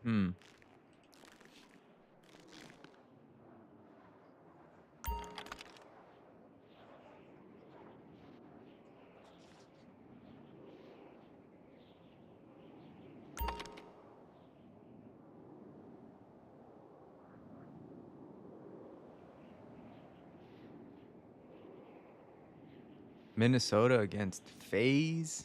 Hmm. Minnesota against FaZe.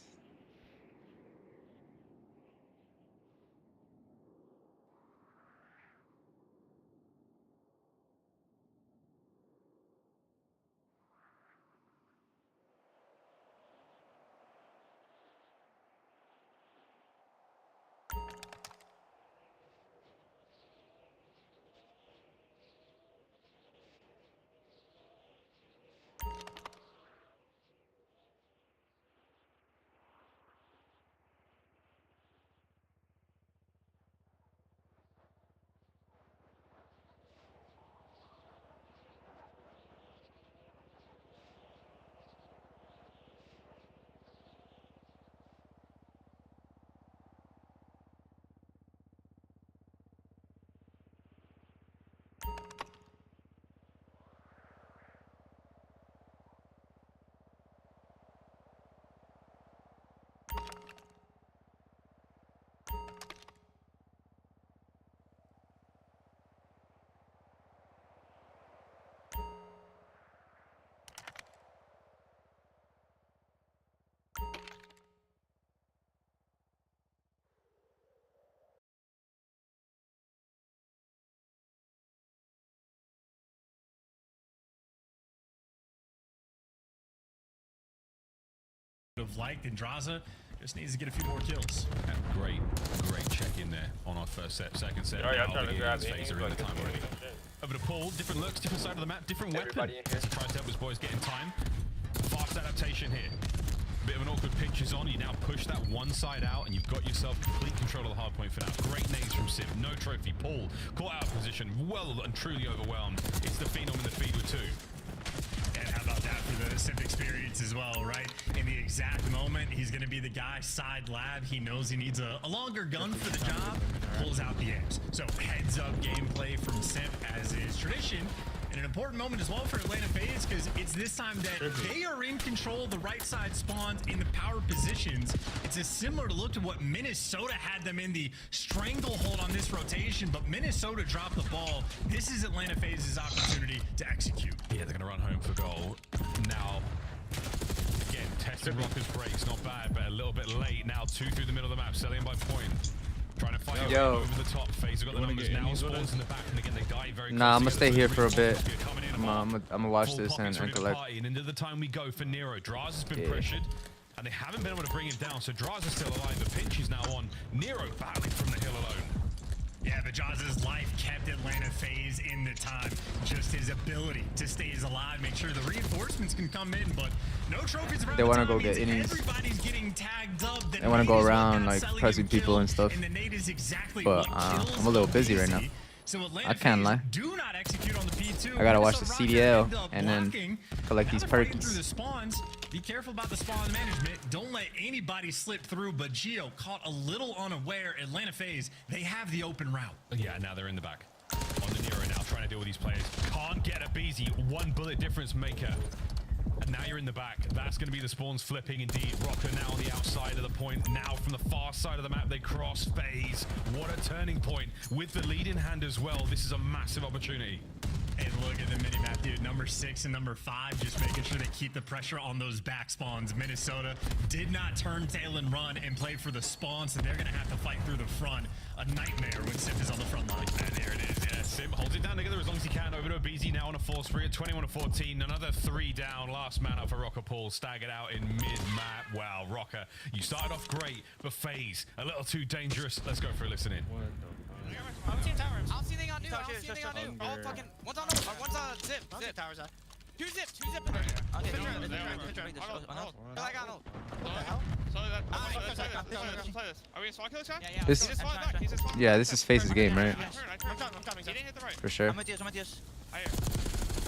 Have liked, and Draza just needs to get a few more kills. Great check in there on our first set, second set. Oh, yeah, I'm trying to grab Phase are in the time already. Over to Paul, different looks, different side of the map, different weapon. He tries to help his boys get in time. Fast adaptation here. Bit of an awkward pinch is on. You now push that one side out, and you've got yourself complete control of the hard point for now. Great nades from Sim, no trophy. Paul caught out of position, well and truly overwhelmed. It's the Phenom in the feed with 2. And how about that for the Simp experience as well, right? In the exact moment, he's going to be the guy side lab. He knows he needs a longer gun for the job, pulls out the aims. So heads up gameplay from Simp, as is tradition. And an important moment as well for Atlanta FaZe, because it's this time that they are in control of the right side spawns in the power positions. It's a similar look to what Minnesota had them in the stranglehold on this rotation, but Minnesota dropped the ball. This is Atlanta FaZe's opportunity to execute. Yeah, they're going to run home for goal. Now, again, testing Rocker's brakes, not bad, but a little bit late. Now 2 through the middle of the map, selling by point. Trying to fight over the top. FaZe have got the numbers now. Spawns in the back, and again, they die very Nah, I'm gonna stay here for a bit. I'm gonna watch this and collect. And into the time we go for Nero. Draz has been pressured, and they haven't been able to bring him down. So Draz is still alive. The pinch is now on. Nero battling from the hill alone. Yeah, but Jaws' life kept Atlanta FaZe in the time. Just his ability to stay alive, make sure the reinforcements can come in, but no trophies around. They want to go get innings. Everybody's getting tagged up. They want to go around like pressing people and stuff. And the nade is exactly but I'm a little busy right now. So I can't lie. Do not execute on the P2. I gotta watch the CDL and then collect these perks. Through the spawns. Be careful about the spawn management. Don't let anybody slip through. But Geo caught a little unaware. Atlanta FaZe, they have the open route. Yeah, now they're in the back. On the Nero now, trying to deal with these players. Can't get a BZ. 1 bullet difference maker. And now you're in the back. That's going to be the spawns flipping indeed. Rocker now on the outside of the point. Now from the far side of the map, they cross FaZe. What a turning point with the lead in hand as well. This is a massive opportunity. And look at the mini-map, dude. Number 6 and number 5 just making sure they keep the pressure on those back spawns. Minnesota did not turn tail and run and play for the spawn, so they're going to have to fight through the front. A nightmare when Simp is on the front line. And there it is. Yeah, Simp holds it down together as long as he can. Over to BZ now on a force spree at 21-14. Another 3 down. Last man up for Rocker Paul. Staggered out in mid-map. Wow, Rocker, you started off great, but FaZe a little too dangerous. Let's go for a listen in. I'm seeing towers. I'll see anything on new. I'll see anything on new. All fucking. One's on over. One's on zip. Zip. Towers out. 2 zip. 2 zip in there. Okay, I got no. What the hell? Are we in squad kill chat? Yeah. This is FaZe's game, right? I'm coming. He didn't hit the right. For sure. I'm with you.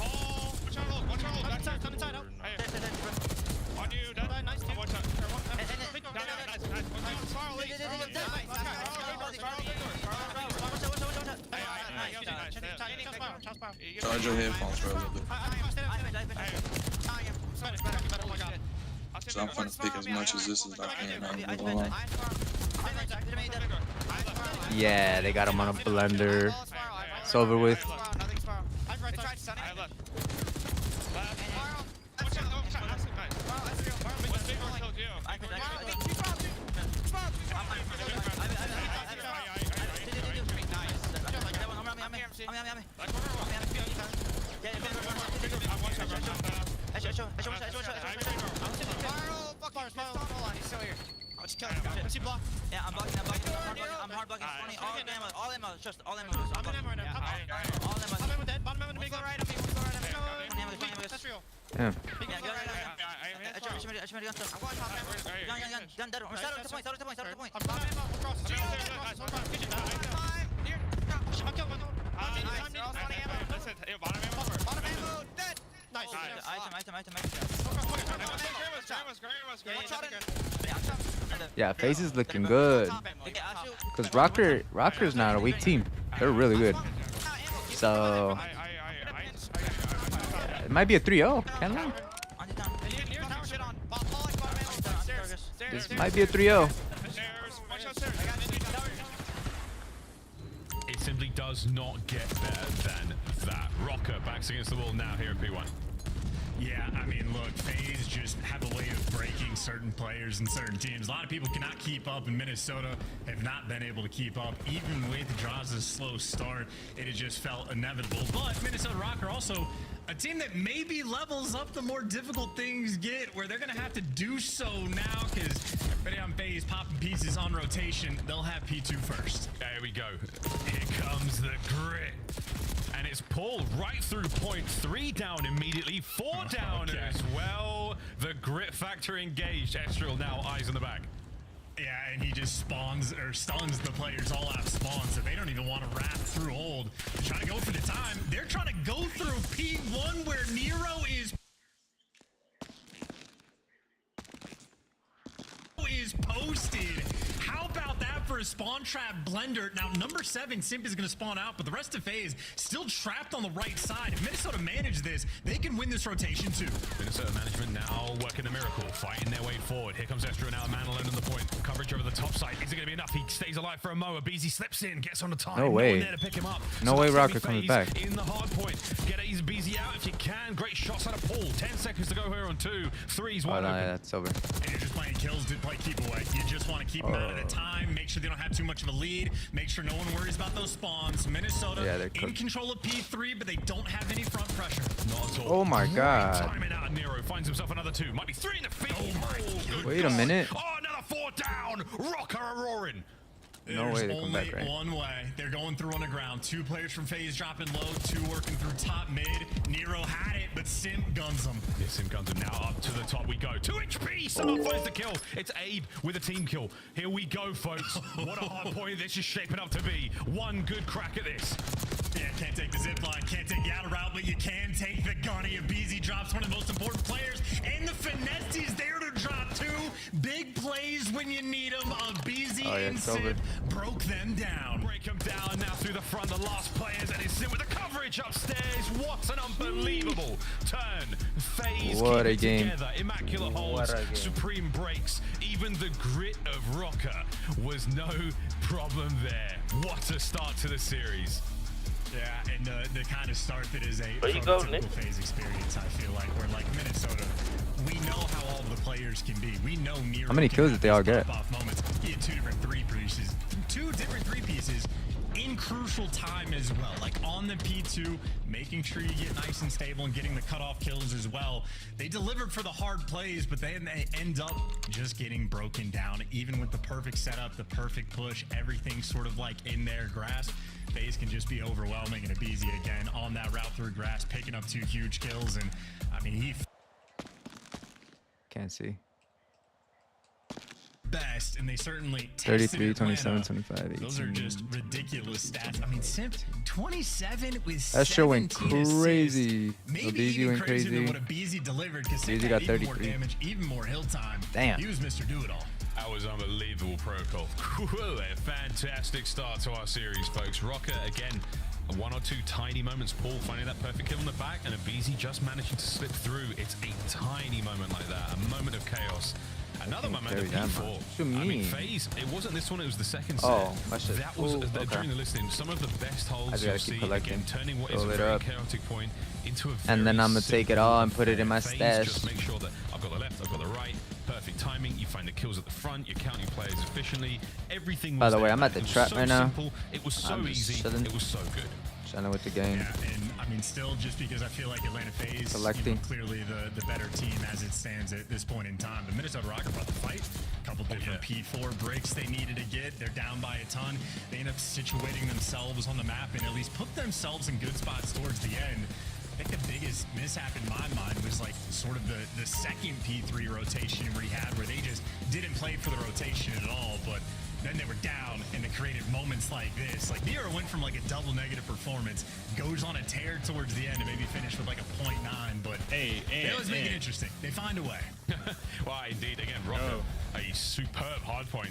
Oh, watch out, low. Come inside. Come inside. On you, done. Nice. One shot. Charge your headphones for a little bit. So I'm trying to pick as much as this as I can. I'm moving along. Yeah, they got him on a blender. It's over with. Yeah, I'm blocking. I'm hard blocking. All ammo. Trust all ammo. I'm in ammo right now. All ammo. Bottom ammo dead. Bottom ammo to me. Go right. Yeah. Gun dead. Start at the point. Nice. Item. Yeah, FaZe is looking good. Cause Rocker's not a weak team. They're really good. So yeah, it might be a 3-0. Can't lie. This might be a 3-0. It simply does not get better than that. Rocker backs against the wall now here at P1. Yeah, I mean, look, FaZe just have a way of breaking certain players and certain teams. A lot of people cannot keep up, and Minnesota have not been able to keep up. Even with Draza's slow start, it had just felt inevitable. But Minnesota Rocker also a team that maybe levels up the more difficult things get, where they're going to have to do so now, because everybody on FaZe popping pieces on rotation. They'll have P2 first. There we go. Here comes the grit. And it's pulled right through point. 3 down immediately, 4 down as well. The grit factor engaged. Estriel now eyes on the back. Yeah, and he just stuns the players all out of spawn, so they don't even want to wrap through hold. They're trying to go for the time. They're trying to go through P1 where Nero is posted. How about that for a spawn trap blender? Now, number 7, Simp is going to spawn out, but the rest of FaZe still trapped on the right side. If Minnesota manage this, they can win this rotation too. Minnesota management now working the miracle, fighting their way forward. Here comes Estriel now, man alone on the point. Coverage over the top side. Is it going to be enough? He stays alive for a Moa. BZ slips in, gets on the time. No way. one there to pick him up. No way Rocker comes back. In the hard point. Get BZ out if you can. Great shots out of Paul. 10 seconds to go here on 2. 3's wide no, open. that's over. And you're just playing kills to play keep away. You just want to keep them out at a time, make sure they don't have too much of a lead, make sure no one worries about those spawns. Minnesota in control of P3, but they don't have any front pressure. Not at all. Oh my god. Timing out, Nero finds himself another 2. Might be 3 in the field. Oh, wait a minute. Oh, another 4 down. Rocker are roaring. No way they come back, right? There's only one way. They're going through on the ground. 2 players from FaZe dropping low, 2 working through top mid. Nero had it, but Simp guns him. Yeah, Simp guns him now. Up to the top we go. 2 HP. Someone finds the kill. It's Abe with a team kill. Here we go, folks. What a hard point this is shaping up to be. One good crack at this. Yeah, can't take the zip line, can't take the outer route, but you can take the gunny. BZ drops one of the most important players, and the finesse is there to drop 2 big plays when you need them. BZ and Simp broke them down. Break them down now through the front. The last players, and it's Simp with the coverage upstairs. What an unbelievable turn. FaZe what a game. Together. Immaculate holds, supreme breaks. Even the grit of Rocker was no problem there. What a start to the series. Yeah, and the kind of start that is a prototypical FaZe experience, I feel like, where like Minnesota, we know how all the players can be. We know Nero. How many kills did they all get? Off moments. He had 2 different 3 pieces. 2 different 3 pieces in crucial time as well. Like on the P2, making sure you get nice and stable and getting the cutoff kills as well. They delivered for the hard plays, but they end up just getting broken down. Even with the perfect setup, the perfect push, everything sort of like in their grasp. FaZe can just be overwhelming, and Abizi again on that route through grass, picking up 2 huge kills, and I mean he can't see. best, and they certainly tested 33, Atlanta. 27, 25, 18. Those are just ridiculous stats. I mean, Simp 27 with That shit went 17 crazy. assists. Maybe Abeezy even went crazier than crazy. what Abeezy delivered, because Abeezy Simp got had even more 33. damage, even more hill time. Damn. He was Mr. Do-It-All. That was unbelievable protocol. A fantastic start to our series, folks. Rocker, again, one or two tiny moments. Paul finding that perfect kill on the back, and Abeezy just managing to slip through. It's a tiny moment like that, a moment of chaos. Another moment of down, P4. man. What you I mean, mean? FaZe, it wasn't this one, it was the second set. Oh, my shit. That was, Ooh, okay. during the listening, some of the best I holds just you'll gotta keep see, collecting. again, turning what is Roll a it very up. chaotic point into a And then very I'm gonna take it all and put it in my FaZe stash. Just make sure that I've got the left, I've got the right, perfect timing. You find the kills at the front, you're counting players efficiently. Everything was By the way, there. I'm at the It was trap so right now. simple. It was so I'm just easy. chilling. It was so good. Chilling with the game. Yeah, and I mean, still, just because I feel like Atlanta FaZe, Collecting. clearly the better team as it stands at this point in time. The Minnesota Rocket brought the fight. A couple different P4 breaks they needed to get. They're down by a ton. They end up situating themselves on the map and at least put themselves in good spots towards the end. I think the biggest mishap in my mind was like sort of the second P3 rotation we had, where they just didn't play for the rotation at all, but then they were down and they created moments like this. Like Nero went from like a double negative performance, goes on a tear towards the end and maybe finished with like a 0.9, but they always make it interesting. They find a way. Well, indeed, again, Rocco, a superb hard point.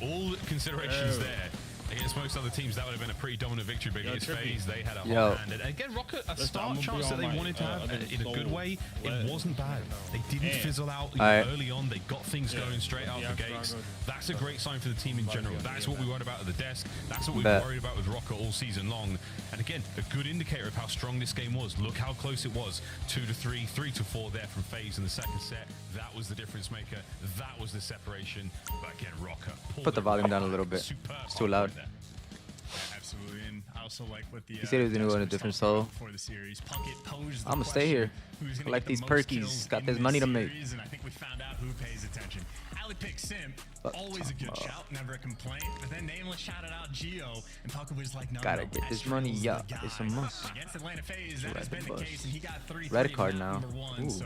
All considerations there. Against most other teams, that would have been a pretty dominant victory, but against FaZe, they had a hot hand. And again, Rocket, a start chance that they wanted to have in a good way, it wasn't bad. They didn't fizzle out early on. They got things going straight out the gates. That's a great sign for the team in general. That's what we worried about at the desk. That's what we worried about with Rocket all season long. And again, a good indicator of how strong this game was. Look how close it was. 2-3, 3-4 there from FaZe in the second set. That was the difference maker. That was the separation. But again, Rocket. Put the volume down a little bit. It's too loud. Absolutely, and I also like what the. He said he was gonna go in a different solo. Before the series, Puckett posed the I'ma stay here. who's gonna Collect get the these most perkies. kills Got in this money to make. series, and I think we found out who pays attention. Ali picked Simp, always a good shout, never a complaint. But then Nameless shouted out Geo, and Puckett was like, no, Gotta no, get this Estrel's money, the yeah, guy. it's a must. Against Atlanta FaZe, that has Red been the bus. case, and he got 3 Red card now. #1, Ooh. so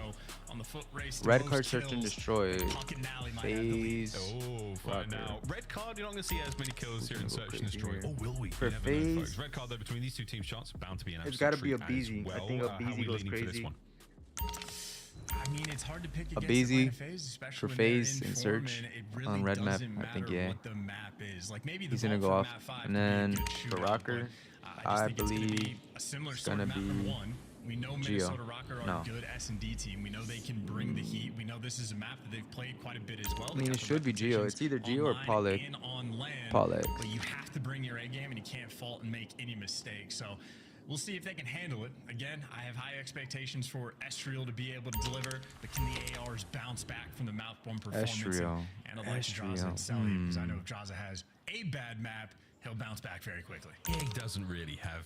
on the foot race to Red most card search and kills, destroy. Puckett and Ali might have the lead. FaZe. Oh, fine now. Red card, you're not going to see as many kills here in gonna go Search and crazy Destroy. here. Or will we? For You never know, FaZe, folks. Red card, though, between these two teams' shots, bound to be an it's absolute gotta be treat as Abeezy. well. I think How are Abeezy we goes leaning for this crazy. one? I mean, it's hard to pick against Abeezy Atlanta FaZe, especially for when they're FaZe in and form, Search and it really on red map, doesn't I think, matter yeah. what the map is. Like maybe the He's gonna vault go for off. map 5 And could be a then good for shootout, Rocker, but I just think it's gonna believe be a similar it's sort gonna of map be for one. We know Geo. Minnesota Rocker are No. a good S&D team. We know they can bring the heat. We know this is a map that they've played quite a bit as well. I mean, They it got the should be Geo. repetitions It's either Geo or online Pollock. and on land, Pollock. but you have to bring your A game, and you can't fault and make any mistakes. So we'll see if they can handle it. Again, I have high expectations for Estriel to be able to deliver, but can the ARs bounce back from the mouth-borne performance? Estriel. And I'd like Draza and Selly, because I know if Draza has a bad map, he'll bounce back very quickly. Yeah, he doesn't really have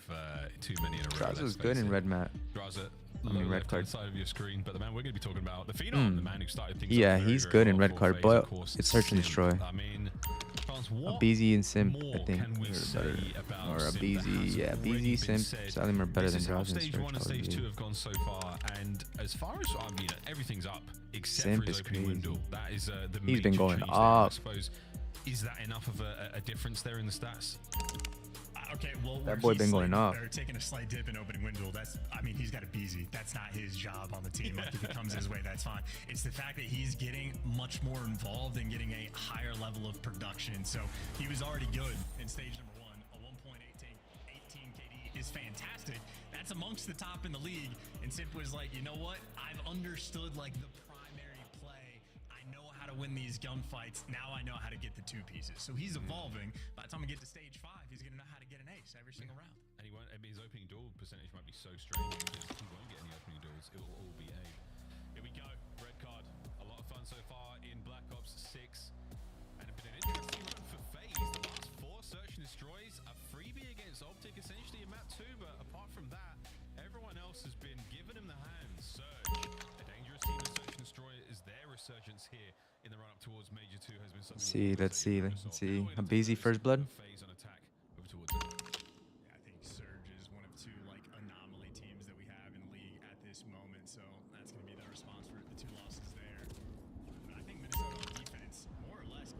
too many in a row. Draza was good in red map. Draza, I mean, red card. side of your screen, but the man we're going to be talking about, the Phenom, the man who started things Yeah, off very, he's very good in well red for card, FaZe, but of course, it's search and Simp. destroy. I mean, Chance, what Abeezy and Simp, I more think, can we are say better. about Or Simp that Abeezy, hasn't yeah, already Abeezy, been Simp, said? Salim are better This than is how Draza and stage Search. 1 and probably. stage 2 have gone so far, and as far as I mean, everything's up except Simp for his is opening crazy. window. That is the He's been major going change there, I up. suppose. Is that enough of a difference there in the stats? Okay, well, That boy been going off. They're taking a slight dip in opening window. That's, I mean, he's got a Beezy. That's not his job on the team. Like, if it comes his way, that's fine. It's the fact that he's getting much more involved and getting a higher level of production. So he was already good in stage number 1. A 1.18 KD is fantastic. That's amongst the top in the league. And Simp was like, you know what? I've understood like the primary play. I know how to win these gunfights. Now I know how to get the 2 pieces. So he's evolving. By the time we get to stage 5, he's going to know how to get an ace every single round. And he won't, I mean, his opening duel percentage might be so strange because he won't get any opening duels. It will all be A. Here we go. Red card. A lot of fun so far in Black Ops 6. And it's been an interesting run for FaZe. The last 4 search and destroys. A freebie against Optic essentially in map 2, but apart from that, everyone else has been giving him the hands. Surge. A dangerous team of search and destroy is their resurgence here in the run-up towards Major 2 has been something. Let's see. Abeezy first blood. FaZe on attack over towards it. Yeah, I think Surge is one of 2 like anomaly teams that we have in the league at this moment, so that's going to be the response for the 2 losses there. But I think Minnesota on defense more or less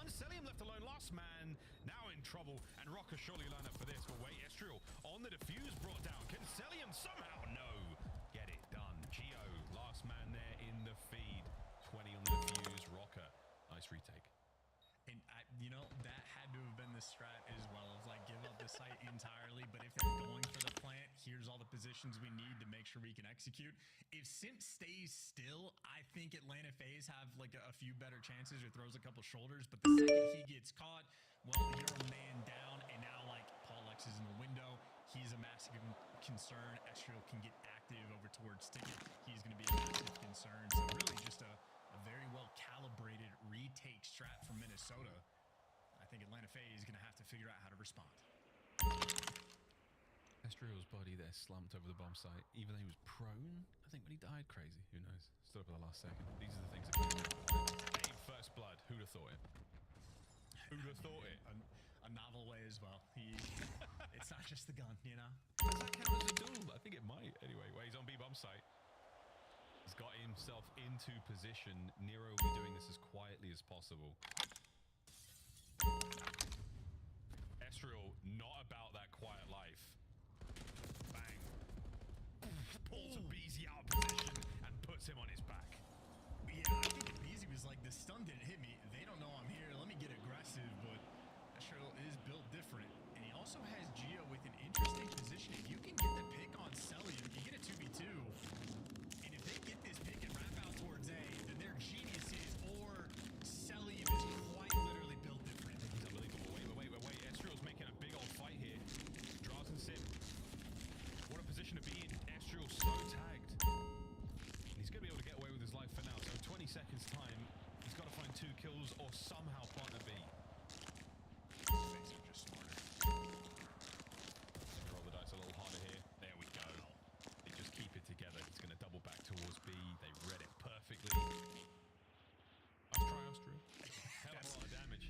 1v1. Selim left alone. Last man now in trouble. And Rocker surely line up for this. But wait, Estriel on the defuse brought down. Can Selim somehow? No. Get it done. Geo, last man there in the feed. 20 on the defuse. Rocker. Nice retake. And you know, that had to have been the strat as well, of like give up the site entirely. But if they're going for the plant, here's all the positions we need to make sure we can execute. If Simp stays still, I think Atlanta FaZe have like a few better chances or throws a couple shoulders. But the second he gets caught, well, you're a man down, and now like Paul X is in the window. He's a massive concern. Estriel can get active over towards Ticket. He's going to be a massive concern. So really just a very well-calibrated retake strat from Minnesota. I think Atlanta FaZe is going to have to figure out how to respond. Estriel's body there slumped over the bomb site. Even though he was prone, I think when he died, crazy. Who knows? Stood up at the last second. These are the things that can happen. Aim first blood. Who'd have thought it? Who'd have thought it? A novel way as well. It's not just the gun, you know? Does that count as a duel? I think it might. Anyway, well, he's on B-bomb site. He's got himself into position. Nero will be doing this as quietly as possible. Estriel, not about that quiet life. Bang. Pulls a BZ out of position and puts him on his back. Yeah, I think BZ was like, the stun didn't hit me. They don't know I'm here. Let me get aggressive, but Estriel is built different. And he also has Geo with an interesting position. If you can get the pick on Selly, you can get a 2v2. And if they get this pick and wrap out towards A, then they're geniuses, or Selly is quite literally built different. He's unbelievable. Wait. Estriel's making a big old fight here. Draws and Sim. What a position to be in. Estriel so tagged. And he's going to be able to get away with his life for now. So 20 seconds time, he's got to find 2 kills or somehow partner B. Things are just smarter. Roll the dice a little harder here. There we go. They just keep it together. He's going to double back towards B. They read it perfectly. Let's try Austria. Hell of a lot of damage.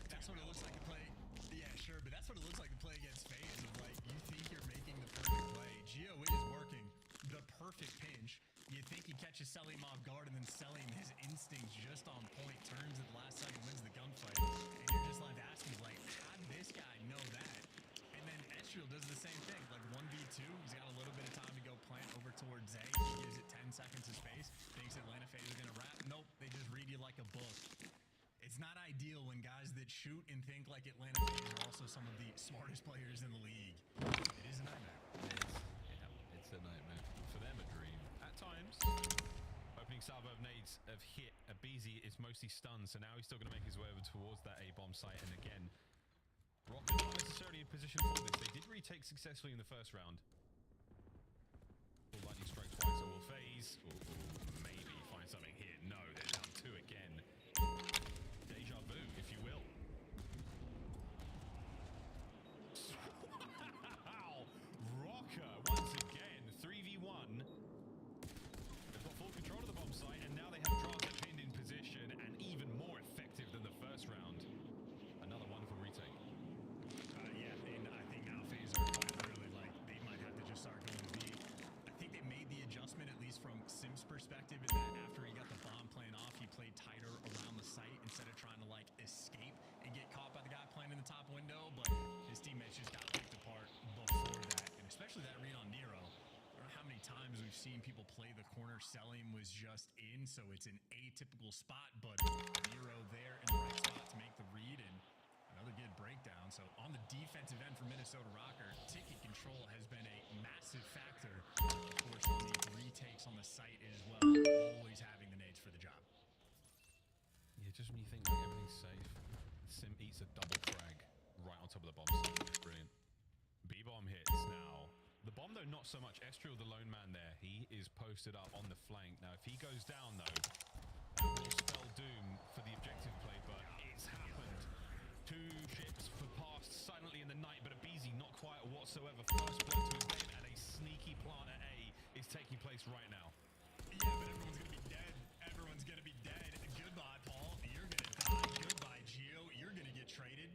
That's what it looks like to play. Yeah, sure, but that's what it looks like to play against FaZe. Of like, you think you're making the perfect play. Geo is working the perfect pinch. You think he catches Selim off guard, and then Selim, his instincts just on point, turns at the last second, wins the gunfight. And you're just left asking, like, how did this guy know that? And then Estriel does the same thing, like 1v2. He's got a little bit of time to go plant over towards A. He gives it 10 seconds of space. Thinks Atlanta FaZe is going to wrap. Nope, they just read you like a book. It's not ideal when guys that shoot and think like Atlanta FaZe are also some of the smartest players in the league. It is a nightmare. It's a nightmare. For them, a dream. At times. Opening salvo of nades have hit. Abizi is mostly stunned, so now he's still going to make his way over towards that A-bomb site. And again, Rocket not necessarily in position for this. They did retake successfully in the first round. Full lightning strike twice, so will FaZe. Or maybe find something here. No, they're down 2 again. Deja vu, if you will. Wow! Rocker, once again, 3v1. They've got full control of the bomb site, and now they have Draza pinned in position, and even more effective than the first round. Another wonderful retake. Yeah, and I think now FaZe are quite literally like, they might have to just start going to B. I think they made the adjustment, at least from Sim's perspective, in that after he got the bomb playing off, he played tighter around the site instead of trying to like escape and get caught by the guy playing in the top window. But his teammates just got picked apart before that, and especially that read on Nero. I don't know how many times we've seen people play the corner. Selim was just in, so it's an atypical spot, but Nero there in the right spot to make the read, and another good breakdown. So on the defensive end for Minnesota Rocker, ticket control has been a massive factor. Of course, on the retakes on the site as well, always having the nades for the job. Yeah, just when you think like everything's safe, Sim eats a double frag right on top of the bomb site. Brilliant. B-bomb hits now. The bomb, though, not so much. Estriel, the lone man there. He is posted up on the flank. Now, if he goes down, though, that will spell doom for the objective play, but it's happened. 2 ships have passed silently in the night, but Abizi not quiet whatsoever. First blood to his name, and a sneaky plant at A is taking place right now. Yeah, but everyone's going to be dead. Everyone's going to be dead. Goodbye, Paul. You're going to die. Goodbye, Geo. You're going to get traded.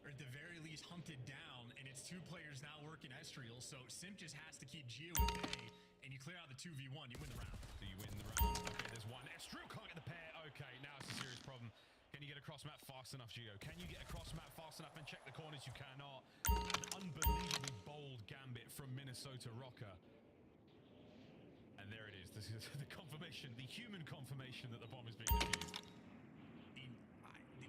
Or at the very least hunted down, and it's 2 players now working Estriel, so Simp just has to keep Geo at bay, and you clear out the 2v1, you win the round. So you win the round. Okay, there's one. Estriel can't get the pair. Okay, now it's a serious problem. Can you get across map fast fast enough, Gio? Can you get across map fast enough and check the corners? You cannot. An unbelievably bold gambit from Minnesota Rocker. And there it is. This is the confirmation, the human confirmation that the bomb is being defused.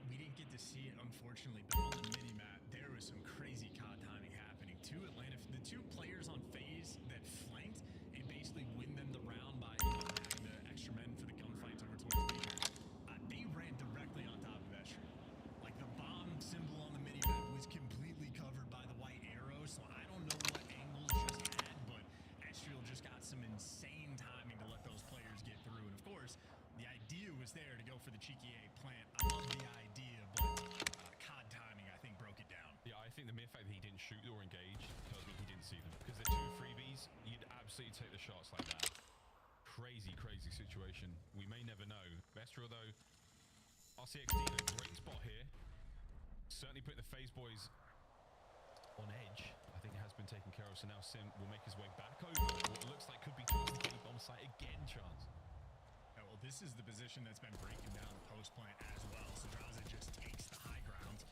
We didn't get to see it, unfortunately, but on the mini-map, there was some crazy COD timing happening. The two players on phase that flanked and basically win them the round by having the extra men for the gunfights over towards Major. They ran directly on top of Esther. Like, the bomb symbol on the mini-map was completely covered by the white arrow, so I don't know what angles just had, but Estriel just got some insane timing to let those players get through. And of course, the idea was there to go for the cheeky A plant. I love the idea, but COD timing, I think, broke it down. Yeah, I think the mere fact that he didn't shoot or engage tells me he didn't see them. Because they're two freebies, you'd absolutely take the shots like that. Crazy, crazy situation. We may never know. Vestra, though, RCXD in a great spot here. Certainly put the FaZe boys on edge. I think it has been taken care of. So now Sim will make his way back over what looks like could be towards the bomb site again, Chance. Yeah, well, this is the position that's been breaking down the post plant as well. So Draza just takes the high ground.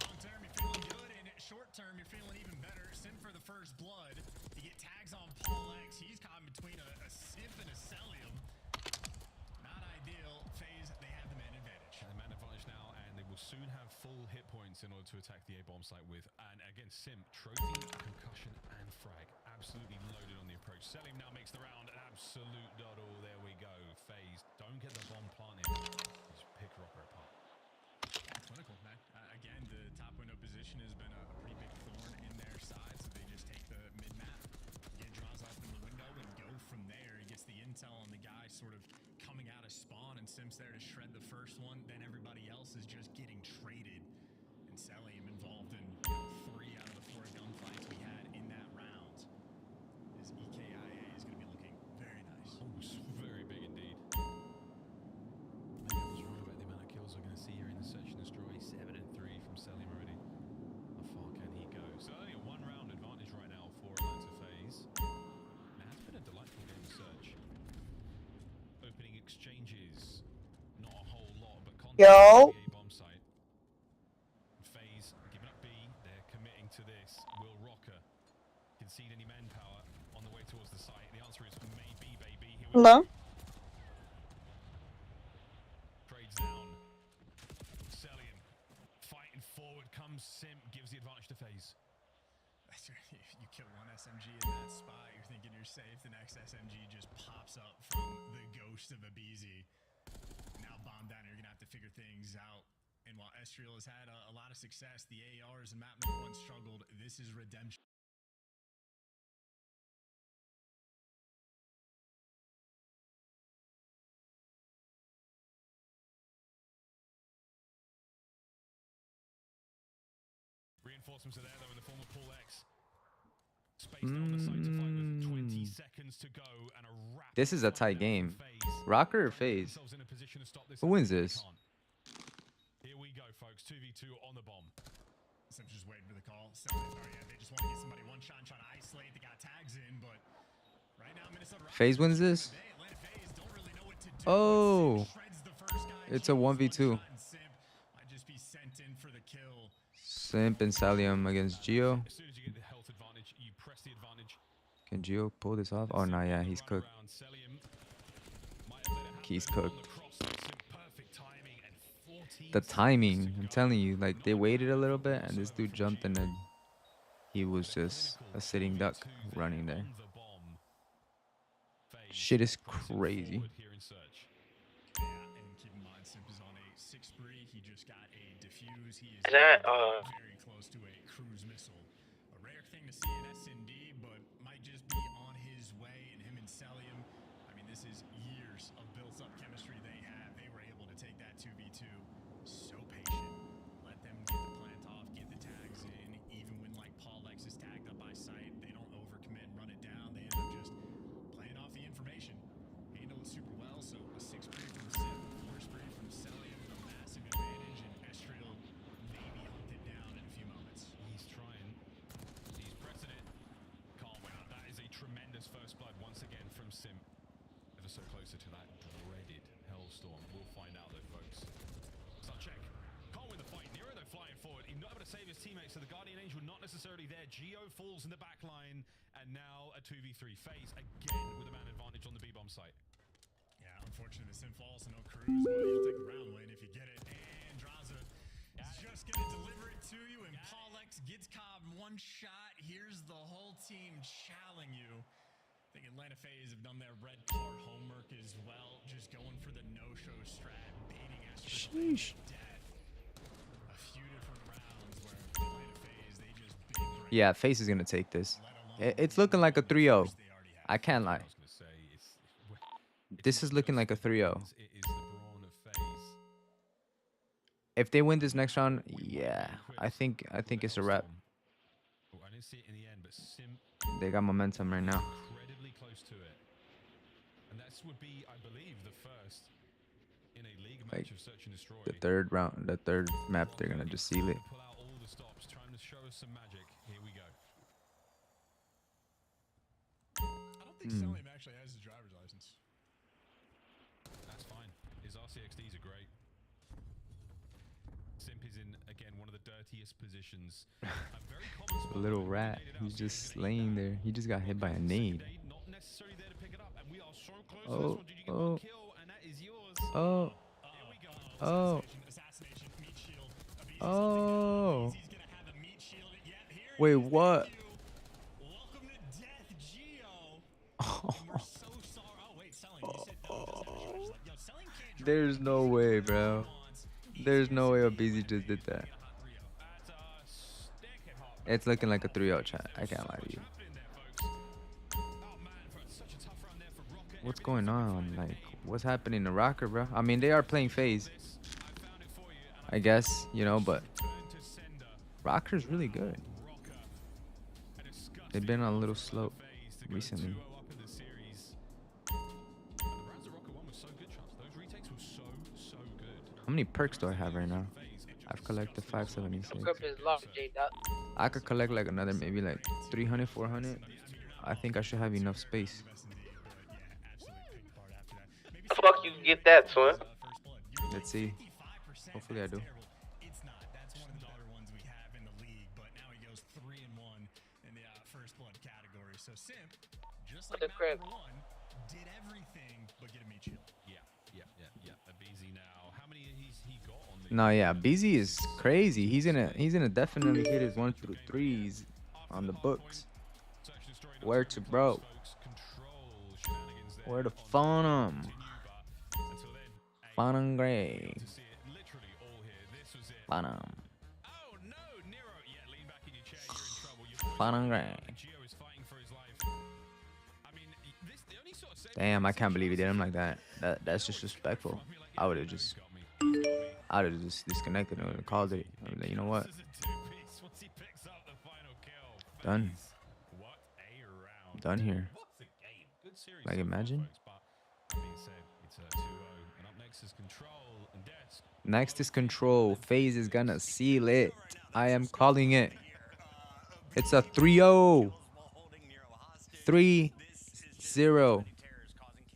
Long term, you're feeling good, and short term, you're feeling even better. Sim for the first blood. You get tags on Paul X. He's caught in between a Simp and a Celium. Not ideal. FaZe, they have the man advantage. And the man advantage now, and they will soon have full hit points in order to attack the A-bomb site with. And again, Sim, trophy, concussion, and frag. Absolutely loaded on the approach. Celium now makes the round. An absolute doddle. There we go. FaZe, don't get the bomb planted. Just pick Rocker apart. Clinical, man. Again, the top window position has been a pretty big thorn in their side, so they just take the mid-map, get draws off in the window, and go from there. He gets the intel on the guy sort of coming out of spawn, and Sim's there to shred the first one. Then everybody else is just getting traded. And Celium involved in 3 out of the 4 gunfights we had in that round. His EKIA is going to be looking very nice. Oh, very big indeed. We're going to see here in the search and destroy. 7 and 3 from Celium already. How far can he go? So only a 1-round advantage right now for Atlanta FaZe. Now, it's been a delightful game to search. Opening exchanges. Not a whole lot, but contact Yo. the A-bomb site. FaZe giving up B. They're committing to this. Will Rocker concede any manpower on the way towards the site? The answer is maybe, baby. Here we Hello? go. Trades down. Celium fighting forward comes Sim, gives the advantage to FaZe. That's right. You kill one SMG in that spot, you're thinking you're safe. The next SMG just pops up from the ghost of Abizi. Now bomb down, you're gonna have to figure things out. And while Estriel has had a lot of success, the ARs and map number 1 struggled. This is redemption. Reinforcements are there though in the form of Paul X. Space there on the side to fight with 20 seconds to go and a rapid This is a tight game. Rocker or FaZe? Who wins this? Here we go, folks. 2v2 on the bomb. Sim's just waiting for the call. So, they just want to get somebody one shot and try to isolate. They got tags in, but right now Minnesota FaZe wins this? don't really know what to do. Oh, Shreds the first guy. it's a 1v2. Might just be sent in for the kill. Simp and Celium against Gio. As soon as you get the health advantage, you press the advantage. Can Gio pull this off? Oh, no, yeah, he's cooked. He's cooked. The timing, I'm telling you, like, they waited a little bit, and this dude jumped, and then he was just a sitting duck running there. Shit is crazy. Yeah, and keep in mind, Simp is on a 6 spree. He just got a defuse. He is that, very close to a cruise missile. A rare thing to see in SND, but might just be on his way. And him and Celium, I mean, this is years of built-up chemistry they have. They were able to take that 2v2 so patient. Let them get the plant off, get the tags in. Even when, like, Paul X is tagged up by sight, they don't overcommit and run it down. They end up just playing off the information. Handle it super well, so a 6 spree from Sim, 4 spree from Celium, a massive advantage, and Estriel maybe hunted down in a few moments. He's trying. He's pressing it. Can't win out. That is a tremendous first blood once again from Sim. Ever so closer to that dreaded Hellstorm. We'll find out though, folks. Suncheck. Can't win the So the Guardian Angel not necessarily there. Geo falls in the back line, and now a 2v3. FaZe again with a man advantage on the B-bomb site. Yeah, unfortunately, the Sim falls, so no cruise, but you'll take the round win if you get it. And Draza is just going to deliver it to you, and Paulex gets Cobb one shot. Here's the whole team challenging you. I think Atlanta FaZe have done their red card homework as well, just going for the no-show strat, baiting Astrid to death. A few different rounds where Atlanta FaZe, they just big Yeah, FaZe is gonna take this. It's looking like a 3-0. I can't lie. I was going to say, This is looking like a 3-0. it is the brawn of FaZe. If they win this next round, yeah, I think it's a wrap. Oh, I didn't see it in the end, but Sim They got momentum right now. incredibly close to it. And that would be, I believe, the first in a league match of Search and Destroy. The third round, the third map, they're gonna just seal it. Pull out all the stops, trying to show us some magic. Here we go. I don't think Salim actually has his driver's license. That's fine. His RCXDs are great. Simp is in, again, one of the dirtiest positions. A very common spot A little where rat. he He's naded out, just so he's gonna laying eat that. there. He just got hit by a nade. Not necessarily there to pick it up, and we are so close to Oh, this one. Did you get oh. one kill? And that is yours. Oh, Here we go. oh, Assassination, meat shield. oh. He's gonna have a meat shield. Yeah, here Wait, it is. what? Thank you. Welcome to death, Geo. And we're so sorry. Oh wait, Selling. You said no. Doesn't have a driver's license. Yo, Selling can't drive. There's no way, bro. There's no way Abizi just did that. That's a stick hit hot. It's looking like a 3-0 chat. I can't lie to you. Happening there, folks. Oh man, for such a tough round there for Rocket. What's going on? Like, what's happening to Rocker, bro? I mean, they are playing FaZe, I found it for you, and I guess, you know, but turn to sender. Rocker's really good. Rocker. A disgusting They've been on a little FaZe slope to go recently. 2-0 up in the series. And the rounds that Rocker won was so good, Chance. Those retakes were so good. How many perks do I have right now? I've collected 576. Look up his love, J-Dot. I could collect like another maybe like 300, 400. I think I should have enough space. The fuck you get that, son? Let's see. Hopefully I do. It's not. That's one of the better ones we have in the league, but now he goes 3-1 in the first blood category. So Simp, just like The crib. number one, did everything but get a meat shield. Yeah. A BZ now. How many he got on the No, yeah, BZ is crazy. He's gonna definitely hit his 1 through 3s on the books. Search and Destroy Where to, bro? folks control shenanigans there. Where to phone him? Continue, but until then, hey, Phone him, Gray. to see it literally all here. This was it. Phone him. Oh no, Nero. Yeah, lean back in your chair. You're in trouble. Your boy's Phone him, in Gray. trouble. Gio is fighting for his life. I mean, this the only sort of saving Damn, I grace can't is believe he did him like Chance. that. That's disrespectful. I would have just, Got me. He's got me. I would have just disconnected him and called it. I mean, like, you know what? This is a two-piece once he picks up the final kill. Done. What a round. Done here. What a game. Good series. Like, so far, imagine. folks, but that being said, it's a 2-0. And up next is Control and Desk. Next is Control. FaZe is gonna seal it. I am calling it. It's a 3-0. 3-0.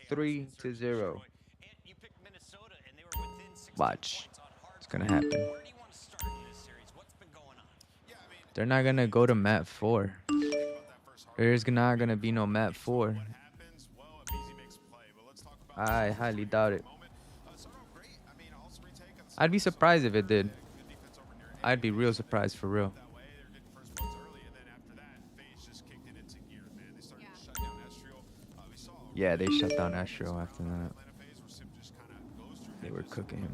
3-0. Watch. It's gonna happen. They're not gonna go to map 4. There's not gonna be no map 4. I highly doubt it. I'd be surprised if it did. I'd be real surprised for real. Yeah, they shut down Astro after that. They were cooking him.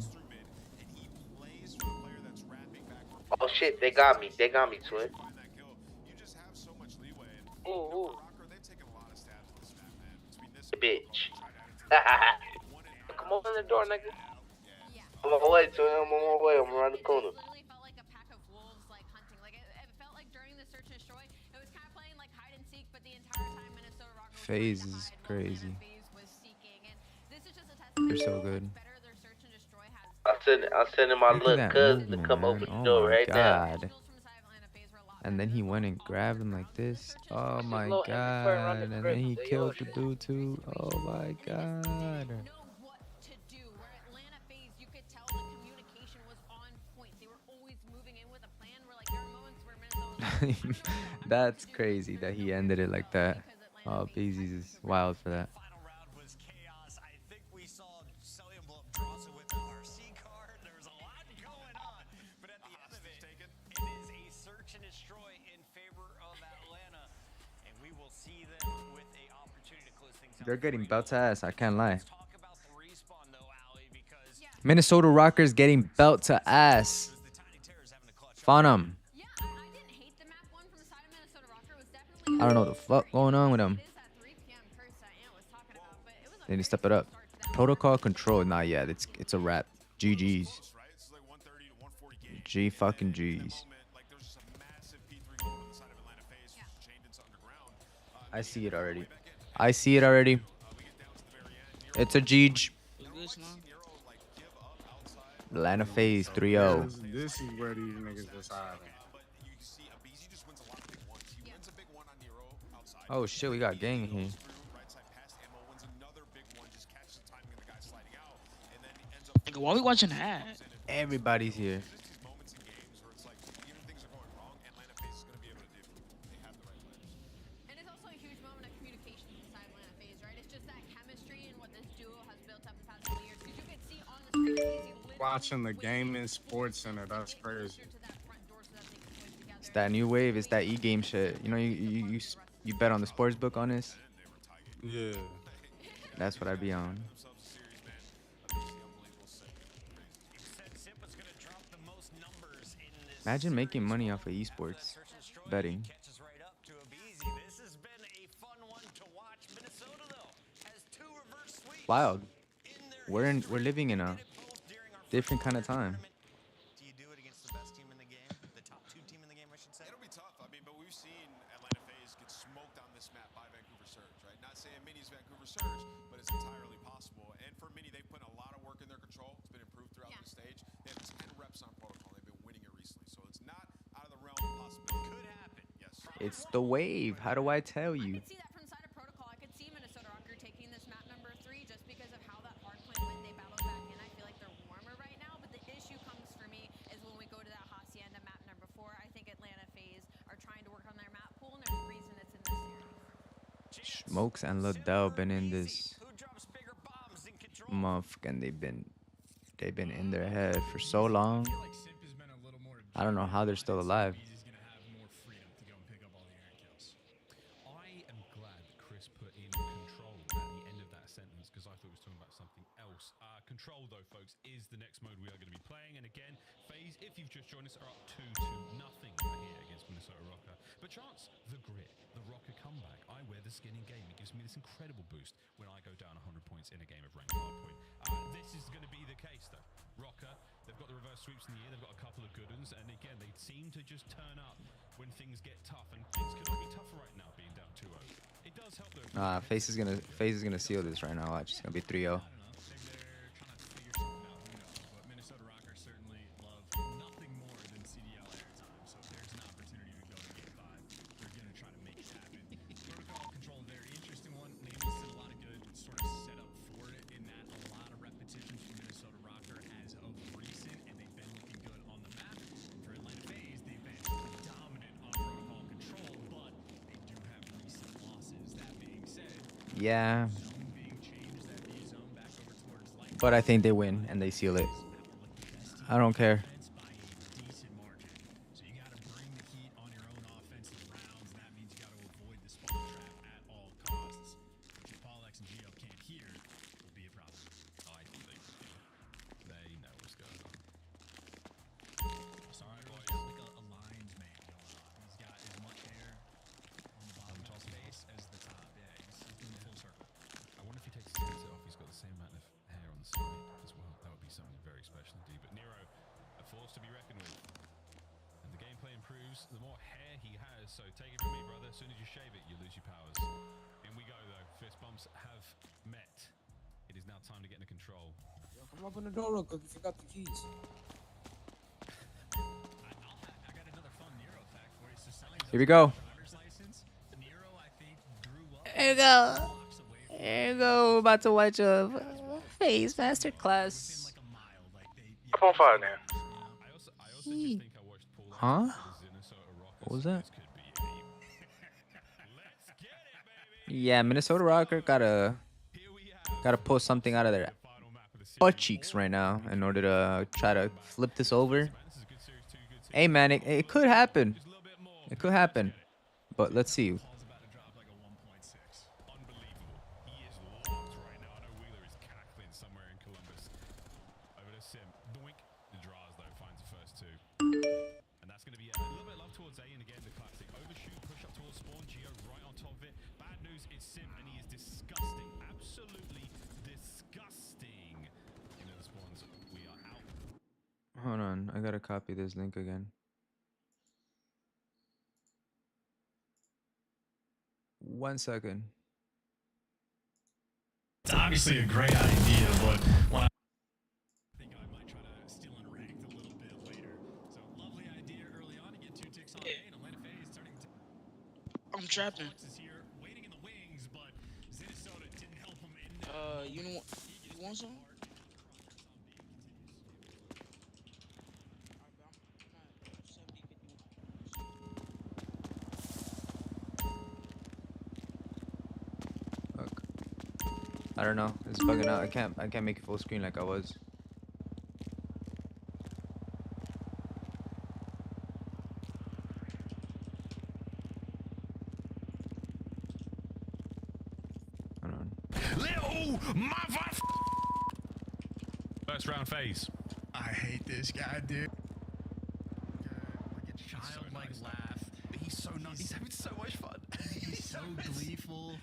Oh shit, they got me, twin. Ooh. Bitch. Come on in the door, nigga. I'm on my way, twin. I'm on my way. I'm around the corner. Literally felt like a pack of wolves, like hunting. Like it felt like during the search and destroy, it was kind of playing like hide and seek, but the entire time Minnesota Rocker was FaZe trying to is hide while crazy. Atlanta FaZe was seeking. And this is just a testament They're so to how good. much better their search and destroy has I'm sending my Look at little that cousin to movement, come man. open the Oh door my right now. god. Shields from the side of Atlanta FaZe were a lot And then better. he went and grabbed him like this. Oh my little empty fur around god. the And crib. then he They killed all the dude too. Oh my god. Know what to do. Where Atlanta FaZe, you could tell the communication was on point. They were always moving in with a plan. Where like there were moments where That's crazy that he ended it like that. Oh, Beezy's is wild for that. Final round was chaos. I think we saw Cellium blow up Drawson with the RC card. There's a lot going on. But at the end of it, it is a search and destroy in favor of Atlanta. And we will see them with a opportunity to close things out. They're getting belt to ass. I can't lie. Let's talk about the respawn though, Ali, because Minnesota Rockers getting belt to ass. the Tiny Terrors having a clutch. Fun'em. Yeah, I didn't hate the map one from the side of Minnesota Rocker. It was definitely. I don't know what the fuck going on with them. It is at 3 p.m. Curse that Ant was talking about, but it was a They need to very step it up. start to that. Protocol control. Nah, yeah, it's a wrap. GG's. Right? This is like 130 to 140 game. G fucking In that G's. moment, like there's just a massive P3 hole on the side of Atlanta FaZe, chained into underground. I see it already. I see it already. We get down to the very end. It's a G's. This now. Nero like give up outside. Atlanta FaZe 3-0. This is where these niggas decide. But you see, BZ just wins a lot of big ones. He wins a big one on Nero outside. Oh shit, we got gang in here. Through right side past ammo, wins another big one, just catches the timing of the guy sliding out, and then ends up. Nigga, why we watching that? Everybody's here. There's these moments in games where it's like even things are going wrong, Atlanta FaZe is going to be able to do. They have the right players. And it's also a huge moment of communication inside Atlanta FaZe, right? It's just that chemistry and what this duo has built up the past couple years. Because you could see on the screen, Easy literally Watching the waiting gaming sports center, that's crazy. closer to that front door so that they can push together. It's that new wave. It's that e-game shit. You know, you bet on the sports book on this. Yeah. That's what I'd be on. Imagine making money off of esports betting. Catches right up to Abizi. This has been a fun one to watch. Minnesota though has 2 reverse sweeps. Wild. in their We're living in a both during our different kind of time. Do you do it against the best team in the game? The top 2 team in the game, I should say. It'll be tough. I mean, but we've seen Atlanta FaZe get smoked on this map by Vancouver Surge, right? Not saying Mini's Vancouver Surge, but it's entirely possible. And for Mini, they've put a lot of work in their control. It's been improved throughout the stage. They have 10 reps on protocol. They've been winning it recently, so it's not out of the realm of possibility. Could happen. Yes. It's the wave. How do I tell I you? could see that from the side of Protocol. I could see Minnesota Rocker taking this map number 3 just because of how that hard point when they battled back in. I feel like they're warmer right now, but the issue comes for me is when we go to that Hacienda map number 4. I think Atlanta FaZe are trying to work on their map pool, and there's a reason it's in this series. Smokes and Liddell been in this Who drops bigger bombs in control? motherfucking. They've been in their head for so long. I feel like Simp has been a little more I don't know how they're still alive. He's gonna have more freedom to go and pick up all the Aaron kills. I am glad that Chris put in control at the end of that sentence because I thought he was talking about something else. Control, though, folks, is the next mode we are going to be playing. And again, FaZe, if you've just joined us, are up 2-0 here against Minnesota Rocker. But Chance, the grit, the Rocker comeback. I wear the skin in game. It gives me this incredible boost when I go down 100 points in a game of ranked hardpoint. This is going to be the case, though. Rocker, they've got the reverse sweeps in the air. They've got a couple of good ones. And again, they seem to just turn up when things get tough. And things could all be tougher right now, being down 2-0. It does help, though. FaZe is gonna seal this right now. Watch, it's gonna be 3-0. I don't know. Maybe they're trying to figure something out. Who knows? But Minnesota Rockers certainly love nothing more than CDL airtime. So if there's an opportunity to go to Game 5, they're going to try to make it happen. Protocol control, very interesting one. Nameless did a lot of good sort of setup for it in that a lot of repetitions from Minnesota Rocker as of recent, and they've been looking good on the map. For Atlanta FaZe, they've been dominant on protocol control, but they do have recent losses. That being said, Yeah, zone being changed, that B zone back over towards light. but I think they win and they seal it. I don't care. Defense by a decent margin. So you got to bring the heat on your own offensive rounds, and that means you got to avoid the spawn trap at all costs. Which if Paul X and Gio can't hear, will be a problem. I think they know what's going on. Sorry, boys. Like a lion's mane going on. He's got as much hair on the bottom of his face as the top. Yeah, he's doing the full circle. I wonder if he takes his headset off, he's got the same amount of hair on the side as well. That would be something very special indeed. But Nero, a force to be reckoned with. And the gameplay improves the more hair he has. So take it from me, brother. As soon as you shave it, you lose your powers. In we go, though. Fist bumps have met. It is now time to get into control. Come open the door real quick. You forgot the keys. I got another fun Nero fact for you. So Sally's Here we go. driver's license. Nero, I think, grew up Here we go. blocks away from Here we go. About to watch a FaZe masterclass. like a mile. Like they, Up on fire now. I also just think I watched Paul Huh? Minnesota Rocker What was that? Yeah, Minnesota Rocker gotta pull something out of their butt cheeks right now in order to try to flip this over. Hey man, it could happen. It could happen. But let's see. Hold on, I gotta copy this link again. 1 second. It's obviously a great idea, but when I think I might try to steal and ranked a little bit later. So lovely idea early on to get 2 ticks on A and Atlanta phase turning to. I'm trapping. Is here waiting in the wings, but Minnesota didn't help him in. You want some? Look. I don't know. It's bugging out. I can't make it full screen like I was. Hold on. Little mother. First round phase. I hate this guy, dude. Like a childlike laugh. He's so nice. He's having so much fun. He's so gleeful.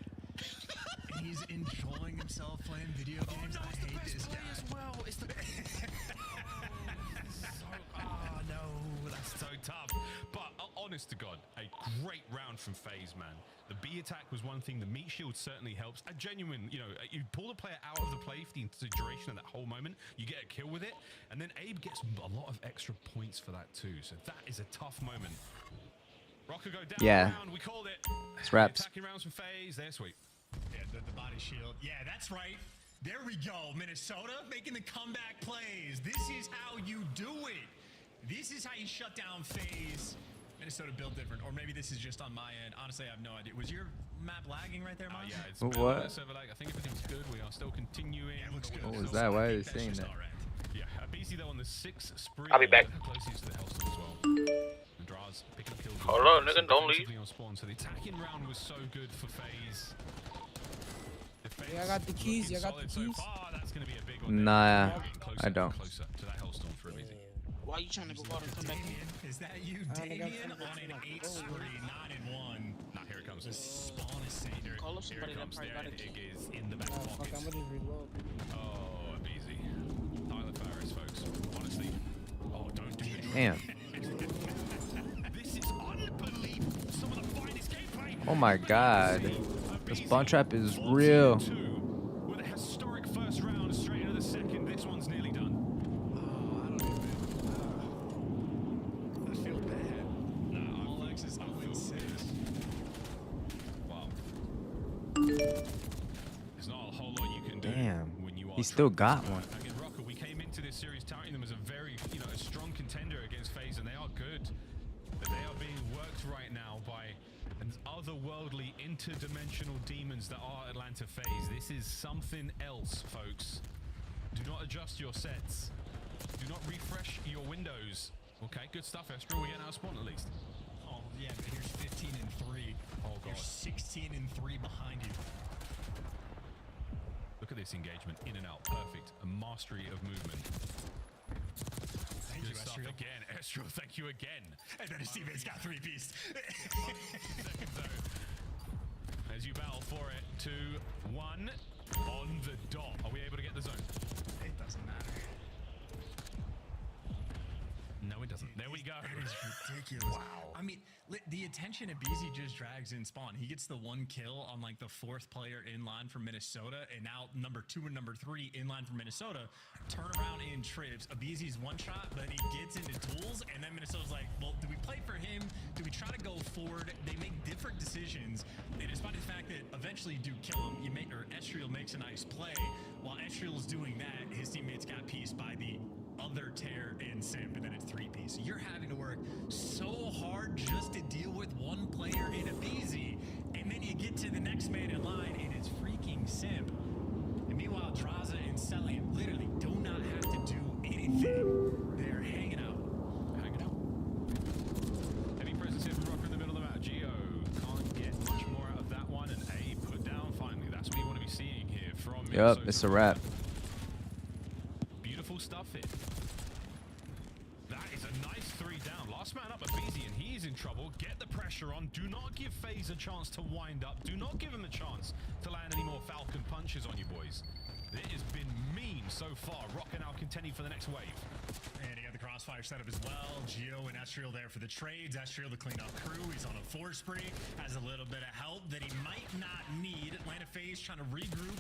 And he's enjoying himself playing video games. I hate this guy as well. It's the Oh no, that's so tough. But honest to God, a great round from FaZe, man. The B attack was one thing. The meat shield certainly helps. A genuine, you know, you pull the player out of the play for the duration of that whole moment. You get a kill with it, and then Abe gets a lot of extra points for that too. So that is a tough moment. Rocker go down. Yeah. Round, we called it. It's wraps. Attacking rounds from FaZe. They're sweet. Yeah, the body shield. Yeah, that's right. There we go. Minnesota making the comeback plays. This is how you do it. This is how you shut down FaZe. Minnesota built different, or maybe this is just on my end. Honestly, I have no idea. Was your map lagging right there, Mom? Yeah, it's What? server lag. I think everything's good. We are still continuing. Yeah, it looks good. What was that? Why are they saying that? Yeah, BC though on the 6th spree. I'll be back. Closest to the Hellstorm as well. Draws picking up kills. Hold on, nigga, don't leave. On spawn. So the attacking round was so good for FaZe. Yeah, I got the keys. Yeah, I got the So keys. far, that's going to be a big one. Nah, Closer I don't. Closer to that Hellstorm for a busy. Why you trying to go out and come back in? Is that you, Damien, on an 8 spree, 9-1? Nah, here it comes. The spawn is saying here. Call up Here somebody it that comes. probably There got a it key. is in the back Fuck, I'm pocket. gonna just reload. Oh, easy. Tyler Farris, folks. Honestly. Oh, don't do it. Damn. This is unbelievable. Some of the finest gameplay. Oh my God. The spawn trap is real. With a historic first round straight into the second. This one's nearly done. I feel bad. Nah, all X is 0-6. Wow. There's not a whole lot you can do. Damn. When you are He still got trying to one. survive. Again, Rocker, we came into this series touting them as a very, a strong contender against FaZe, and they are good. But they are being worked right now by an otherworldly, interdimensional demons that are Atlanta FaZe. This is something else, folks. Do not adjust your sets. Do not refresh your windows. Okay, good stuff, Estro. We're getting out of spawn at least. Oh, yeah, but here's 15-3. Oh, God. You're 16-3 behind you. Look at this engagement. In and out. Perfect. A mastery of movement. Thank Good you, stuff Estrio. again. Estro, thank you again. And then his teammate's got 3-piece. As you battle for it, 2, 1, on the dot. Are we able to get the zone? It doesn't matter. No, it doesn't. There we go. That is ridiculous. Wow. I mean, the attention of BZ just drags in spawn. He gets the 1 kill on like the 4th player in line from Minnesota, and now number 2 and number 3 in line from Minnesota turn around in trips. Abizi's 1 shot, but he gets into duels, and then Minnesota's like, well, do we play for him? Do we try to go forward? They make different decisions, and despite the fact that eventually you do kill him, Estriel makes a nice play. While Estriel's doing that, his teammates got pieced by the other tear in Simp, and then it's 3-piece. You're having to work so hard just to deal anything. They're hanging out. Hanging out. Heavy presence here from Rocker in the middle of the map. Geo can't get much more out of that one, and A put down finally. That's what you want to be seeing here from Yep, Minnesota. it's a wrap. Beautiful stuff here. That is a nice 3 down. Last man up, Abizi, and he's in trouble. Get the pressure on. Do not give FaZe a chance to wind up. Do not give him a chance to land any more Falcon punches on you boys. It has been mean so far. Rocker now contending for the next wave. And he got the crossfire set up as well. Geo and Estriel there for the trades. Estriel the cleanup crew. He's on a 4 spree. Has a little bit of help that he might not need. Atlanta FaZe trying to regroup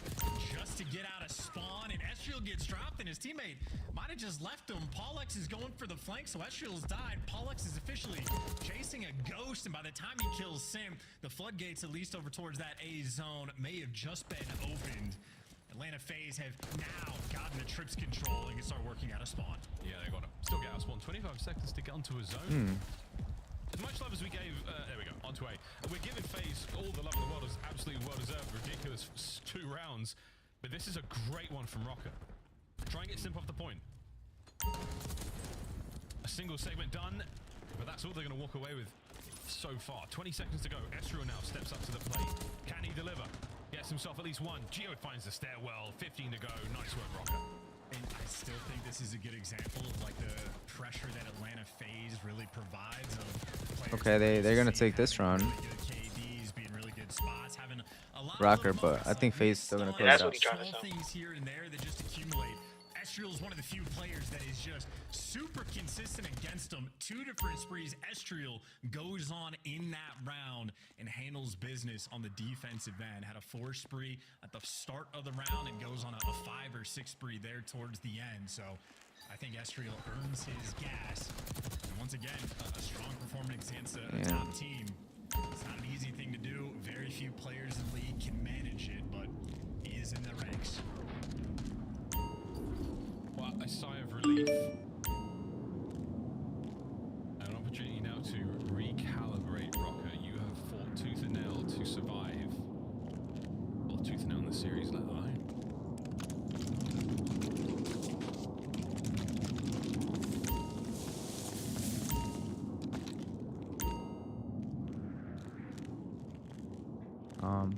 just to get out of spawn. And Estriel gets dropped, and his teammate might have just left him. Pollux is going for the flank, so Estriel's died. Pollux is officially chasing a ghost, and by the time he kills Sim, the floodgates, at least over towards that A zone, may have just been opened. Atlanta FaZe have now gotten the trips control and can start working out of spawn. Yeah, they got to still get out of spawn. 25 seconds to get onto a zone. As much love as we gave, there we go, onto A. We're giving FaZe all the love in the world, is absolutely well deserved. Ridiculous 2 rounds, but this is a great one from Rocker. Try and get Simp off the point. A single segment done, but that's all they're going to walk away with so far. 20 seconds to go. Estriel now steps up to the plate. Can he deliver? Gets himself at least one. Geo finds the stairwell. 15 to go. Nice work, Rocker. And I still think this is a good example of like the pressure that Atlanta FaZe really provides. Of Okay, they're gonna take this round. Really good KDs, being really good spots, having a lot Rocker, of but I think FaZe still gonna close that's out. what he tried to small say. things here and there that just accumulate. Estriel is one of the few players that is just super consistent against them. 2 different sprees. Estriel goes on in that round and handles business on the defensive end. Had a 4 spree at the start of the round and goes on a 5 or 6 spree there towards the end. So I think Estriel earns his gas. And once again, a strong performance against a top team. It's not an easy thing to do. Very few players in the league can manage it, but he is in the ranks. Well, a sigh of relief. An opportunity now to recalibrate, Rocker. You have fought tooth and nail to survive. Well, tooth and nail in the series, let alone.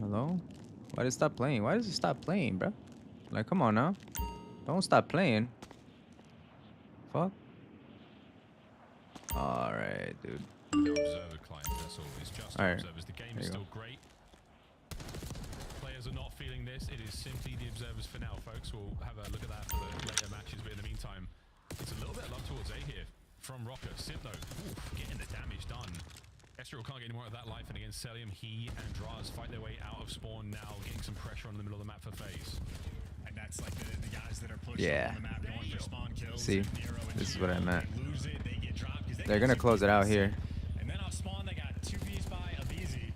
Hello? Why did it stop playing? Why does it stop playing, bro? Like, come on now. Don't stop playing. Fuck. Alright, dude. No observer client, that's all. It's just Alright. observers. The game There is you still great. Players are not feeling this. It is simply the observers for now, folks. We'll have a look at that for the later matches, but in the meantime, it's a little bit of love towards A here from Rocker. Simp though, getting the damage done. Estriel can't get any more of that life, and against Celium, he and Draz fight their way out of spawn now, getting some pressure on the middle of the map for FaZe. And that's like the guys that are pushing Yeah. on the map, going for spawn kills. See, and Nero and this is Geo, what I meant. They lose it, they get dropped, 'cause They're gonna close it out here. And then off spawn, they got 2 Vs by Abizi.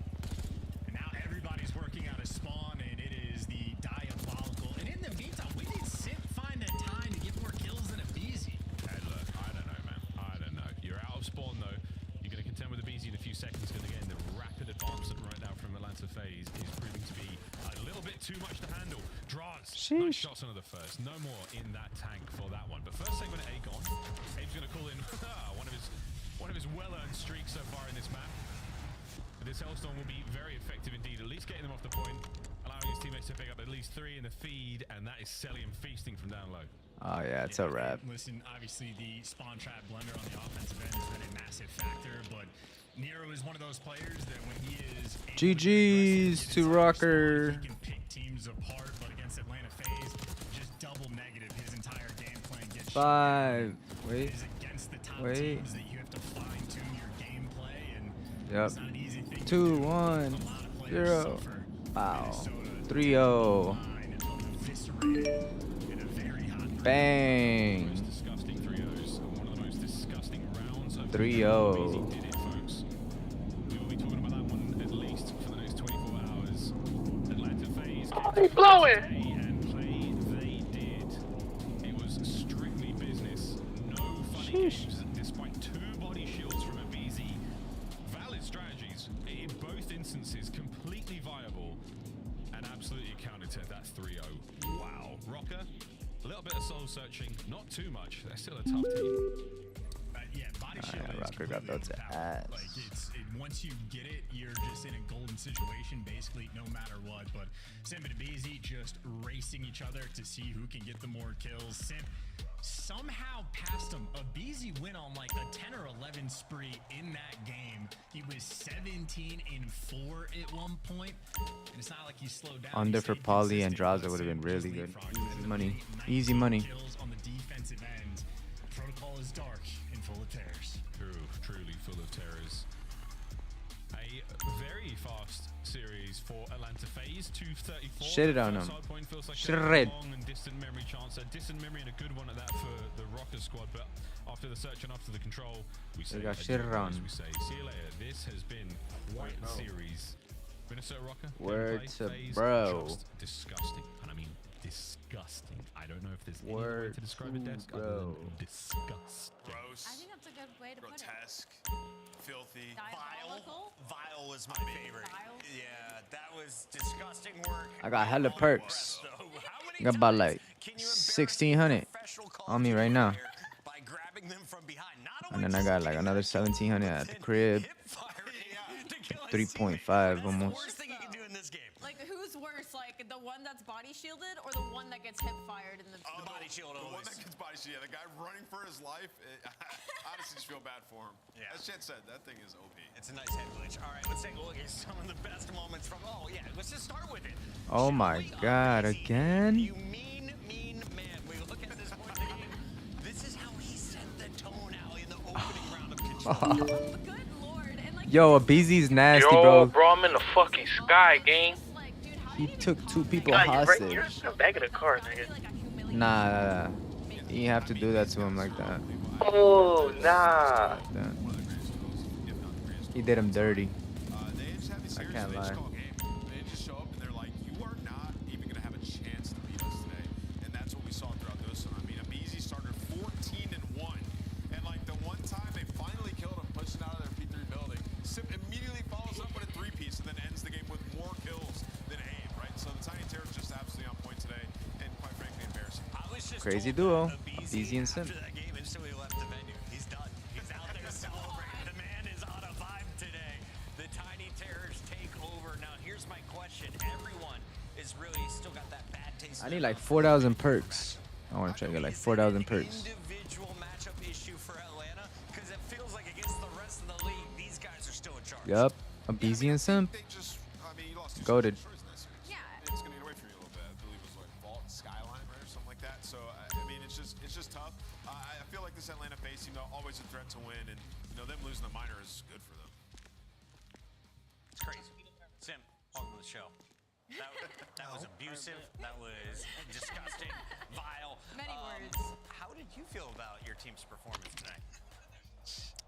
And now everybody's working out of spawn, and it is the diabolical. And in the meantime, we need Simp find that time to get more kills than Abizi. Hey, look, I don't know, man. I don't know. You're out of spawn, though. You're going to contend with the BZ in a few seconds, because again, the rapid advancement right now from Atlanta FaZe is proving to be a little bit too much to handle. Draz, nice shots on the first. No more in that tank for that one. But first segment, A gone. Abe's going to call in one of his well-earned streaks so far in this map. But this Hellstorm will be very effective indeed, at least getting them off the point, allowing his teammates to pick up at least 3 in the feed, and that is Celium feasting from down low. Oh yeah, it's a wrap. Listen, obviously the spawn trap blender on the offensive end has been a massive factor, but Nero is one of those players that when he is GG's to Rocker. he can pick teams apart, but against Atlanta FaZe, just double negative. His entire game plan gets 5. Wait. It is against the top Wait. teams that you have to fine tune your gameplay, and Yep. it's not an easy thing to 2, do. 1, A lot of players 0. suffer. Wow. Minnesota 3-0. line and eviscerated in a very hot Bang. Most disgusting 3-0s, and one of the most disgusting rounds of 3-0. BZ did it, folks. We will be talking about that one at least for the next 24 hours. Atlanta FaZe They blowing. and play they did. It was strictly business. No funny games, despite 2 body shields from a BZ. Valid strategies in both instances, completely viable, and absolutely accounted to that 3-0. Wow. Rocker, A little bit of soul searching, not too much. They're still a tough team. Yeah, body shield is Rocker got completely built to overpowered. ass. Like once you get it, you're just in a golden situation, basically, no matter what. But Simp and BZ just racing each other to see who can get the more kills. Simp somehow passed him. BZ went on like a 10 or 11 spree in that game. He was 17 in 4 at one point. And it's not like he slowed down. Under He for stayed Poly and consistent, Draza but would have been Simp just really good. leapfrogged. Easy money. 19 Easy money. kills on the defensive end. Protocol is dark and full of terrors. True, truly full of terrors. A very fast series for Atlanta FaZe. 234. Shit it on The them. side point feels like Shred. a long and distant memory chance. A distant memory and a good one at that for the Rocker squad. But after the search and after the control, we say got adieu, shit guys. on. We say see you later. This has been quite a series. Minnesota Rocker. Word gameplay, to FaZe, bro. Just disgusting. And I mean disgusting. I don't know if there's any way Word to describe a to desk bro. other than disgusting. Gross, I think that's a good way to put it. grotesque, filthy. Diabolical? Vile was my favorite. Vile? Yeah, that was disgusting work. I got hella perks. So, how many Got about like can you embarrass 1,600 professional Call on of me Duty right now. player by grabbing them from behind? Not And only then I just got like getting another that kill, 1,700 but at the then crib. hip-firing to kill a 3.5 teammate. almost. That's the worst thing you can do in this game. Like, who's worse, like the one that's body shielded or the one that gets hip fired in the? The body shield The one always. that gets body shield, yeah, the guy running for his life. I honestly just feel bad for him. Yeah. As Chet said, that thing is OP. It's a nice head glitch. All right, let's take a look at some of the best moments from. Oh yeah, let's just start with it. Oh my god, again? You mean man. We look at this point in the game. This is how he set the tone out in the opening round of control. Good lord! And like, Yo, a BZ's nasty, bro. I'm in the fucking sky, gang. like, dude, how He do you took even 2 know people that? hostage. You're in the back of the car, I nigga. feel like I humiliated Nah. You have to do that to him like that. Oh, nah. He did him dirty. They just have these I series can't where they just lie. call game. They just show up and they're like, you are not even going to have a chance to beat us today. And that's what we saw throughout this one. I mean, Abizi started 14-1. And like the one time they finally killed him pushing out of their P3 building, Sip immediately follows up with a 3-piece and then ends the game with more kills than Abe, right? So the Tiny Terror is just absolutely on point today and quite frankly embarrassing. I was just Crazy told duo. that Abizi Easy and Sim. after that game instantly left the venue. He's done. He's out there celebrating. The man is on a vibe today. The Tiny Terrors take over. Now here's my question. Everyone is really still got that bad taste. I need like 4,000 perks. I want to try to get like 4,000 perks. Individual matchup issue for Atlanta because it feels like against the rest of the league, these guys are still in charge. Yup. A BZ and Simp. They just, I mean, you lost two Goated. series in that series. Yeah. It's going to get away from you a little bit. I believe it was like Vault and Skyline, right, or something like that. So, I mean, it's just tough. I feel like this Atlanta FaZe team, always a threat to win, and them losing the minor is good for them. It's crazy. Sim, welcome to the show. That was abusive. That was disgusting, vile. Many words. How did you feel about your team's performance tonight?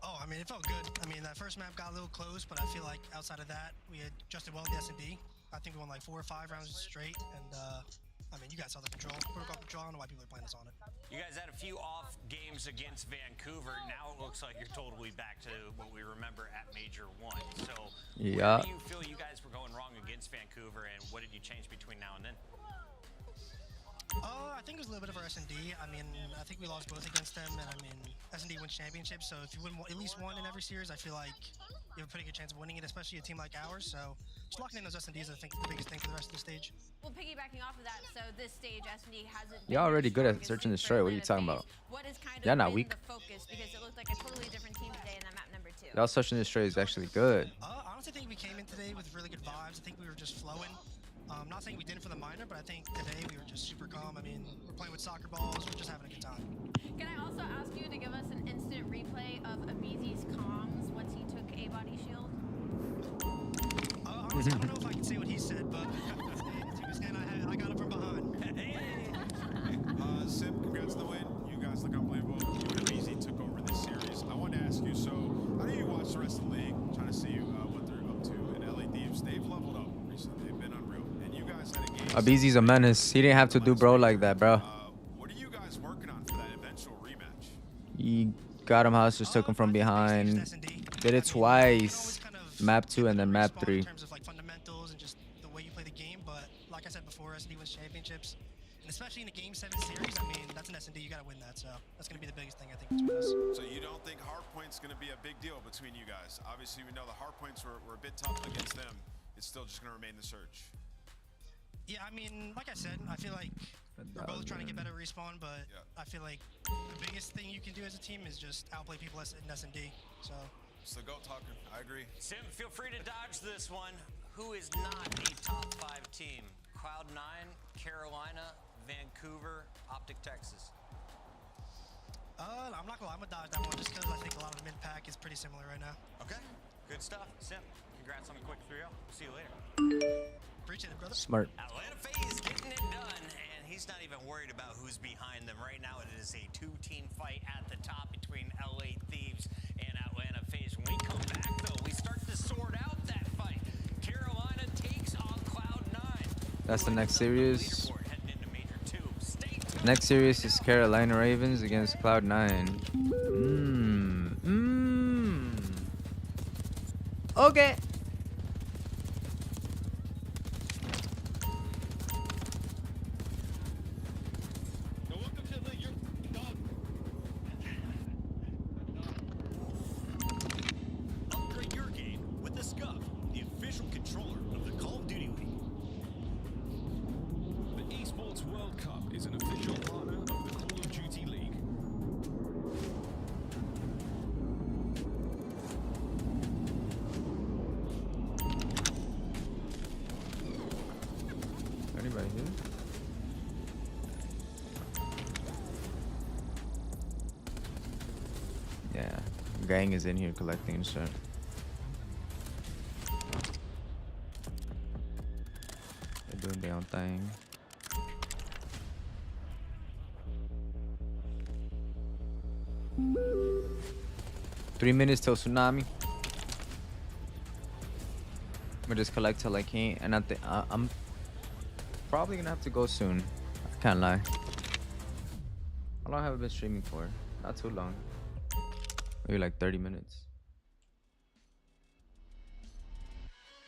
Oh, I mean, it felt good. I mean, that first map got a little close, but I feel like outside of that, we adjusted well in the S&D. I think we won like 4 or 5 rounds straight, and I mean, you guys saw the control. Protocol control. I don't know why people are playing us on it. You guys had a few off games against Vancouver. Now it looks like you're totally back to what we remember at Major 1. So, Yeah. where do you feel you guys were going wrong against Vancouver, and what did you change between now and then? I think it was a little bit of our S&D. I mean, I think we lost both against them, and I mean, S&D wins championships, so if you win at least one in every series, I feel like you have a pretty good chance of winning it, especially a team like ours. So just locking in those S&Ds, I think, is the biggest thing for the rest of the stage. Well, piggybacking off of that, so this stage S&D hasn't. Y'all already good at search and destroy. What are you talking about? What is kind of Y'all not been weak. the focus, because it looked like a totally different team today in that map number 2. Y'all search and destroy is actually good. I honestly think we came in today with really good vibes. I think we were just flowing. Not saying we didn't for the minor, but I think today we were just super calm. I mean, we're playing with soccer balls. We're just having a good time. Can I also ask you to give us an instant replay of Abizi's comms once he took a body shield? Honestly, I don't know if I can say what he said, but he was saying I got him from behind. Sim, congrats on the win. You guys look unbelievable. You and Abizi took over this series. I wanted to ask you, so I know you watch the rest of the league, trying to see what they're up to. And LA Thieves, they've leveled up recently. They've been unreal. And you guys had a game. Abizi's a menace. He didn't have to do bro like that, bro. What are you guys working on for that eventual rematch? He got him hostage, took him from behind. Did it twice. Map 2 and then map 3. In terms of like fundamentals and just the way you play the game, but like I said before, SD wins championships. In especially in a Game 7 series, I mean, that's an S&D. You got to win that. So that's going to be the biggest thing, I think, between us. So you don't think hardpoint's going to be a big deal between you guys? Obviously, we know the hardpoints were a bit tough against them. It's still just going to remain the search. Yeah, I mean, like I said, I feel like we're both trying to get better respawn, but I feel like the biggest thing you can do as a team is just outplay people in S&D. So it's the GOAT talking. I agree. Sim, feel free to dodge this one. Who is not a top 5 team? Cloud9, Carolina, Vancouver, Optic Texas. I'm not gonna lie, I'm gonna dodge that one just because I think a lot of mid pack is pretty similar right now. Okay, good stuff. Sim, congrats on a quick 3-0. See you later. Appreciate it, brother. Smart. Atlanta FaZe getting it done, and he's not even worried about who's behind them. Right now, it is a 2-team fight at the top between LA Thieves and Atlanta FaZe. When we come back, though, we start to sort out that fight. Carolina takes on Cloud9. That's the next series. Next series is Carolina Ravens against Cloud9. Okay. Upgrade your game with the Scuff, the official controller of the Call of Duty League. The Esports World Cup is an official partner of the Call of Duty League. Anybody here? Yeah, gang is in here collecting shit. They're doing their own thing. Three minutes till tsunami. I'm gonna just collect till I can't, and I'm probably gonna have to go soon. I can't lie. How long have I been streaming for? Not too long. Maybe like 30 minutes.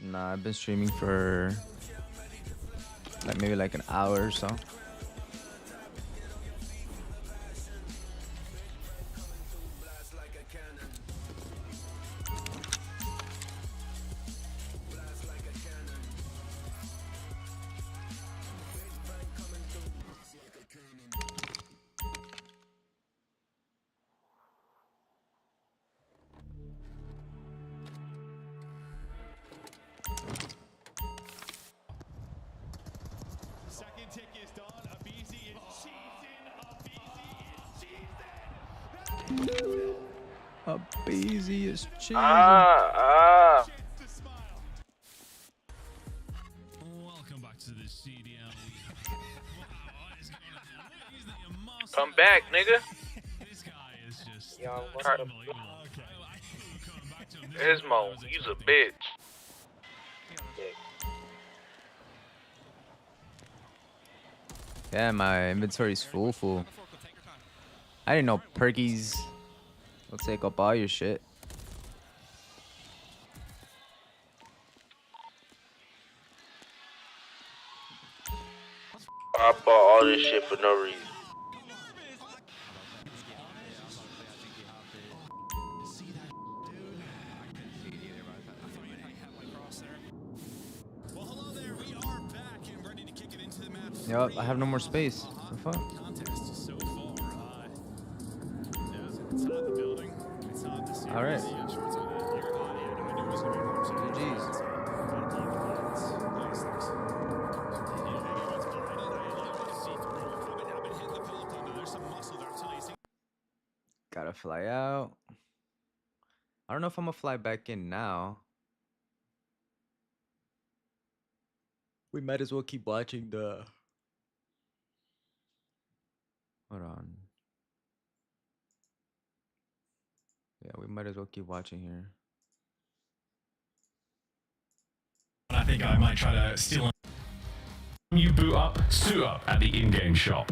Nah, I've been streaming for like maybe like an hour or so. Second tick is done. Abizi is cheesing. Abizi is cheesing. Welcome back to the CDL. Come back, nigga. This guy is just Unbelievable. Ismo, he's a bitch. Yeah, my inventory's full. I didn't know Perky's will take up all your shit. I bought all this shit for no reason. Yup, I have no more space. The fuck? Alright. GG's. Gotta fly out. I don't know if I'm gonna fly back in now. We might as well keep watching the... Hold on. Yeah, we might as well keep watching here. I think I might try to steal. You boot up, suit up at the in-game shop.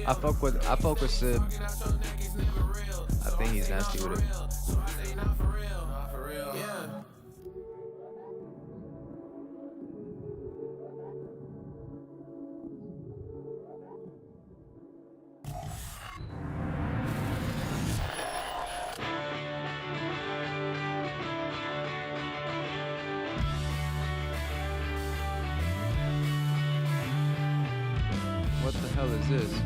I fuck with Sib. I think he's nasty with it. What the hell is this?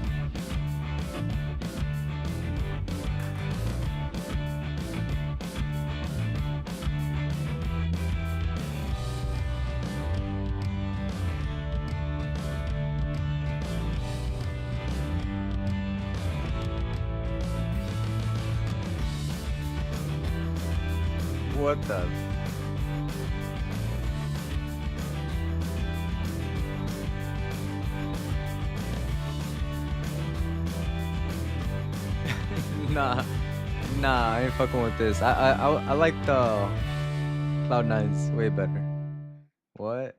What the? Nah, I ain't fucking with this. I like the Cloud9's way better. What?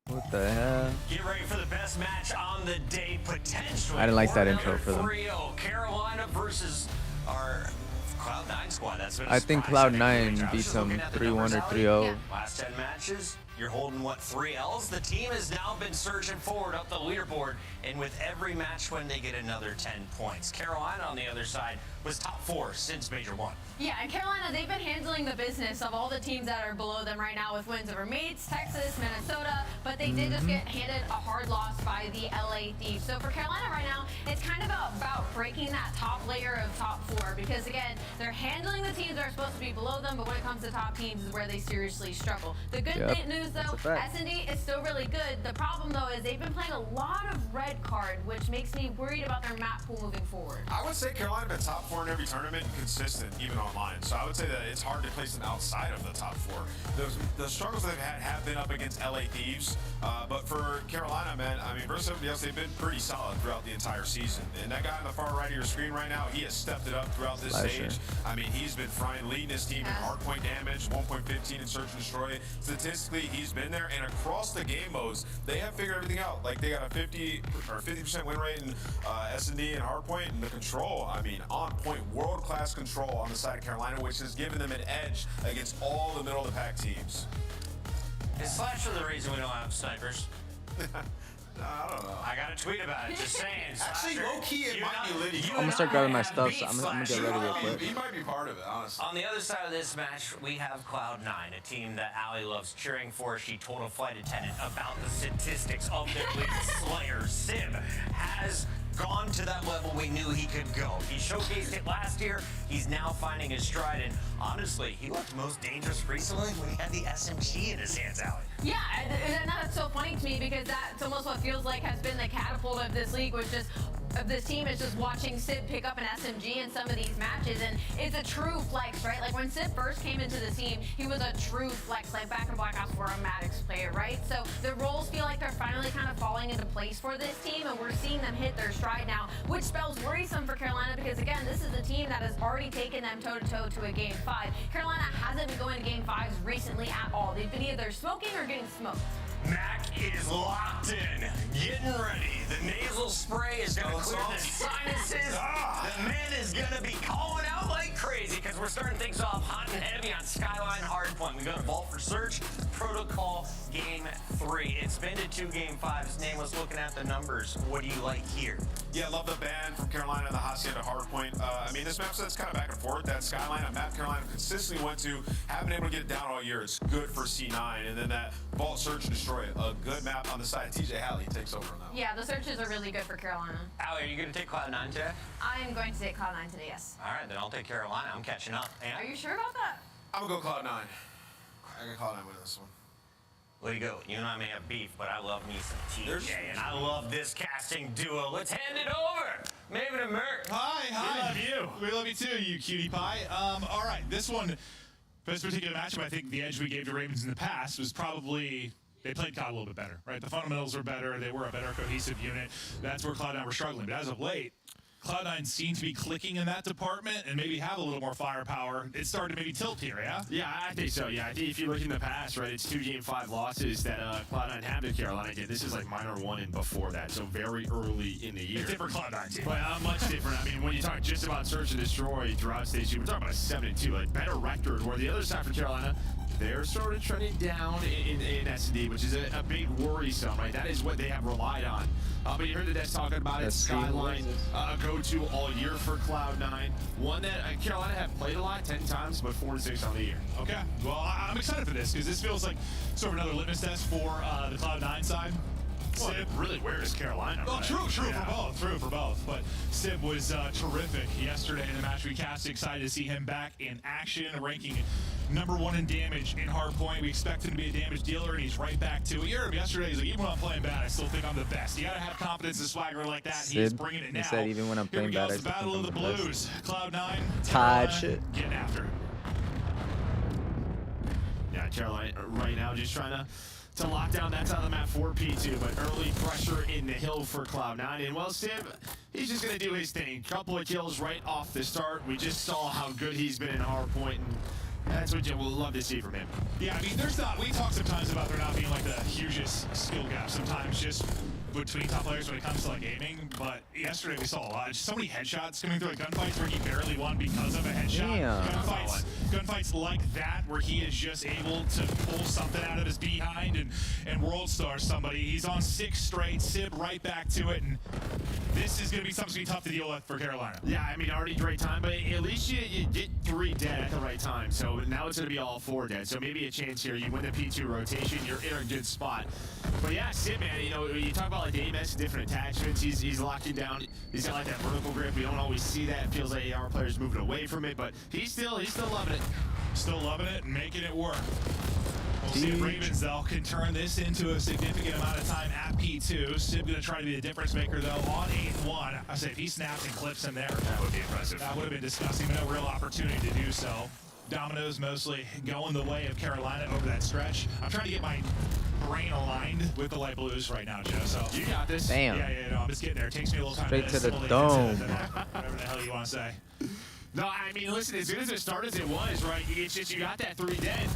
What the hell? Get ready for the best match on the day, potentially. I didn't like that intro for them. 3-0 Carolina versus our Cloud9 squad. That's been a I think surprise. Cloud9 beats them 3-1 or 3-0. Last 10 matches, you're holding what, 3 L's? The team has now been surging forward up the leaderboard, and with every match win, they get another 10 points. Carolina, on the other side, was top 4 since Major 1. Yeah, and Carolina, they've been handling the business of all the teams that are below them right now with wins over Mates, Texas, Minnesota, but they did just get handed a hard loss by the LA Thieves. So for Carolina right now, it's kind of about breaking that top layer of top 4 because, again, they're handling the teams that are supposed to be below them, but when it comes to top teams is where they seriously struggle. The good news, though, S&D is still really good. The problem, though, is they've been playing a lot of red card, which makes me worried about their map pool moving forward. I would say Carolina been top 4 in every tournament, consistent, even online. So I would say that it's hard to place them outside of the top 4. The struggles they've had have been up against LA Thieves, but for Carolina, man, I mean, versus everybody else, they've been pretty solid throughout the entire season. And that guy on the far right of your screen right now, he has stepped it up throughout this stage. I mean, he's been leading his team in hardpoint damage, 1.15 in search and destroy. Statistically, he's been there, and across the game modes, they have figured everything out. Like, they got a 50% win rate in S&D and hardpoint, and the control, I mean, on point, world-class control on the side of Carolina, which has given them an edge against all the middle-of-the-pack teams. Is Slasher the reason we don't have snipers? I don't know. I got a tweet about it, just saying. Actually, low-key, it might be Liddy. I'm gonna start grabbing my stuff, so I'm gonna get ready real quick. He might be part of it, honestly. On the other side of this match, we have Cloud9, a team that Allie loves cheering for. She told a flight attendant about the statistics of their lead slayer. Sib has gone to that level we knew he could go. He showcased it last year. He's now finding his stride, and honestly, he looked most dangerous recently when he had the SMG in his hands, Allie. Yeah, and that's so funny to me because that's almost what feels like has been the catapult of this league, which is of this team is just watching Sid pick up an SMG in some of these matches, and it's a true flex, right? Like when Sid first came into the team, he was a true flex, like back in Black Ops 4, a Maddox player, right? So the roles feel like they're finally kind of falling into place for this team, and we're seeing them hit their stride now, which spells worrisome for Carolina because, again, this is a team that has already taken them toe-to-toe to a Game 5. Carolina hasn't been going to Game 5s recently at all. They've been either smoking or getting smoked. Mac is locked in, getting ready. The nasal spray is going to clear the sinuses. The man is going to be calling out like crazy because we're starting things off hot and heavy on Skyline Hardpoint. We go to Vault for Search, Protocol Game 3. It's been to 2 Game 5s. Nameless, looking at the numbers. What do you like here? Yeah, love the ban from Carolina, the Hacienda Hardpoint. I mean, this map set's kind of back and forth. That Skyline, a map Carolina consistently went to, haven't been able to get it down all year. It's good for C9. And then that Vault Search and Destroy, a good map on the side. TJ Halley takes over on that one. Yeah, the searches are really good for Carolina. Allie, are you going to take Cloud9 today? I'm going to take Cloud9 today, yes. All right, then I'll take Carolina. I'm catching up. And Are you sure about that? I'm going to go Cloud9. I got Cloud9 with this one. Way to go. You and I may have beef, but I love me some TJ, and I love this casting duo. Let's hand it over. Maven and Merc. Hi. We love you. We love you too, you cutie pie. All right, this one, for this particular matchup, I think the edge we gave to Ravens in the past was probably they played COD a little bit better, right? The fundamentals were better. They were a better cohesive unit. That's where Cloud9 were struggling. But as of late, Cloud9 seem to be clicking in that department and maybe have a little more firepower. It started to maybe tilt here, yeah? Yeah, I think so. Yeah, I think if you look in the past, right, it's 2 Game 5 losses that Cloud9 had to Carolina did. This is like minor 1 and before that, so very early in the year. It's different Cloud9 team. But much different. I mean, when you talk just about search and destroy throughout stage 2, we're talking about a 7-2, like better record. Where the other side for Carolina, they're sort of trending down in S&D, which is a big worrisome, right? That is what they have relied on. But you heard the devs talking about it. Skyline, a go-to all year for Cloud9. One that Carolina have played a lot, 10 times, but 4-6 on the year. Okay. Well, I'm excited for this because this feels like sort of another litmus test for the Cloud9 side. Well, really, where is Carolina? Well, right? true for both. But Sib was terrific yesterday in the match we cast. Excited to see him back in action, ranking #1 in damage in hardpoint. We expect him to be a damage dealer, and he's right back to it. You heard him yesterday. He's like, even when I'm playing bad, I still think I'm the best. You gotta have confidence and swagger like that. He's bringing it now. He said, even when I'm playing bad, I the still Battle of think the I'm the best. Blues. Cloud9. Tied shit. Getting after it. Yeah, Carolina right now just trying to lock down that side of the map for P2, but early pressure in the hill for Cloud9. And well, Sib, he's just going to do his thing. Couple of kills right off the start. We just saw how good he's been in hardpoint, and that's what you will love to see from him. Yeah, I mean, we talk sometimes about there not being like the hugest skill gap sometimes just between top players when it comes to like aiming, but yesterday we saw a lot. Just so many headshots coming through like gunfights where he barely won because of a headshot. Damn. Gunfights like that where he is just able to pull something out of his behind and world star somebody. He's on 6 straight, Sib right back to it, and this is going to be something tough to deal with for Carolina. Yeah, I mean, already great time, but at least you get 3 dead at the right time, so now it's going to be all 4 dead, so maybe a chance here. You win the P2 rotation, you're in a good spot. But yeah, Sib, man, you know, you talk about like the AMS, different attachments, he's locking down, he's got like that vertical grip. We don't always see that. It feels like AR players moving away from it, but he's still loving it. Still loving it and making it work. We'll see if Ravens, though, can turn this into a significant amount of time at P2. Sib going to try to be the difference maker, though, on 8-1. I say if he snaps and clips him there, that would be impressive. That would have been disgusting, but no real opportunity to do so. Dominoes mostly going the way of Carolina over that stretch. I'm trying to get my brain aligned with the light blues right now, Joe. So you got this. Damn. Yeah, no, I'm just getting there. It takes me a little time Straight to the assimilate dome. into whatever the hell you want to say. No, I mean, listen, as good as it started as it was, right, it's just you got that 3 dead.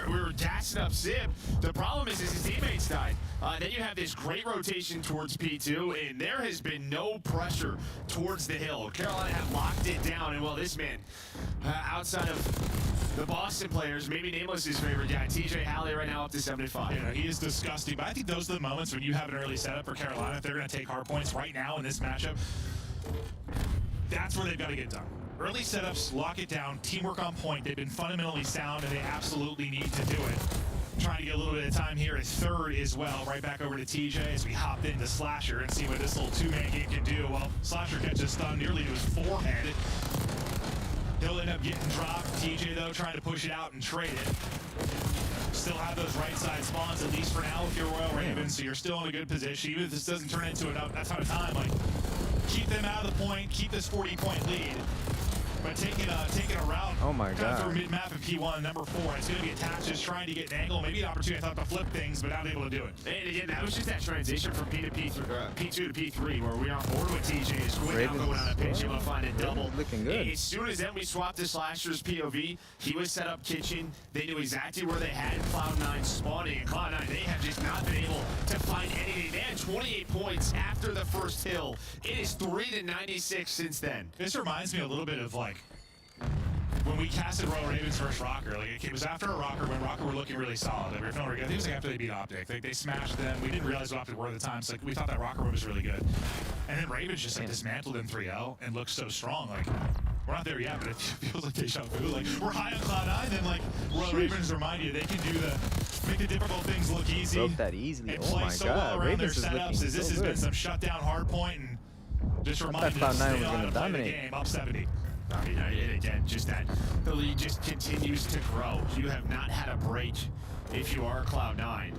We were gassing up Sib. The problem is his teammates died. Then you have this great rotation towards P2, and there has been no pressure towards the hill. Carolina have locked it down, and well, this man, outside of the Boston players, maybe Nameless his favorite guy, TJ Halley right now up to 75. Yeah, he is disgusting, but I think those are the moments when you have an early setup for Carolina. If they're going to take hard points right now in this matchup, that's where they've got to get done. Early setups, lock it down, teamwork on point. They've been fundamentally sound, and they absolutely need to do it. Trying to get a little bit of time here at third as well. Right back over to TJ as we hop into Slasher and see what this little 2-man game can do. Well, Slasher catches stun nearly to his forehead. He'll end up getting dropped. TJ, though, trying to push it out and trade it. Still have those right side spawns, at least for now, if you're Royal Ravens, so you're still in a good position. Even if this doesn't turn into a ton of time, like, keep them out of the point, keep this 40-point lead. But taking a route through mid-map in P1, number 4, it's going to be attached, just trying to get an angle, maybe an opportunity, I thought, to flip things, but not able to do it. And again, that was just that transition from P2 to P3, where we are on board with TJ. Is quick now going on a pitch, able to find a double. Looking good. As soon as then we swapped to Slasher's POV, he was set up kitchen. They knew exactly where they had Cloud9 spawning, and Cloud9, they have just not been able to find anything. They had 28 points after the first hill. It is 3-96 since then. This reminds me a little bit of, like, when we casted Royal Ravens versus Rocker. Like, it was after a Rocker when Rocker were looking really solid. We were feeling really good. I think it was like after they beat Optic. Like, they smashed them. We didn't realize what Optic were at the time. So, like, we thought that Rocker was really good. And then Ravens just, like, dismantled in 3L and looked so strong. Like, we're not there yet, but it feels like deja vu. Like, we're high on Cloud9, then, like, Royal Ravens remind you they can make the difficult things look easy. Broke that easily. And Oh play my so God. well around Ravens their is setups looking as this so has been good. some shutdown hard point and just reminded us Cloud9 they was know how gonna to play the dominate. game, up 70. I mean, and again, just that the lead just continues to grow. You have not had a break if you are Cloud9.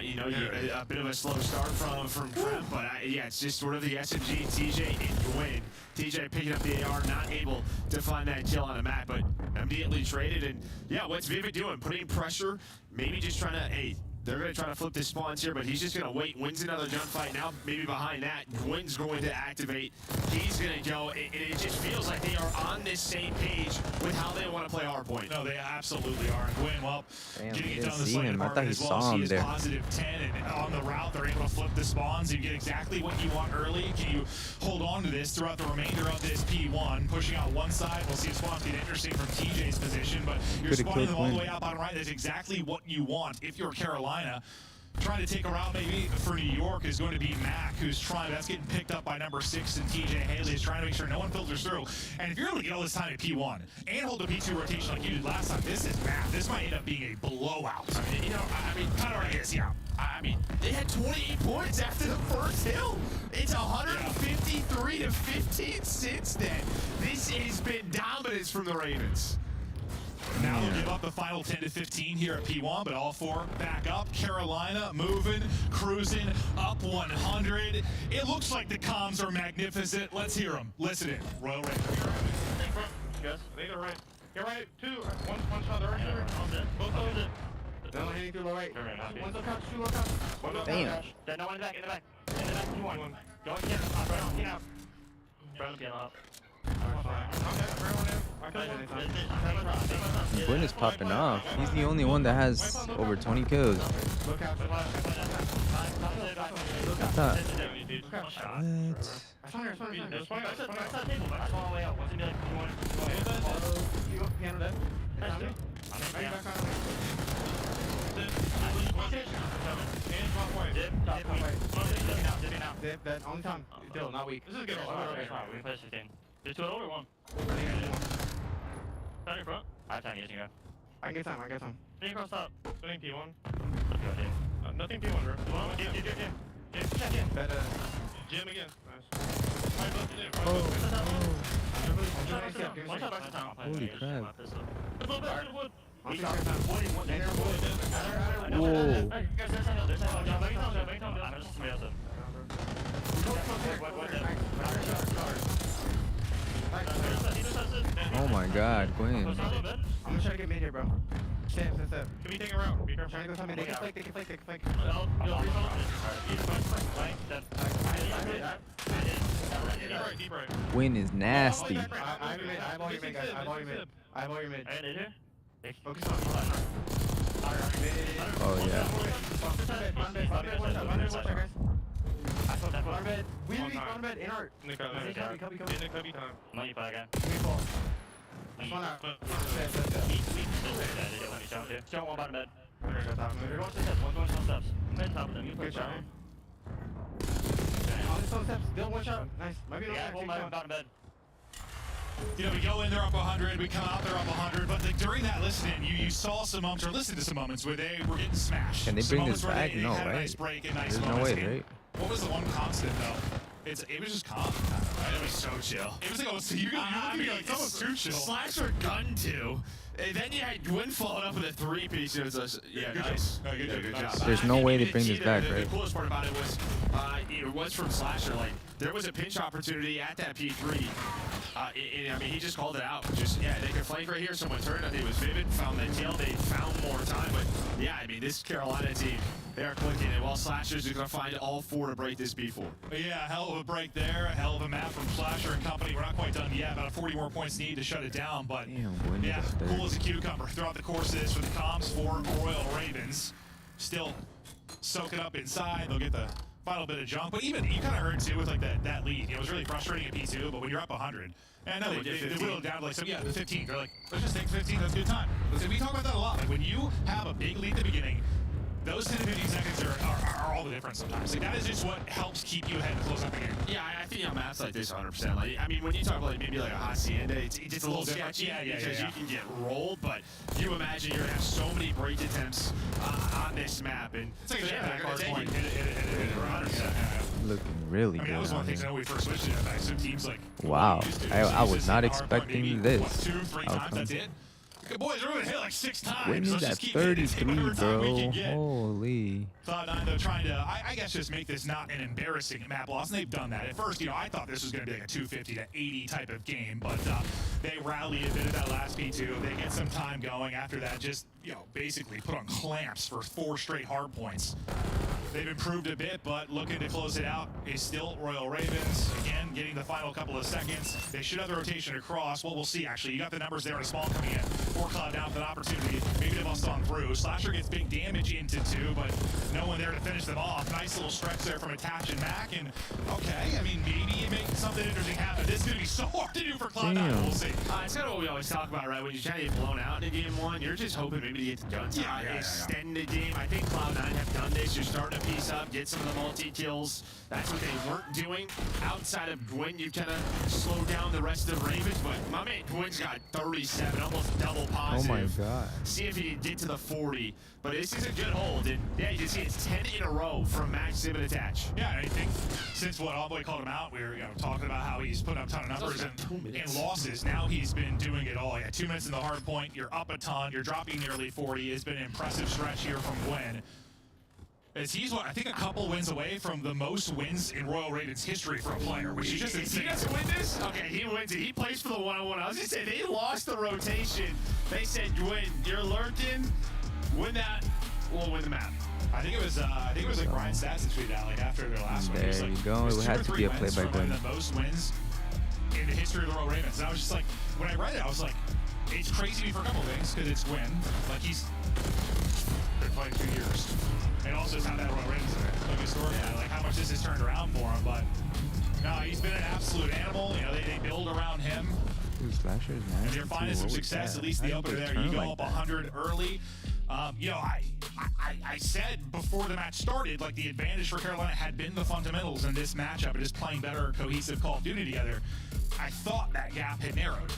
You know, you're a bit of a slow start from Trent, but yeah, it's just sort of the SMG, TJ, and Gwyn. TJ picking up the AR, not able to find that kill on the map, but immediately traded. And yeah, what's Vivid doing? Putting pressure, maybe just trying to, hey, They're going to try to flip the spawns here, but he's just going to wait. Wins another gunfight. Now, maybe behind that, Gwyn's going to activate. He's going to go. And it just feels like they are on this same page with how they want to play hardpoint. No, they absolutely are. And Gwyn, well, Damn, getting he it didn't done this see late him. I thought he as well. saw him He is there. positive 10, and on the route, they're able to flip the spawns. You get exactly what you want early. Can you hold on to this throughout the remainder of this P1? Pushing out one side, we'll see if spawns get interesting from TJ's position, but you're Could've spawning killed them all the Gwyn. way out bottom right. That's exactly what you want if you're Carolina. Trying to take a route maybe for New York is going to be Mac, who's trying. That's getting picked up by number 6, and TJ Haley is trying to make sure no one filters through. And if you're able to get all this time at P1 and hold a P2 rotation like you did last time, this is Mac. This might end up being a blowout. I mean, kind of already is, yeah. I mean, they had 28 points after the first hill. It's 153 to 15 since then. This has been dominance from the Ravens. Now they'll give up the final 10 to 15 here at P1, but all 4 back up. Carolina moving, cruising, up 100. It looks like the comms are magnificent. Let's hear them. Listen in. Royal Ranger. Yes, they go right. Get right. 2. One shot. Right here. Both of them. Then hitting through the right. One's up couch. 2 up couch. One up Damn. couch. Then no one in the back. In the back. In the back. 2-1. Go again. Get out. Brown's getting up. Gwyn is popping off. He's the only one that has over 20 kills. Look out. What? Dip, that only time. Still not weak. This is good. We play 16. Just 2 over 1. Stand in front. I have time, yes, you go. I can get time. Stay across top. Nothing P1. Nothing P1, bro. Jim. Check in. Jim again. Nice. Holy crap. Oh my god, Gwyn. I'm gonna try to get mid here, bro. Step. Can we take a route? Be careful. Trying to go something. They can flank. Deep right. Gwyn is nasty. I have all your mid, guys. I have all your mid. Focus on. Oh yeah. We on bed in art. In the cubby time. Money back again. Still one bottom bed. They're going to steps. One's going to steps. Mid top of them. You put shot. On the steps. Still one shot. Nice. Might be one bottom bed. You know, we go in, they're up 100. We come out, they're up 100. But like, during that listening, you saw some moments, or listened to some moments where they were getting smashed. Can they Some bring this moments where back? they No, had a right? nice break and nice There's no moments. way, right? What was the one constant though? It was just calm. Right? It was so chill. It was like, oh, so you're like, that was too chill. Slasher gun 2. And then you had Gwyn followed up with a 3-piece. It was nice. Good job. There's no way to bring this back, The right? coolest part about it was from Slasher. Like, there was a pinch opportunity at that P3. I mean, he just called it out. They could flank right here. Someone turned. I think it was Vivid. Found the tail. They found more time. But yeah, I mean, this Carolina team, they are clicking. And while Slashers are going to find all 4 to break this B4. Yeah, hell of a break there. A hell of a map from Slasher and company. We're not quite done yet. About 40 more points needed to shut it down. But yeah, cool as a cucumber throughout the course of this for the comms for Royal Ravens. Still soaking up inside. They'll get the final bit of junk. But even, you kind of heard too with like that lead. It was really frustrating at P2, but when you're up 100, and I know they whittled down to like, the 15. They're like, let's just take 15, that's a good time. Listen, we talk about that a lot. Like when you have a big lead at the beginning, those 10 to 15 seconds are all the difference sometimes. Like that is just what helps keep you ahead and close out the game. Yeah, I think on maps like this 100%. Like, I mean, when you talk about like, maybe like a Hacienda, it's a little sketchy because you can get rolled, but you imagine you're going to have so many break attempts on this map. And it's like a they're jetpack gonna hard take point. it. Hit it around. Looking really I mean, good. that was one of the on things I here. know we first switched to jetpack. So teams like, Wow, I was not expecting this. 2-3 outcome. times, that's it. Boys, we're gonna hit like 6 times. Win Let's is just at keep hitting. Take 33, whatever time we bro. can get. Holy. Cloud9 though trying to, I guess, just make this not an embarrassing map loss, and they've done that. At first, I thought this was going to be like a 250 to 80 type of game, but they rally a bit at that last P2. They get some time going. After that, just basically put on clamps for 4 straight hard points. They've improved a bit, but looking to close it out is still Royal Ravens. Again, getting the final couple of seconds. They should have the rotation across. Well, we'll see, actually. You got the numbers there in a small coming in. 4 Cloud9 with an opportunity. Maybe to bust on through. Slasher gets big damage into 2, but no one there to finish them off. Nice little stretch there from Attach and Mac. And, okay, I mean, maybe you make something interesting happen. This is going to be so hard to do for Cloud9. We'll see. It's kind of what we always talk about, right? When you try to get blown out in game 1, you're just hoping maybe to get the gun time, extend the game. I think Cloud9 have done this. You're starting to piece up, get some of the multi-kills. That's what they weren't doing. Outside of Gwyn, you kind of slowed down the rest of the Ravens, but my man Gwyn's got 37, almost double positive. Oh my god. See if he can get to the 40. But this is a good hold, and yeah, you can see it's 10 in a row from Max, Sim, and Attach. Yeah, and I think since what Allboy called him out, we were talking about how he's put up a ton of numbers and losses. Now he's been doing it all. Yeah, 2 minutes in the hard point, you're up a ton, you're dropping nearly 40. It's been an impressive stretch here from Gwen. As he's, I think, a couple wins away from the most wins in Royal Ravens history for a player, which is just insane. He doesn't win this? Okay, he wins it. He plays for the 1-on-1. I was going to say, they lost the rotation. They said, Gwen, you're lurking. Win that, we'll win the map. I think it was like Brian Stats tweeted out like after their last one. There you go. It had to be a play by Gwen. The most wins in the history of the Royal Ravens. And I was just like, when I read it, I was like, it's crazy to me for a couple things because it's Gwen. Like he's been playing 2 years. And also it's not that Royal Ravens like historically, like how much this has turned around for him. But no, he's been an absolute animal. They build around him. Slashers, man. And they're finding some success, at least the opener there. You go up 100 early. I said before the match started, like the advantage for Carolina had been the fundamentals in this matchup, and just playing better cohesive Call of Duty together. I thought that gap had narrowed.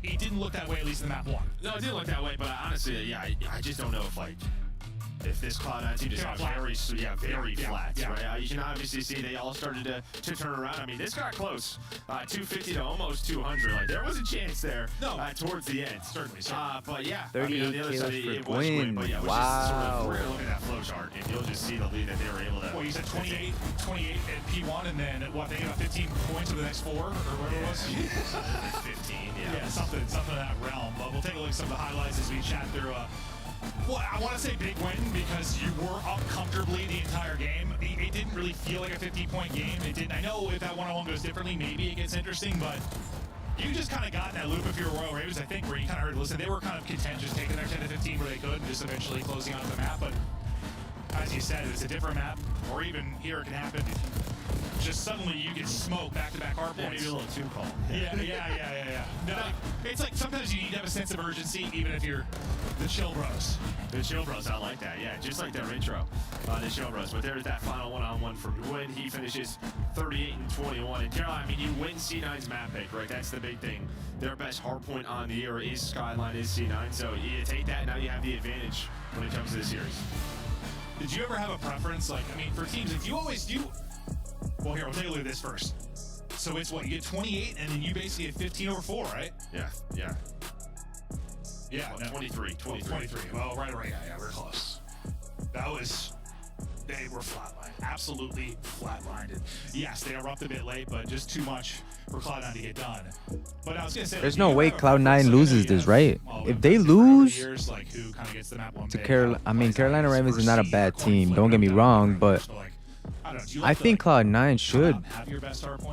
It didn't look that way, at least in map 1. No, it didn't look that way, but honestly, yeah, I just don't know if this Cloud9 team just got very flat, right? You can obviously see they all started to turn around. I mean, this got close, 250 to almost 200. Like there was a chance there towards the end. Certainly. But yeah, 38 on the other side, it was Gwyn. But yeah, it was just sort of, we're gonna look at that flow chart, and you'll just see the lead that they were able to. Well, you said 28 at P1, and then what? They got 15 points for the next 4, or whatever it was. 15, yeah, something in that realm. But we'll take a look at some of the highlights as we chat through. Well, I want to say big win because you were up comfortably the entire game. It didn't really feel like a 50-point game. It didn't. I know if that 1-on-1 goes differently, maybe it gets interesting, but you just kind of got in that loop if you're Royal Ravens, I think, where you kind of heard, listen, they were kind of content just taking their 10 to 15 where they could and just eventually closing out the map. But as you said, it's a different map, or even here it can happen. Just suddenly you get smoked back-to-back hard points. Maybe a little too cold. Yeah. No, it's like sometimes you need to have a sense of urgency, even if you're the chill bros. The chill bros, I like that. Yeah, just like their intro, the chill bros. But there's that final 1-on-1 for Gwyn. He finishes 38 and 21. And Carolina, I mean, you win C9's map pick, right? That's the big thing. Their best hard point on the year is Skyline, is C9. So you take that, now you have the advantage when it comes to the series. Did you ever have a preference? Like, I mean, for teams, if you always do. Well, here, we'll take a look at this first. So it's what, you get 28, and then you basically get 15 over 4, right? Yeah. Yeah, well, 23. Well, right, yeah, we're close. They were flatlined, absolutely flatlined. Yes, they erupted a bit late, but just too much for Cloud9 to get done. But I was gonna say, there's no way Cloud9 loses this, right? If they lose to Carolina, I mean, Carolina Ravens is not a bad team. Don't get me wrong, but I think Cloud9 should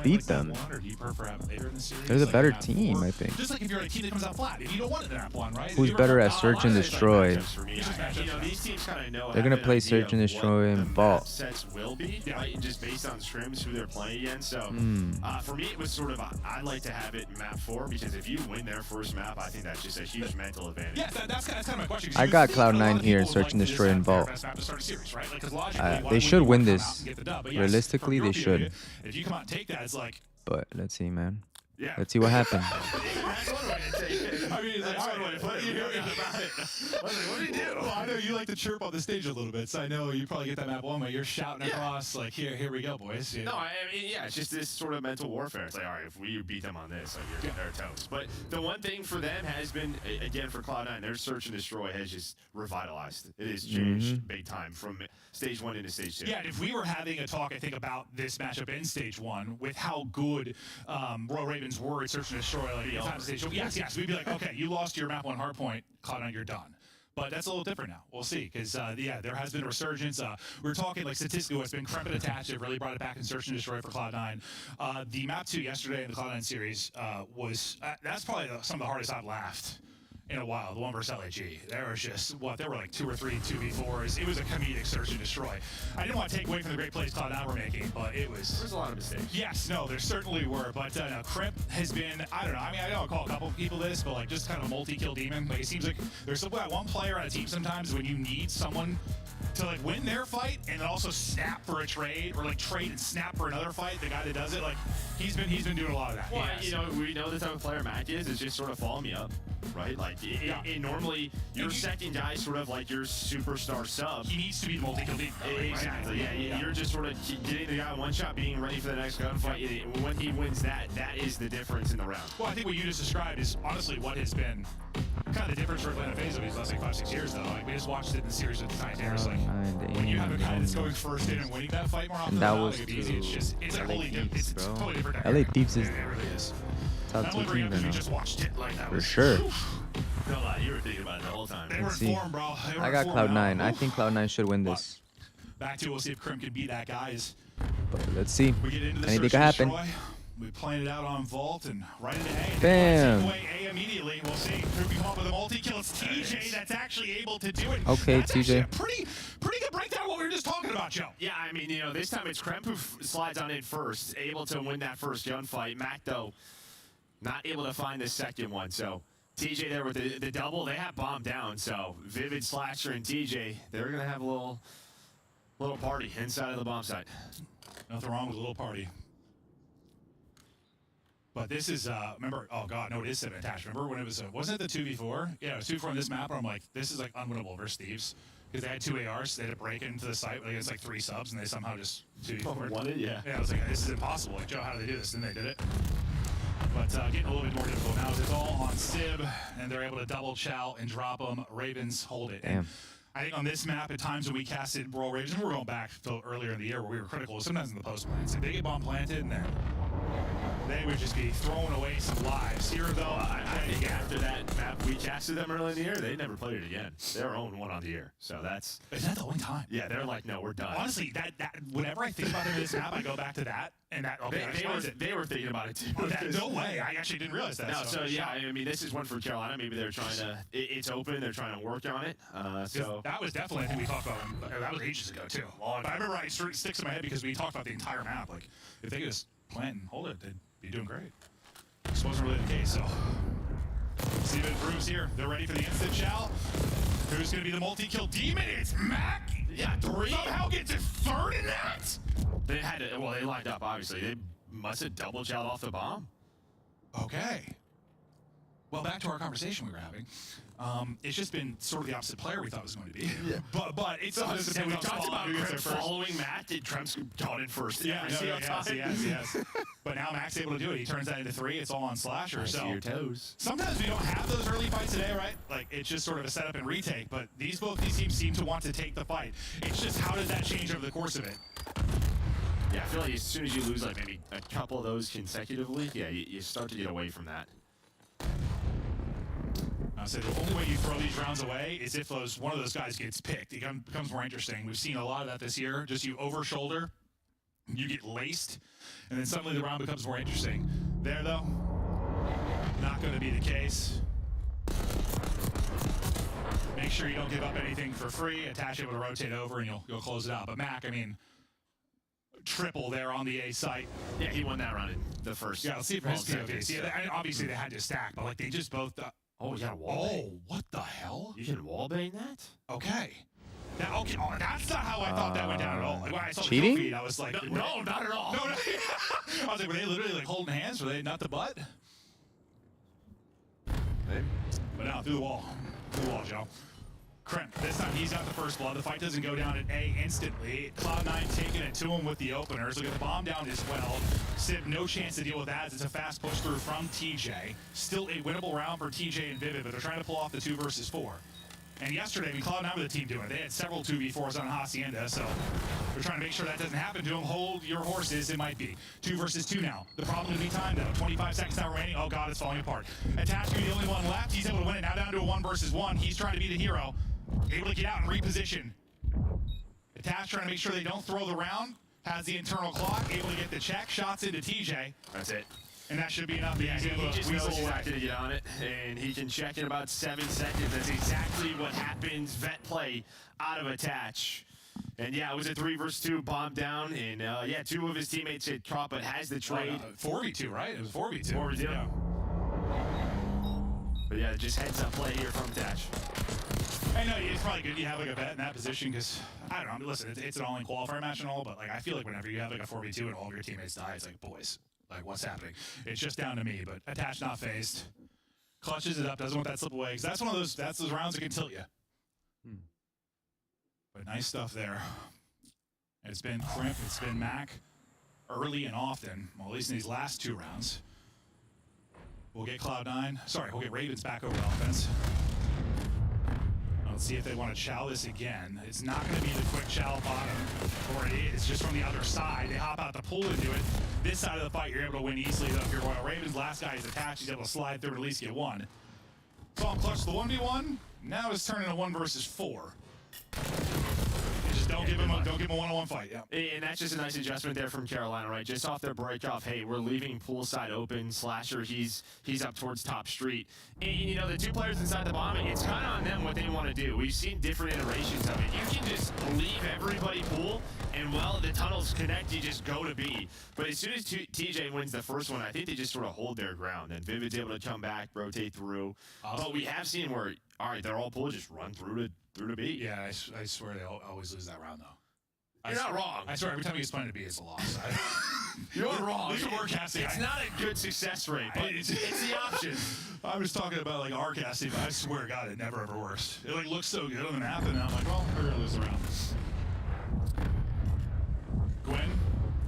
beat them. They're the better team, I think. Just like if you're a team that comes out flat, if you don't want it in map 1, right? Who's better at Search and Destroy? These teams kind of know. They're gonna play Search and Destroy and Vault. Sets will be, right? Just based on scrims who they're playing against. So for me, it was sort of I'd like to have it map 4 because if you win their first map, I think that's just a huge mental advantage. Yeah, that's kind of my question. I got Cloud9 here in Search and Destroy and Vault. They should win this. Realistically, they should. If you come out and take that, it's like. But let's see, man. Let's see what happens. I mean, he's like, all right, what do you about it? I was like, what do you do? Well, I know you like to chirp on the stage a little bit, so I know you probably get that map one way. You're shouting across, like, here we go, boys. You know? No, I mean, yeah, it's just this sort of mental warfare. It's like, all right, if we beat them on this, like, you're getting our toes. But the one thing for them has been, again, for Cloud9, their search and destroy has just revitalized. It has changed big time from stage 1 into stage 2. Yeah, and if we were having a talk, I think, about this matchup in stage 1 with how good Royal Ravens were at search and destroy, like, in stage 2, yes, we'd be like, okay, you lost your map 1 hardpoint, Cloud9, you're done. But that's a little different now. We'll see, because yeah, there has been a resurgence. We were talking like statistically, what's been Crep and Attached. It really brought it back in search and destroy for Cloud9. The map 2 yesterday in the Cloud9 series was that's probably some of the hardest I've laughed in a while. The one versus LAG. There was just there were like 2 or 3 2v4s. It was a comedic search and destroy. I didn't want to take away from the great plays Cloud9 were making, but it was. There's a lot of mistakes. Yes, no, there certainly were. But no, Crep has been, I don't know. I mean, I know I call a couple people this, but like just kind of a multi-kill demon. Like it seems like there's one player on a team sometimes when you need someone to like win their fight and then also snap for a trade or like trade and snap for another fight. The guy that does it, like he's been doing a lot of that. Well, you know, we know the type of player Mac is. It's just sort of follow me up, right? Like normally your second guy is sort of like your superstar sub. He needs to be the multi-kill demon. Exactly. Right? Yeah, you're just sort of getting the guy one shot, being ready for the next gunfight. When he wins that is the difference in the round. Well, I think what you just described is honestly what has been kind of the difference for Atlanta FaZe over these last like 5-6 years, though. Like we just watched it in the series with the Titans. Like when you have a guy that's going first in and winning that fight more often than not, like, easy. It's a totally different. It's totally different. LA Thieves is. It really is. Top 2 team right We now. just watched it like that. For sure. No lie, you were thinking about it the whole time. They were in form, bro. I got Cloud9. I think Cloud9 should win this. Back to we'll see if Crim can beat that, guys. But let's see. We get into the Anything search could and happen. destroy. We planned it out on Vault and right into A. And Bam. take away A immediately. We'll see who can come up with a multi-kill. It's TJ that's actually able to do it. Okay, that's TJ. A pretty good breakdown of what we were just talking about, Joe. Yeah, I mean, you know, this time it's Kremp who slides on in first, able to win that first gunfight. Mac, though, not able to find the second one. So TJ there with the double, they have bomb down. So Vivid, Slasher, and TJ, they're going to have a little party inside of the bomb site. Nothing wrong with a little party. But this is, remember, oh god, no, it is 7 attached. Remember when it was, wasn't it the 2v4? Yeah, it was 2v4 on this map, where I'm like, this is like unwinnable versus Thieves. Because they had 2 ARs, they had to break into the site, like, it's like 3 subs, and they somehow just 2v4. Won it, yeah. Yeah, I was like, this is impossible. Like, Joe, how do they do this? And they did it. But getting a little bit more difficult now is it's all on Sib, and they're able to double chow and drop them. Ravens hold it. Damn. I think on this map, at times when we casted Royal Ravens, and we're going back to earlier in the year where we were critical, sometimes in the post plants. If they get bomb planted, and then they would just be throwing away some lives. Here, though, I think after that map, we casted them early in the year, they never played it again. Their own one on the year. So that's... Is that the only time? Yeah, they're like, no, we're done. Honestly, that whenever I think about them in this map, I go back to that, and that, okay, they were thinking about it, too. No way. I actually didn't realize that. No, so yeah, I mean, this is one for Carolina. Maybe they're trying to... It's open. They're trying to work on it. So that was definitely, I think we talked about, that was ages ago, too. But I remember it sticks in my head because we talked about the entire map. Like, if they could just plant and hold it, they'd be doing great. This wasn't really the case, so see if it improves here. They're ready for the instant shell. Who's going to be the multi-kill demon? It's Mac. Yeah, 3. Somehow gets it third in that. They had to, well, they lined up, obviously. They must have double shot off the bomb. Okay. Well, back to our conversation we were having. It's just been sort of the opposite player we thought it was going to be. Yeah. But it's we talked about Kremp following Matt. Did Kremp's gone in first? Yes. But now Mac's able to do it. He turns that into 3. It's all on Slasher. So your toes. Sometimes we don't have those early fights today, right? Like it's just sort of a setup and retake. But both these teams seem to want to take the fight. It's just how does that change over the course of it? Yeah, I feel like as soon as you lose like maybe a couple of those consecutively, yeah, you start to get away from that. So the only way you throw these rounds away is if one of those guys gets picked. It becomes more interesting. We've seen a lot of that this year. Just you over shoulder, you get laced, and then suddenly the round becomes more interesting. There, though, not going to be the case. Make sure you don't give up anything for free. Attach able to rotate over, and you'll close it out. But Mac, I mean, triple there on the A site. Yeah, he won that round in the first. Yeah, let's see for his POV. See, obviously they had to stack, but like they just both. Oh, you got a wall bang. Oh, what the hell? You can wall bang that? Okay. Okay. Oh, that's not how I thought that went down at all. Like, when I saw cheating? The feed, I was like, no, not at all. No. I was like, were they literally like holding hands? Were they not the butt? But now, through the wall. Through the wall, Joe. Crimp, this time he's got the first blood. The fight doesn't go down at A instantly. Cloud9 taking it to him with the openers. Look at the bomb down as well. Sib, no chance to deal with that as it's a fast push through from TJ. Still a winnable round for TJ and Vivid, but they're trying to pull off the 2 versus 4. And yesterday, Cloud9 with the team doing it. They had several 2v4s on Hacienda, so they're trying to make sure that doesn't happen to them. Hold your horses, it might be. 2 versus 2 now. The problem is time, though. 25 seconds now remaining. Oh, God, it's falling apart. Attach the only one left. He's able to win it. Now down to a 1 versus 1. He's trying to be the hero. Able to get out and reposition. Attach trying to make sure they don't throw the round. Has the internal clock. Able to get the check. Shots into TJ. That's it. And that should be enough. Yeah, he just knows he's not going to get on it, and he can check in about 7 seconds. That's exactly what happens. Vet play out of Attach. And yeah, it was a 3 versus 2 bomb down, and yeah, 2 of his teammates hit caught, but has the trade. 4v2, right? It was 4v2. 4v2. Yeah. But yeah, just heads up play here from Attach. I know it's probably good you have like a vet in that position because I don't know. Listen, it's an all-in qualifier match and all, but like I feel like whenever you have like a 4v2 and all of your teammates die, it's like boys, like what's happening? It's just down to me. But Attach not phased, clutches it up, doesn't want that slip away because that's one of those those rounds that can tilt you. But nice stuff there. It's been Crimp, it's been Mac, early and often. Well, at least in these last 2 rounds. We'll get Cloud9. Sorry, we'll get Ravens back over offense. Let's see if they want to chow this again. It's not going to be the quick chow bottom, or it is just from the other side. They hop out the pool into it. This side of the fight, you're able to win easily. Though if you're Royal Ravens, last guy is attached. He's able to slide through and at least get 1. So I'm clutch the 1v1. Now it's turning a 1 versus 4. Just don't give him a one-on-one fight. Yeah. And that's just a nice adjustment there from Carolina, right? Just off their break off, hey, we're leaving poolside open. Slasher, he's up towards top street. And you know, the 2 players inside the bomb, it's kind of on them what they want to do. We've seen different iterations of it. You can just leave everybody pool, and while the tunnels connect, you just go to B. But as soon as TJ wins the first one, I think they just sort of hold their ground. And Vivid's able to come back, rotate through. But we have seen where, all right, they're all pool, just run through to B. Yeah, I swear they always lose that round, though. You're not wrong. I swear, every time he gets planted to B, it's a loss. You're wrong. Look at our casting. It's not a good success rate, but it's the option. I'm just talking about like our casting, but I swear to God, it never ever works. It like looks so good on the map, and I'm like, well, we're gonna lose the round. Gwyn,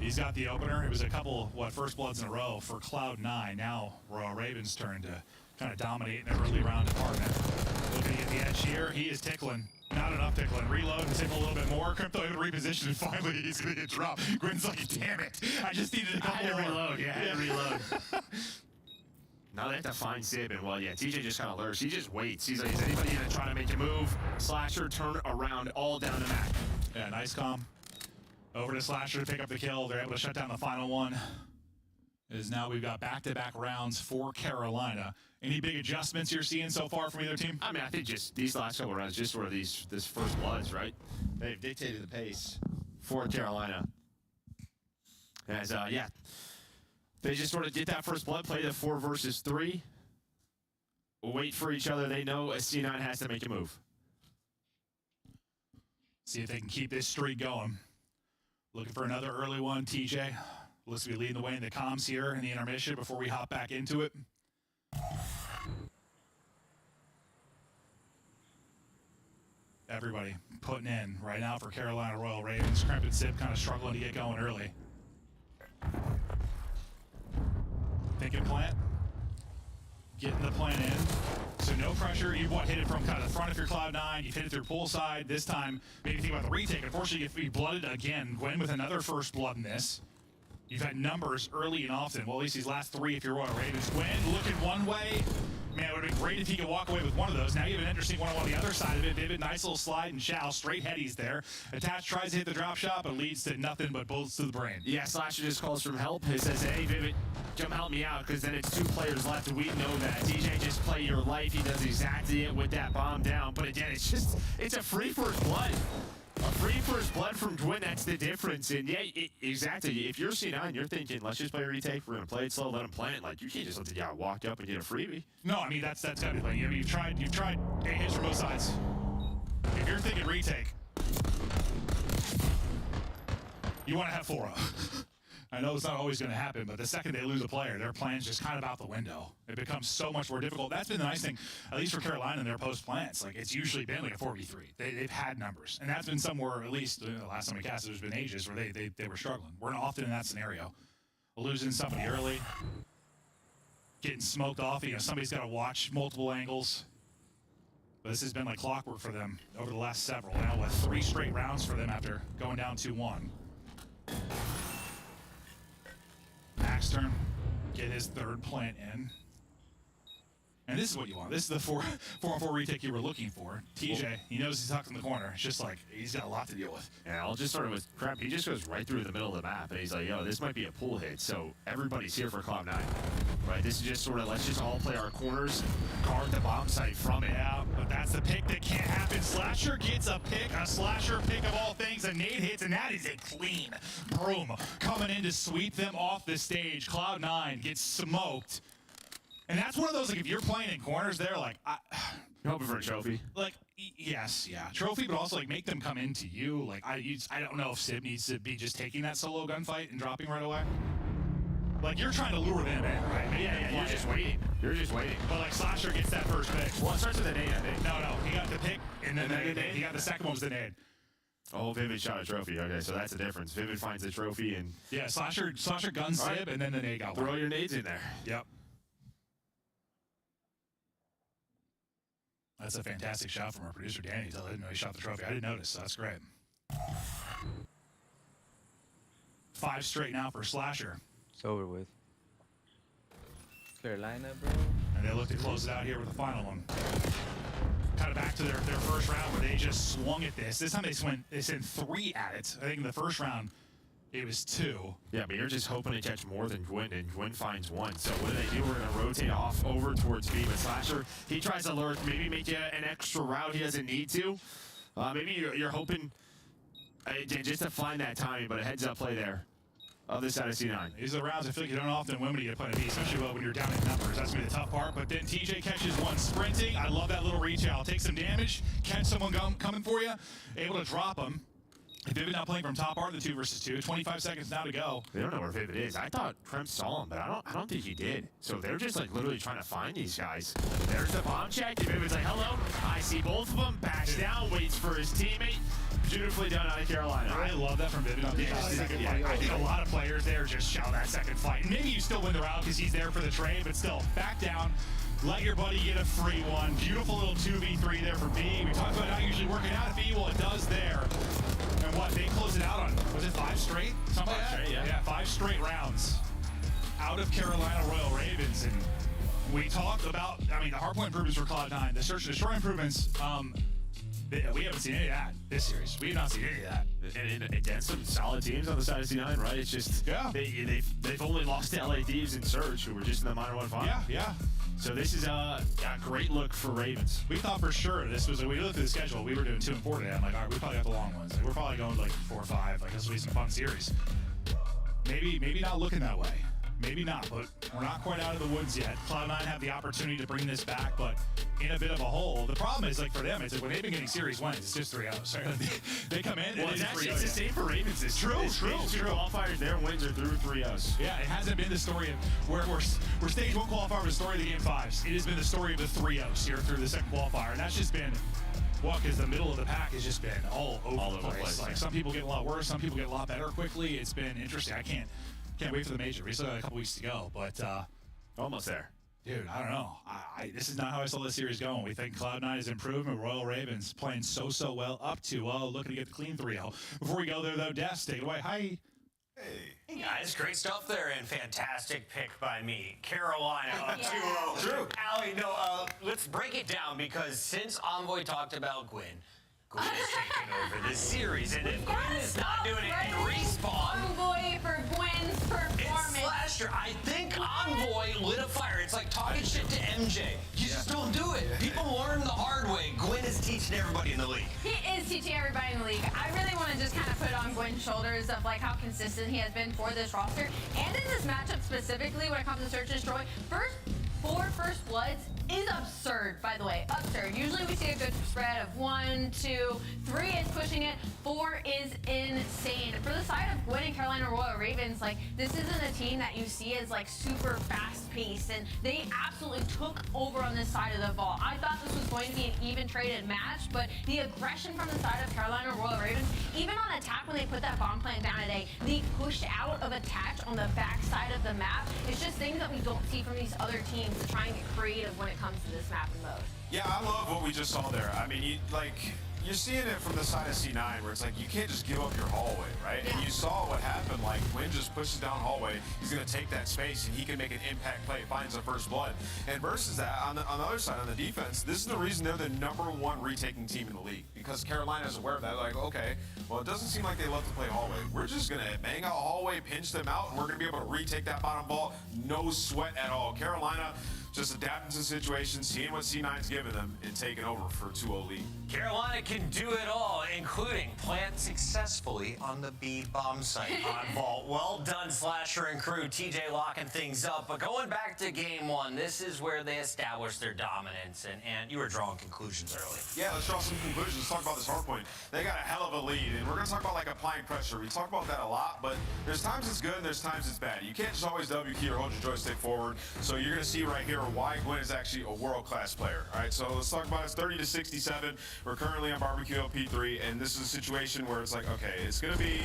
he's got the opener. It was a couple, first bloods in a row for Cloud9. Now Royal Ravens' turn to kind of dominate in the early round department. Looking at the edge here, he is tickling. Not enough tickling. Reload and tickle a little bit more. Crypto able to reposition, and finally he's going to get dropped. Gwyn's like, damn it. I just needed a couple more. Reload. Yeah, I had to reload. Now they have to find Sib, and well, yeah, TJ just kind of lurks. He just waits. He's like, is anybody going to try to make a move? Slasher, turn around, all down to Mac. Yeah, nice calm. Over to Slasher to pick up the kill. They're able to shut down the final one. Is now we've got back-to-back rounds for Carolina. Any big adjustments you're seeing so far from either team? I mean, I think just these last couple rounds, just sort of this first bloods, right? They've dictated the pace for Carolina. As, yeah, they just sort of get that first blood, play the 4 versus 3. Wait for each other. They know a C9 has to make a move. See if they can keep this streak going. Looking for another early one, TJ. Looks to be leading the way in the comms here in the intermission before we hop back into it. Everybody putting in right now for Carolina Royal Ravens. Crimp and Sip kind of struggling to get going early. Thinking plant. Getting the plant in. So no pressure. You've hit it from kind of the front of your Cloud9. You've hit it through poolside. This time, maybe think about the retake. Unfortunately, if we blooded again, Gwyn with another first blood in this. You've had numbers early and often. Well, at least these last 3 if you're Royal Ravens. Gwyn looking one way. Man, it would have been great if he could walk away with one of those. Now you have an interesting one on the other side of it. Vivid, nice little slide and chow. Straight headies there. Attach tries to hit the drop shot, but leads to nothing but bullets to the brain. Yeah, Slasher just calls from help. He says, hey, Vivid, come help me out, because then it's 2 players left, and we know that. DJ, just play your life. He does exactly it with that bomb down. But again, it's a free first blood. A free first blood from Gwyn, that's the difference. And yeah, exactly. If you're C9, you're thinking, let's just play a retake. We're going to play it slow, let him plant. Like, you can't just let the guy walk up and get a freebie. No, I mean, that's got to be the thing. I mean, you've tried hits from both sides. If you're thinking retake, you want to have 4-0. I know it's not always going to happen, but the second they lose a player, their plan's just kind of out the window. It becomes so much more difficult. That's been the nice thing, at least for Carolina in their post plans. Like, it's usually been like a 4v3. They've had numbers. And that's been somewhere, at least the last time we cast, there's been ages where they were struggling. We're often in that scenario. Losing somebody early, getting smoked off. You know, somebody's got to watch multiple angles. But this has been like clockwork for them over the last several. Now with 3 straight rounds for them after going down 2-1. Max turn, get his 3rd plant in. And this is what you want. This is the 4-on-4 retake you were looking for. TJ, he knows he's tucked in the corner. It's just like, he's got a lot to deal with. Yeah, I'll just start with crap. He just goes right through the middle of the map, and he's like, yo, this might be a pull hit, so everybody's here for Cloud9. Right, this is just sort of, let's just all play our corners, guard the bomb site from it. Yeah, but that's the pick that can't happen. Slasher gets a pick, a slasher pick of all things. A nade hits, and that is a clean broom coming in to sweep them off the stage. Cloud9 gets smoked. And that's one of those, like, if you're playing in corners there, like, you're hoping for a trophy. Like, yes, yeah, trophy, but also, like, make them come into you. Like, I don't know if Sib needs to be just taking that solo gunfight and dropping right away. Like, you're trying to lure them in, right? Yeah, you're just waiting. You're just waiting. But, like, Slasher gets that first pick. Well, it starts with a nade, I think. No, he got the pick, and then he got the second one was the nade. Oh, Vivid shot a trophy. Okay, so that's the difference. Vivid finds the trophy, and... Yeah, Slasher guns Sib, and then the nade got Throw your nades in there. Yep. That's a fantastic shot from our producer, Danny. I didn't know he shot the trophy. I didn't notice, so that's great. 5 straight now for Slasher. It's over with. Carolina, bro. And they look to close it out here with the final one. Kind of back to their first round where they just swung at this. This time they sent 3 at it. I think in the first round, it was 2. Yeah, but you're just hoping to catch more than Gwyn, and Gwyn finds 1. So what do? We're going to rotate off over towards B with Slasher. He tries to lurk, maybe make you an extra route he doesn't need to. Maybe you're hoping just to find that timing, but a heads-up play there. Other side of C9. These are the rounds I feel like you don't often win when you get put in B, especially when you're down in numbers. That's going to be the tough part. But then TJ catches one sprinting. I love that little reach out. Take some damage, catch someone coming for you, able to drop them. If Vivid not playing from top art, the 2 versus 2, 25 seconds now to go. They don't know where Vivid is. I thought Krem saw him, but I don't think he did. So they're just like literally trying to find these guys. There's the bomb check. And Vivid's like, hello. I see both of them. Backs down, waits for his teammate. Beautifully done out of Carolina. I love that from Vivid. I think a lot of players there just shout that second fight. Maybe you still win the round because he's there for the trade, but still, back down. Let your buddy get a free one. Beautiful little 2v3 there for B. We talked about not usually working out at B. Well, it does there. And what, they closed it out on, was it 5 straight? Something like that? Yeah. Yeah, 5 straight rounds out of Carolina Royal Ravens. And we talked about, the hardpoint improvements for Cloud9, the search and destroy improvements. We haven't seen any of that this series. We have not seen any of that. And against some solid teams on the side of C9, right? It's just, they've only lost to LA Thieves and Surge, who were just in the minor 1 final. Yeah. So this is a great look for Ravens. We thought for sure this was, we looked at the schedule, we were doing 2 and 4 today. I'm like, all right, we probably got the long ones. Like, we're probably going like 4 or 5. Like, this will be some fun series. Maybe not looking that way. Maybe not, but we're not quite out of the woods yet. Cloud9 have the opportunity to bring this back, but in a bit of a hole. The problem is, like, for them, it's like when they've been getting series wins, it's just 3-0s. Right? They come in, and it's the same for Ravens. It's true. Qualifiers, their wins are through 3-0s. Yeah, it hasn't been the story of where stage 1 qualifier was the story of the game 5s. It has been the story of the 3-0s here through the second qualifier, and that's just been because the middle of the pack has just been all over the place. Like, some people get a lot worse, some people get a lot better quickly. It's been interesting. I can't wait for the major. We still got a couple weeks to go, but almost there. Dude, I don't know. This is not how I saw this series going. We think Cloud9 is improving. Royal Ravens playing so well up to looking to get the clean 3-0. Before we go there, though, Des, take it away. Hi. Hey guys, great stuff there, and fantastic pick by me. Carolina up 2-0. True. Allie, no, let's break it down, because since Envoy talked about Gwyn is taking over this series, and if Gwyn is not doing it in Respawn, Envoy for Gwyn's performance. It's Slasher. I think Envoy lit a fire. It's like talking shit to MJ. You just don't do it. People learn the hard way. Gwyn is teaching everybody in the league. He is teaching everybody in the league. I really want to just kind of put on Gwyn's shoulders of like how consistent he has been for this roster. And in this matchup specifically when it comes to search and destroy, 4 first bloods is absurd, by the way. Absurd. Usually we see a good spread of 1, 2, 3 is pushing it, 4 is insane. For the side of Gwyn and Carolina Royal Ravens, like, this isn't a team that you see as like super fast-paced, and they absolutely took over on this side of the ball. I thought this was going to be an even traded match, but the aggression from the side of Carolina Royal Ravens, even on attack when they put that bomb plant down today, they pushed out of attack on the back side of the map. It's just things that we don't see from these other teams to try and get creative when it comes to this map and mode. Yeah, I love what we just saw there. I mean, you're seeing it from the side of C9 where it's like you can't just give up your hallway, right? Yeah. And you saw what happened, like Gwyn just pushes down hallway, he's gonna take that space and he can make an impact play, finds the first blood. And versus that, on the other side, on the defense, this is the reason they're the #1 retaking team in the league. Because Carolina's aware of that, like, okay, well, it doesn't seem like they love to play hallway. We're just gonna bang out hallway, pinch them out, and we're gonna be able to retake that bottom ball, no sweat at all. Carolina just adapting to the situation, seeing what C9's giving them, and taking over for 2-0 lead. Carolina can do it all, including plant successfully on the B bomb site on Vault. Well done, Slasher and crew. TJ locking things up. But going back to game 1, this is where they established their dominance, and you were drawing conclusions early. Yeah, let's draw some conclusions. Let's talk about this hard point. They got a hell of a lead, and we're going to talk about like applying pressure. We talk about that a lot, but there's times it's good and there's times it's bad. You can't just always W key or hold your joystick forward. So you're going to see right here why Gwyn is actually a world-class player. All right, so let's talk about it. 30-67. We're currently on Barbecue LP3, and this is a situation where it's like, okay, it's going to be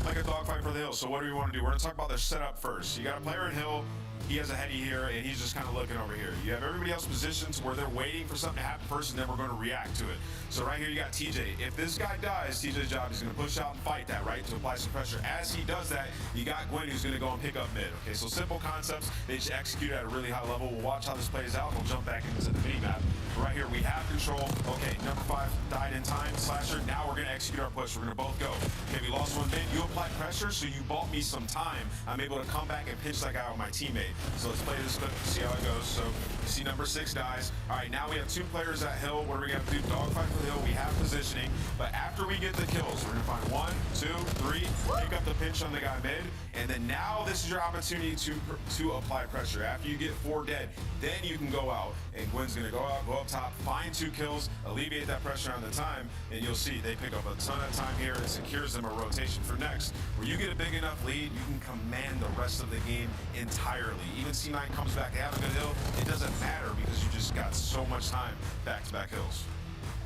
like a dogfight for the hill. So what do we want to do? We're going to talk about their setup first. You got a player in hill. He has a heady here, and he's just kind of looking over here. You have everybody else positioned where they're waiting for something to happen first, and then we're going to react to it. So right here, you got TJ. If this guy dies, TJ's job is going to push out and fight that, right, to apply some pressure. As he does that, you got Gwyn who's going to go and pick up mid. Okay, so simple concepts. They just execute at a really high level. We'll watch how this plays out, and we'll jump back into the mini map. Right here, we have control. Okay, number 5 died in time. Slasher, now we're going to execute our push. We're going to both go. Okay, we lost one mid. You applied pressure, so you bought me some time. I'm able to come back and pinch that guy with my teammate. So let's play this clip and see how it goes. So you see number 6 dies. All right, now we have 2 players at hill. What are we going to do? Dogfight for the hill. We have positioning. But after we get the kills, we're going to find 1, 2, 3, pick up the pinch on the guy mid. And then now this is your opportunity to apply pressure. After you get 4 dead, then you can go out. And Gwyn's going to go out, go up top, find 2 kills, alleviate that pressure on the time, and you'll see they pick up a ton of time here and secures them a rotation for next. Where you get a big enough lead, you can command the rest of the game entirely. Even C9 comes back, they have a good hill, it doesn't matter because you just got so much time back-to-back hills.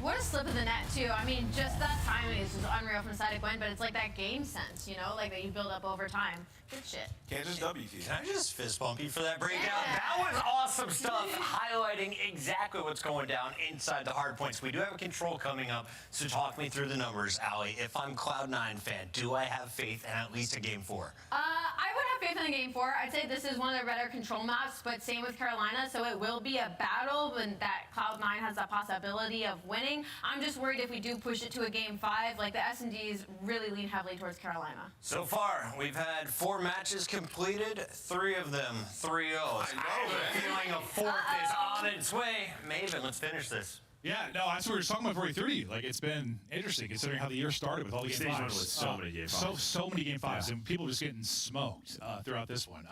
What a slip of the net, too. I mean, just that timing is just unreal from the side of Gwyn, but it's like that game sense, you know, like that you build up over time. Good shit. Can't just W key. Can I just fist bump you for that breakout? Yeah. That was awesome stuff, highlighting exactly what's going down inside the hard points. We do have a control coming up, so talk me through the numbers, Allie. If I'm Cloud9 fan, do I have faith in at least a game 4? I would have faith in the game 4. I'd say this is one of their better control maps, but same with Carolina, so it will be a battle when that Cloud9 has that possibility of winning. I'm just worried if we do push it to a game 5, like the S&Ds really lean heavily towards Carolina. So far, we've had 4 matches completed, 3 of them 3-0. I have a feeling a 4th is on its way. Maven, let's finish this. Yeah, no, that's what we were talking about before 30. Like, it's been interesting considering how the year started with all the game 5s. So many game 5s. So many game 5s, and people just getting smoked throughout this one.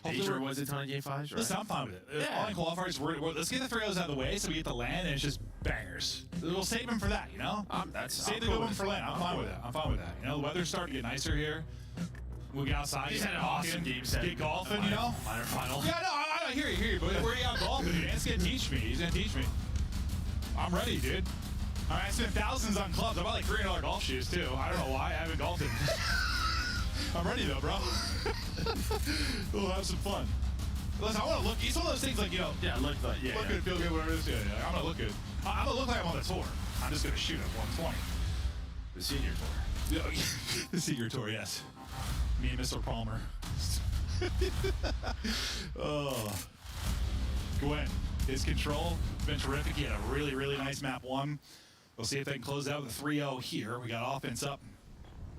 Nature was a ton of game 5s, right? Listen, I'm fine with it. Yeah. All in qualifiers, let's get the 3-0s out of the way so we get the LAN, and it's just bangers. We'll save them for that, you know? Save the good one for LAN. I'm fine with that. I'm fine with that. You know, the weather's starting to get nicer here. We'll get outside. He's had an awesome game set. Get golfing, you know? Minor final. Yeah, no, I hear you. But where are you out golfing, dude? Ant's gonna teach me. He's gonna teach me. I'm ready, dude. All right, I spent thousands on clubs. I bought like $300 golf shoes, too. I don't know why. I haven't golfed in. I'm ready, though, bro. We'll have some fun. Listen, I want to look. It's one of those things like, you know. Yeah, look good, feel good, whatever it is. Yeah, I'm going to look good. I'm going to look like I'm on the tour. I'm just going to shoot at 120. The senior tour. Yeah, the senior tour, yes. Me and Mr. Palmer. Oh. Gwyn, his control has been terrific. He had a really, really nice map 1. We'll see if they can close out with a 3-0 here. We got offense up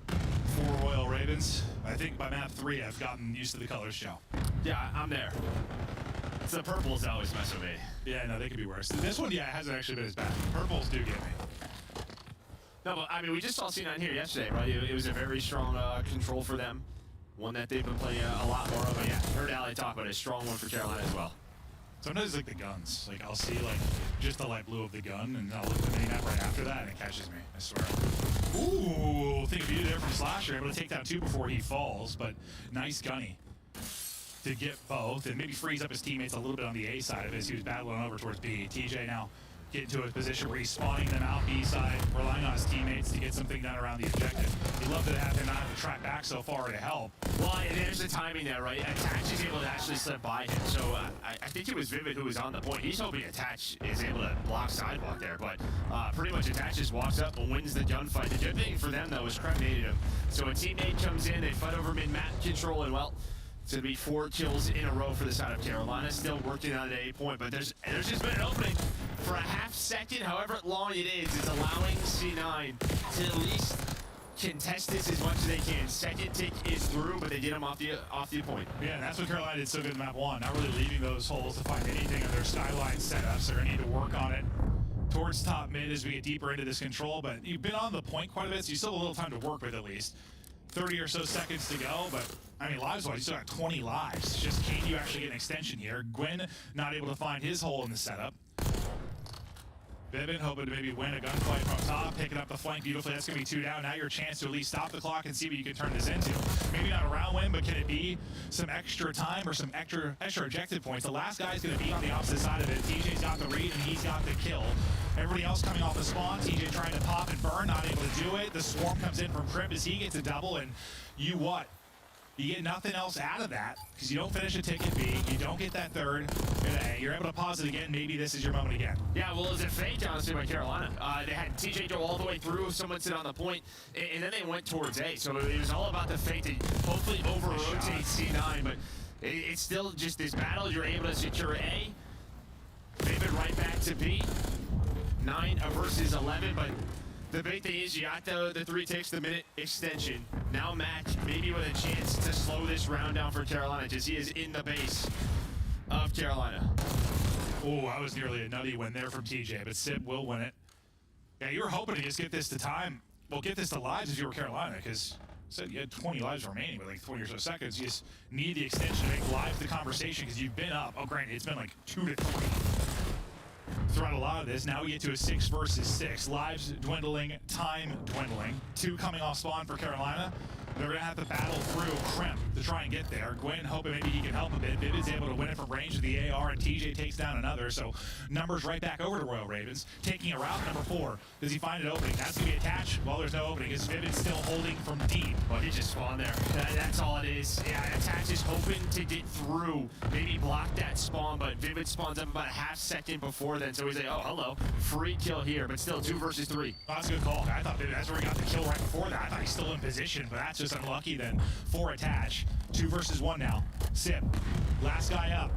for Royal Ravens. I think by map 3, I've gotten used to the colors, Joe. Yeah, I'm there. It's the purples that always mess with me. Yeah, no, they could be worse. This one, yeah, it hasn't actually been as bad. Purples do get me. No, but I mean, we just saw C9 here yesterday, right? It was a very strong control for them. One that they've been playing a lot more of. And yeah, heard Allie talk about a strong one for Carolina as well. Sometimes like the guns. Like I'll see like just the light blue of the gun, and I'll look at the mini-map right after that, and it catches me. I swear. Ooh, think of you there from Slasher, able to take down 2 before he falls, but nice gunny to get both, and maybe frees up his teammates a little bit on the A side of it as he was battling over towards B. TJ now getting to a position where he's spawning them out B side, relying on his teammates to get something done around the objective. You'd love to have him not have to track back so far to help. Well, and there's the timing there, right? Attach is able to actually slip by him, so I think it was Vivid who was on the point. He's hoping Attach is able to block sidewalk there, but pretty much Attach just walks up and wins the gunfight. The good thing for them, though, is Krem needed him. So a teammate comes in, they fight over mid-map control, and well, it's going to be 4 kills in a row for the side of Carolina. Still working on an A point, but there's just been an opening for a half second, however long it is. It's allowing C9 to at least contest this as much as they can. Second tick is through, but they get him off the point. Yeah, and that's what Carolina did so good in map 1. Not really leaving those holes to find anything of their skyline setups. They're going to need to work on it towards top mid as we get deeper into this control, but you've been on the point quite a bit, so you still have a little time to work with at least. 30 or so seconds to go, but I mean, lives-wise, you still got 20 lives. It's just, can you actually get an extension here? Gwen not able to find his hole in the setup. Vivin hoping to maybe win a gunfight from top, picking up the flank beautifully. That's going to be 2 down. Now your chance to at least stop the clock and see what you can turn this into. Maybe not a round win, but can it be some extra time or some extra objective points? The last guy's going to be on the opposite side of it. TJ's got the read, and he's got the kill. Everybody else coming off the spawn. TJ trying to pop and burn, not able to do it. The swarm comes in from Crimp as he gets a double, and you what? You get nothing else out of that because you don't finish a ticket B, you don't get that third, and you're able to pause it again. Maybe this is your moment again. Yeah, well, it was a fake, honestly, by Carolina. They had TJ go all the way through, someone sit on the point, and then they went towards A. So it was all about the fake to hopefully over-rotate C9, but it's still just this battle. You're able to secure A, pivot right back to B. 9 versus 11, but the big thing is you got the 3 takes the minute extension. Now match, maybe with a chance to slow this round down for Carolina, because he is in the base of Carolina. Oh, that was nearly a nutty win there from TJ, but Sib will win it. Yeah, you were hoping to just get this to time. Well, get this to lives if you were Carolina, because said you had 20 lives remaining with like 20 or so seconds. You just need the extension to make live the conversation, because you've been up. Oh, granted, it's been like 2 to 3. Throughout a lot of this, now we get to a 6 versus 6. Lives dwindling, time dwindling. 2 coming off spawn for Carolina. They're going to have to battle through Crimp to try and get there. Gwen hoping maybe he can help a bit. Vivid's able to win it from range of the AR, and TJ takes down another. So numbers right back over to Royal Ravens. Taking a route number 4. Does he find an opening? That's going to be attached. Well, there's no opening. Is Vivid still holding from deep? Well, he just spawned there. That's all it is. Yeah, Attach is hoping to get through. Maybe block that spawn, but Vivid spawns up about a half second before then. So he's like, oh, hello. Free kill here, but still 2 versus 3. Oh, that's a good call. I thought Vivid, that's where he got the kill right before that. I thought he's still in position, but that's just unlucky then for Attach. 2 versus 1 now. Sip, last guy up.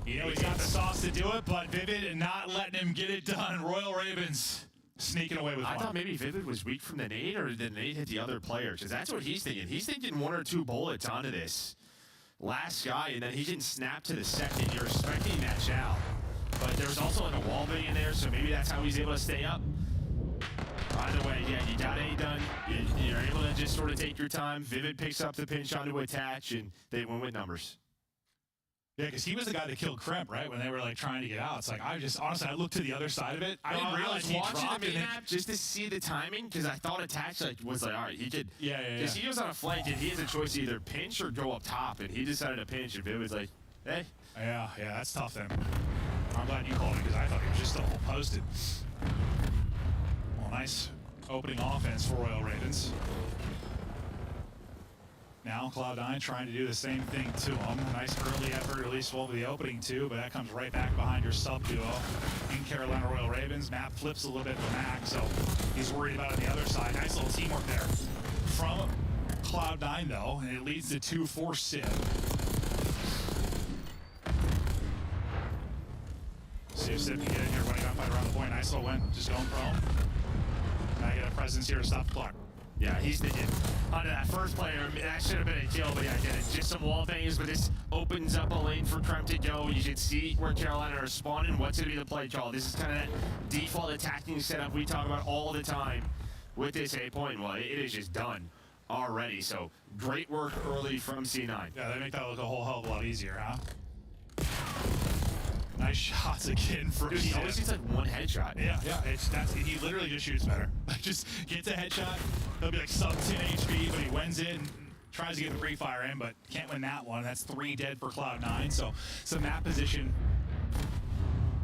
You know he's got the sauce to do it, but Vivid not letting him get it done. Royal Ravens sneaking away with one. I thought maybe Vivid was weak from the nade, or did the nade hit the other player? Because that's what he's thinking. He's thinking 1 or 2 bullets onto this last guy, and then he didn't snap to the second. You're expecting that chow. But there was also like a wall bang in there, so maybe that's how he's able to stay up. Either way, yeah, you got A done. You're able to just sort of take your time. Vivid picks up the pinch onto Attach, and they win with numbers. Yeah, because he was the guy that killed Kremp, right? When they were like trying to get out. It's like, I just, honestly, I looked to the other side of it. I didn't realize he watching dropped the it. map just to see the timing, because I thought Attach was like, all right, he could. Yeah. Because he was on a flank, and he has a choice to either pinch or go up top, and he decided to pinch, and Vivid's like, hey. Yeah, that's tough then. I'm glad you called it, because I thought he was just still posted. Well, nice opening offense for Royal Ravens. Now Cloud9 trying to do the same thing to him. Nice early effort, at least over the opening 2, but that comes right back behind your sub-duo in Carolina Royal Ravens. Map flips a little bit for Mac, so he's worried about it on the other side. Nice little teamwork there from Cloud9, though, and it leads to 2 for Sid. See if Sid can get in here, running gunfight around the point. Nice little win, just going prone. Now you get a presence here to stop the clock. Yeah, he's thinking onto that first player, that should have been a kill, but yeah, again, it's just some wall bangs, but this opens up a lane for Kremp to go. You can see where Carolina are spawning. What's going to be the play call? This is kind of that default attacking setup we talk about all the time with this A point. Well, it is just done already, so great work early from C9. Yeah, they make that look a whole hell of a lot easier, huh? Nice his shots again from Dude, he always gets like one headshot. Yeah, he literally just shoots better. Like just gets a headshot, he'll be like sub 10 HP, but he wins it and tries to get the pre-fire in, but can't win that one. That's 3 dead for Cloud9. So map position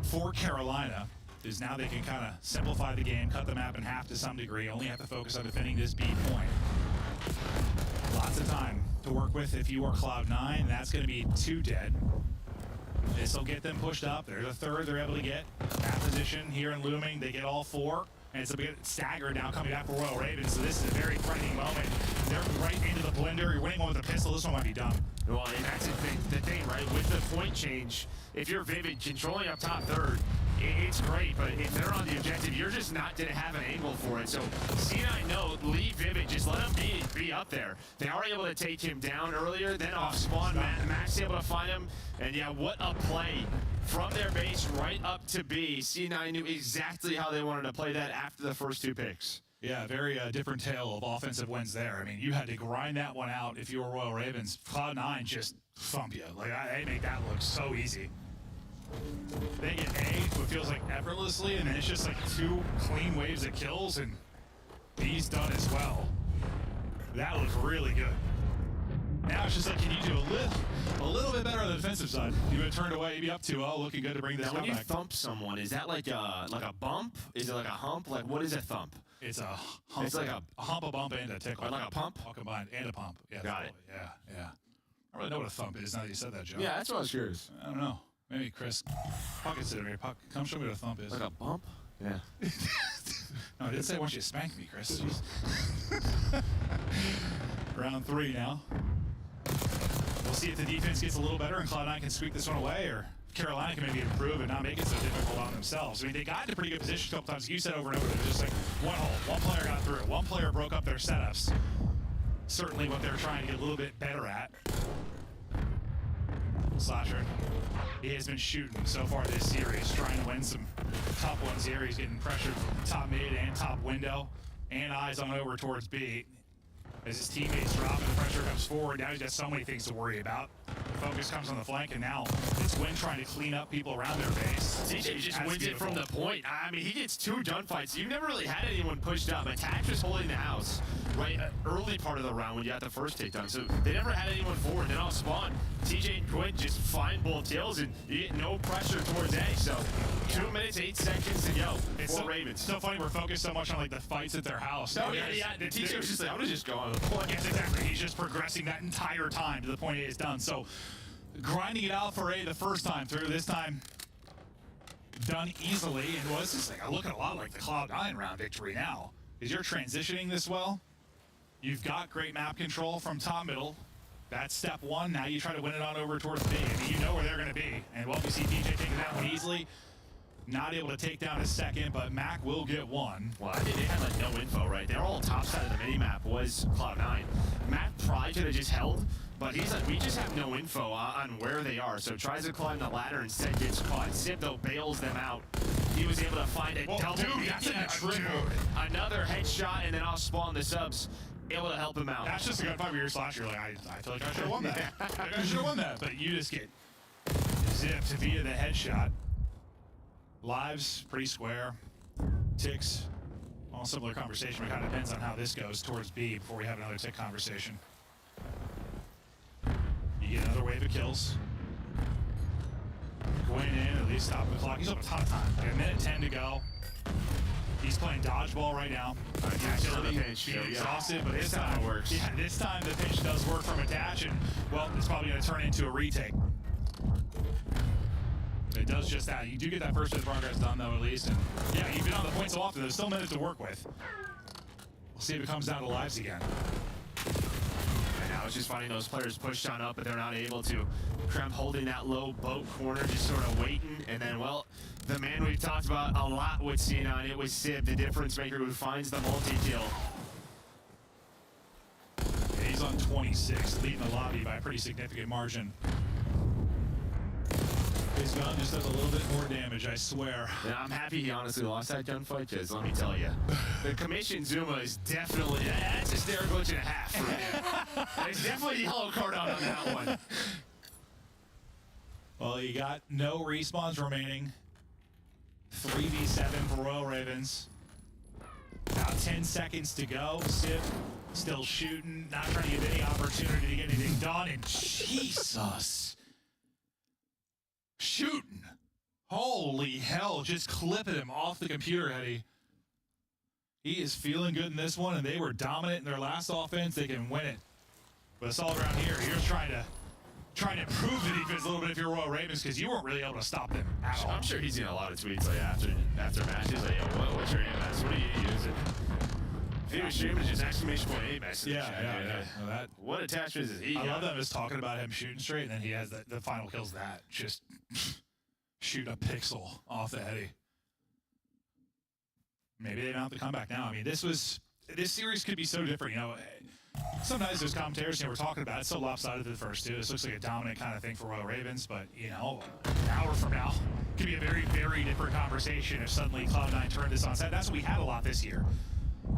for Carolina is now they can kind of simplify the game, cut the map in half to some degree, only have to focus on defending this B point. Lots of time to work with if you are Cloud9. That's going to be 2 dead. This will get them pushed up. There's a third they're able to get. Map position here in Looming, they get all 4. And it's a bit staggered now coming back for Royal Ravens. So this is a very frightening moment. They're right into the blender. You're winning one with a pistol. This one might be done. Well, and that's the thing, right? With the point change, if you're Vivid controlling up top third, it's great, but if they're on the objective, you're just not going to have an angle for it. So C9, no, leave Vivid, just let him be up there. They are able to take him down earlier, then off spawn, Max able to find him, and yeah, what a play. From their base right up to B, C9 knew exactly how they wanted to play that after the first 2 picks. Yeah, very different tale of offensive wins there. I mean, you had to grind that one out if you were Royal Ravens. Cloud9 just thump you. Like, they make that look so easy. They get A, what feels like effortlessly, and then it's just like 2 clean waves of kills, and B's done as well. That looks really good. Now it's just like, can you do a little bit better on the defensive side? You would have turned away, you'd be up 2-0, looking good to bring this now, when comeback. you thump someone, is that like a bump? Is it like a hump? Like, what is a thump? It's a hump. It's like a hump, a bump, and a tickle. Or like a pump? All combined, and a pump. Yeah, got it. Yeah. I don't really know what a thump is now that you said that, Joe. Yeah, that's what I was curious. I don't know. Maybe Chris. Puck is sitting here. Puck, come show me what a thump is. Like a bump? Yeah. No, I didn't say I want you to spank me, Chris. Round 3 now. We'll see if the defense gets a little better and Cloud9 can sweep this one away, or Carolina can maybe improve and not make it so difficult on themselves. I mean, they got into pretty good position a couple times. You said over and over, it was just like one hole. One player got through. One player broke up their setups. Certainly what they're trying to get a little bit better at. Slasher, he has been shooting so far this series, trying to win some top 1 series, getting pressured from top mid and top window, and eyes on over towards B. As his teammates drop and the pressure comes forward, now he's got so many things to worry about. The focus comes on the flank, and now it's Win trying to clean up people around their base. TJ just wins it from the point. I mean, he gets 2 gunfights. You've never really had anyone pushed up. Attach was holding the house right early part of the round when you got the first takedown. So they never had anyone forward. Then off spawn, TJ and Quinn just find both kills, and you get no pressure towards A. So 2 minutes, 8 seconds to go for Ravens. So funny we're focused so much on like the fights at their house. Oh, yeah. The TJ was just like, I'm going to just go on the point. Yes, exactly. He's just progressing that entire time to the point A is done. So grinding it out for A the first time through, this time done easily. And well, this is like looking a lot like the Cloud9 round victory now. Is you're transitioning this well. You've got great map control from top middle. That's step 1. Now you try to win it on over towards B. I mean, you know where they're going to be. And well, we see DJ taking that one easily. Not able to take down a second, but Mac will get 1. Well, I think they had like no info, right? They're all top side of the mini-map was Cloud9. Mac probably could have just held, but he's like, we just have no info on where they are. So tries to climb the ladder, instead gets caught. Sip, though, bails them out. He was able to find a double, that's a triple, another headshot, and then I'll spawn the subs. Able to help him out. That's just a good fight where you're Slasher. Like, I feel like I should have won that. I should have won that. But you just get zipped via the headshot. Lives, pretty square. Ticks, all similar conversation. It kind of depends on how this goes towards B before we have another tick conversation. You get another wave of kills. Going in, at least stop the clock. He's up a ton of time. Like 1:10 to go. He's playing dodgeball right now. Being exhausted, but this time it works. Yeah, this time the pitch does work from attach, and well, it's probably going to turn into a retake. It does just that. You do get that first bit of progress done, though, at least. And yeah, you've been on the point so often. There's still minutes to work with. We'll see if it comes down to lives again. And now it's just finding those players pushed on up, but they're not able to. Kremp holding that low boat corner, just sort of waiting. And then, well, the man we've talked about a lot with C9, it was Sib, the difference maker who finds the multi-kill. Yeah, he's on 26, leading the lobby by a pretty significant margin. His gun just does a little bit more damage, I swear. Yeah, I'm happy he honestly lost that gunfight, because let me tell you, the Commission Zuma is definitely, that's a stare glitch and a half for me. There's definitely a yellow card on that one. Well, you got no respawns remaining. 3v7 for Royal Ravens. About 10 seconds to go. Sip still shooting, not trying to give any opportunity to get anything done. And Jesus. Shooting. Holy hell, just clipping him off the computer, Eddie. He is feeling good in this one, and they were dominant in their last offense. They can win it. But it's all around here. You're trying to improve the defense a little bit if you're Royal Ravens, because you weren't really able to stop them at all. I'm sure he's getting a lot of tweets like after matches, like, yo, what's your AMS? What are you using? If he was streaming, just exclamation point AMS. Yeah. Well, what attachments is he? I love them just talking about him shooting straight, and then he has the final kills that. Just shoot a pixel off the Eddie. Maybe they mount the comeback now. I mean, this series could be so different, you know. Sometimes those commentators, we're talking about, it's so lopsided to the first two. This looks like a dominant kind of thing for Royal Ravens, but, you know, an hour from now, could be a very, very different conversation if suddenly Cloud9 turned this on set. That's what we had a lot this year.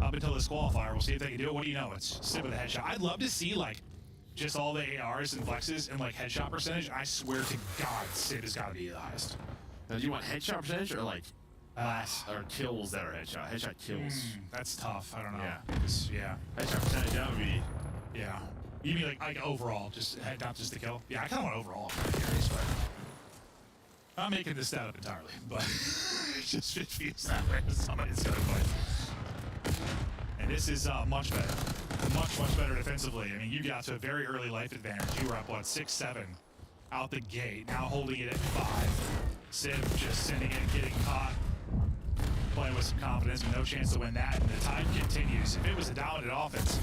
Up until this qualifier. We'll see if they can do it. What do you know? It's Sip with a headshot. I'd love to see, like, just all the ARs and flexes and, like, headshot percentage. I swear to God, Sip has got to be the highest. Now, do you want headshot percentage or, like, or kills that are headshot? Headshot kills. That's tough. I don't know. Yeah. Headshot percentage, that would be... Yeah. You mean like overall, not just the kill? Yeah, I kind of want overall. I'm curious, but I'm making this stat up entirely, but it just feels that way. Somebody's gonna play. And this is much better. Much better defensively. I mean, you got to a very early life advantage. You were up, what, 6-7 out the gate. Now holding it at 5. Civ just sending it, getting caught. Playing with some confidence, but no chance to win that. And the time continues. If it was a dominant offense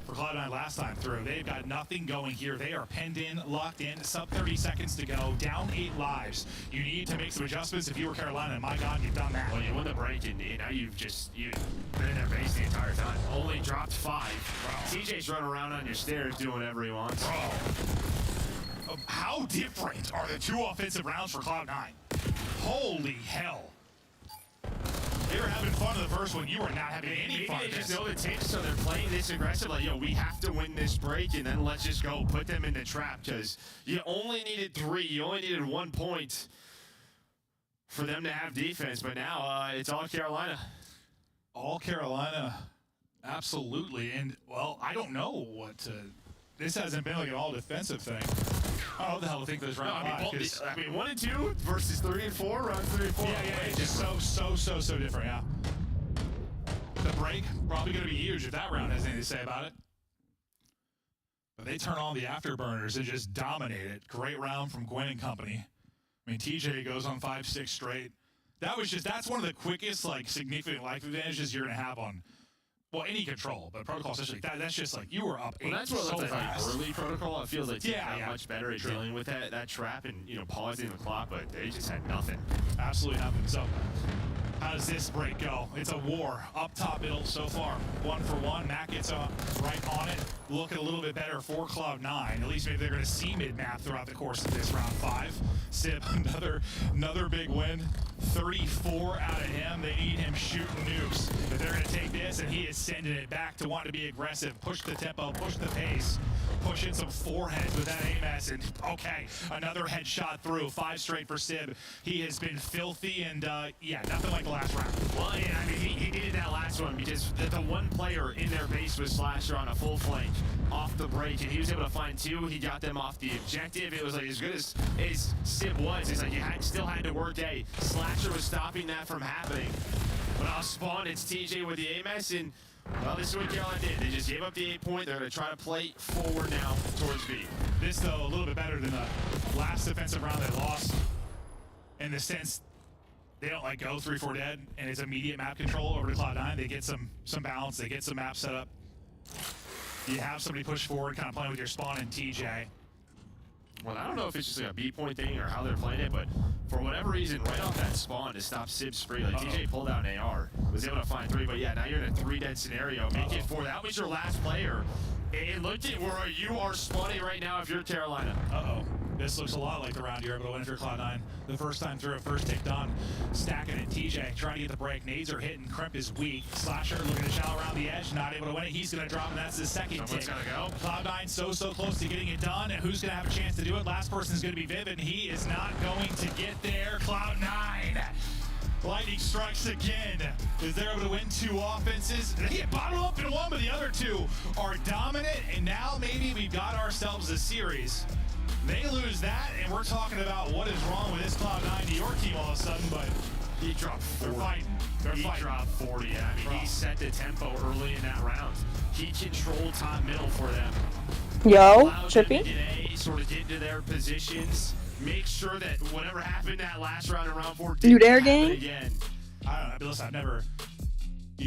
for Cloud9 last time through, they've got nothing going here. They are penned in, locked in, sub 30 seconds to go, down 8 lives. You need to make some adjustments if you were Carolina, and my God, you've done that. Well, you won the break, and now you've been in their base the entire time. Only dropped 5. Bro. TJ's running around on your stairs doing whatever he wants. Bro. How different are the 2 offensive rounds for Cloud9? Holy hell. They were having fun in the first one. You were not having any fun. Maybe they just know the tips, so they're playing this aggressive. Like, yo, we have to win this break, and then let's just go put them in the trap, because you only needed 3. You only needed 1 point for them to have defense. But now it's all Carolina. All Carolina. Absolutely. And, well, I don't know what to... This hasn't been like an all-defensive thing. I don't know what the hell to think of this round. I mean, 1 and 2 versus 3 and 4, round 3 and 4. Yeah, it's just so different, yeah. The break, probably going to be huge if that round has anything to say about it. But they turn on the afterburners and just dominate it. Great round from Gwen and company. I mean, TJ goes on 5-6 straight. That's one of the quickest, like, significant life advantages you're going to have on, well, any control, but protocol especially. That's just like you were up 8 that's what so like fast. Early protocol. It feels like they got much better at dealing with that trap and pausing the clock, but they just had nothing. Absolutely nothing. So how does this break go? It's a war up top middle so far. 1 for 1. Matt gets right on it. Looking a little bit better for Cloud9. At least maybe they're going to see mid-map throughout the course of this round 5. Sip, another big win. 34 out of him. They need him shooting nukes. But they're going to take this, and he is sending it back to want to be aggressive. Push the tempo, push the pace. Push in some foreheads with that AMS, and okay, another headshot through. 5 straight for Sib. He has been filthy, and nothing like the last round. Well, yeah, I mean, he needed that last one because the one player in their base was Slasher on a full flank off the break, and he was able to find 2. He got them off the objective. It was like as good as Sib was. It's like you still had to work a. Slasher was stopping that from happening. But I'll spawn. It's TJ with the AMS, and well, this is what Carolina did. They just gave up the 8 point. They're going to try to play forward now towards B. This, though, a little bit better than the last defensive round they lost in the sense they don't like go 3-4 dead, and it's immediate map control over to Cloud9. They get some balance. They get some map set up. You have somebody push forward, kind of playing with your spawn and TJ. Well, I don't know if it's just like a B point thing or how they're playing it, but for whatever reason, right off that spawn to stop Sib's spree, like TJ pulled out an AR, was able to find 3, but yeah, now you're in a 3 dead scenario. Make it 4. That was your last player. And look at where you are spawning right now if you're Carolina. This looks a lot like the round you're able to win if you're Cloud9. The first time through, first take done. Stacking it. TJ trying to get the break. Nades are hitting. Crimp is weak. Slasher looking to shallow around the edge. Not able to win it. He's going to drop, and that's his second tick. Someone's gotta go. Cloud9 so close to getting it done. And who's going to have a chance to do it? Last person is going to be Vivid. He is not going to get there. Cloud9. Lightning strikes again. Is they're able to win 2 offenses. They get bottled up in 1, but the other 2 are dominant. And now maybe we've got ourselves a series. They lose that, and we're talking about what is wrong with this Cloud9 New York team all of a sudden, but He dropped 40. they're fighting. They're He fighting. dropped 40. I mean, he set the tempo early in that round. He controlled top middle for them. Yo, Allowed them to Trippy. get A, sort of get into their positions. Make sure that whatever happened that last round in round 4 You didn't dare, happen gang? again. I don't know. Listen, I've never,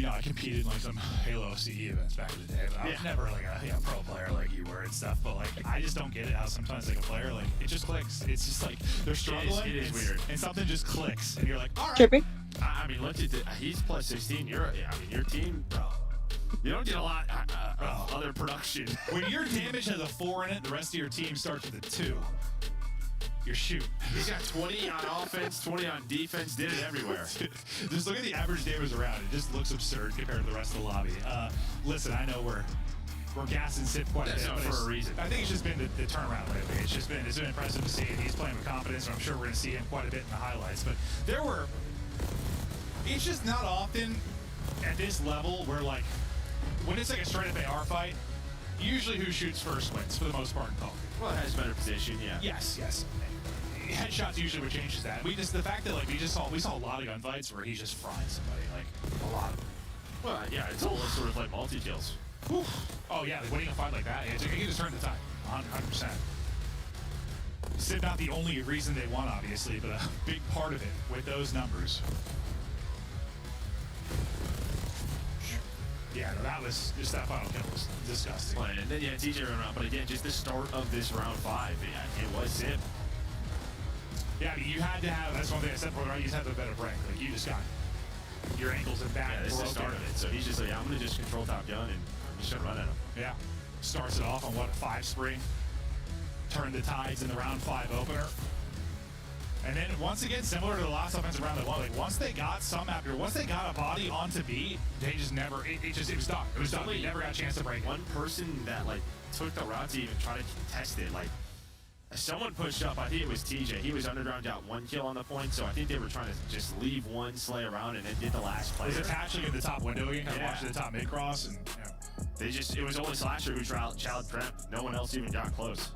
I competed in like some Halo CE events back in the day, but I was never like a pro player like you were and stuff. But like, I just don't get it how sometimes like a player, like it just clicks. It's just like they're struggling. It is and- weird. And something just clicks, and you're like, all right. Trippy. I mean, look at he's plus 16. Your team, you don't get a lot of other production. When your damage has a 4 in it, the rest of your team starts with a 2. You're shooting. He's got 20 on offense, 20 on defense, did it everywhere. Just look at the average damage around. It just looks absurd compared to the rest of the lobby. Listen, I know we're gassing Sip quite a bit, That's but for it's- a reason. I think it's just been the turnaround lately. It's been impressive to see it. He's playing with confidence, and I'm sure we're going to see him quite a bit in the highlights. But it's just not often at this level where like when it's like a straight up AR fight, usually who shoots first wins for the most part in Call of Duty. Well, it has better position, yeah. Yes. Headshots usually what changes that. The fact that like we saw a lot of gunfights where he's just frying somebody, like a lot of them. Well, yeah, it's all sort of like multi-kills. Oh yeah, like winning a fight like that, he just turned the tide, 100%. Sid not the only reason they won, obviously, but a big part of it with those numbers. Yeah, no, that final kill was disgusting. Well, and then TJ ran around, but again, just the start of this round 5, it was Zip. Yeah, I mean, you had to have, that's one thing I said before, right? You just have a better break. Like, you just got your ankles and back. Yeah, this is the start of it. So he's just like, I'm going to just control top gun, and I'm just going to run at him. Yeah. Starts it off on what, a 5 spree? Turn the tides in the round 5 opener. And then once again, similar to the last offensive round they won, like once they got a body onto B, they just never, it was done. It was done. They never got a chance to break it. One person that like took the route to even try to contest it, like someone pushed up, I think it was TJ. He was underground, got 1 kill on the point, so I think they were trying to just leave one slay around and then did the last play. It was attaching in the top window again, kind of watching the top mid cross, and it was only Slasher who challenged Cramp. No one else even got close.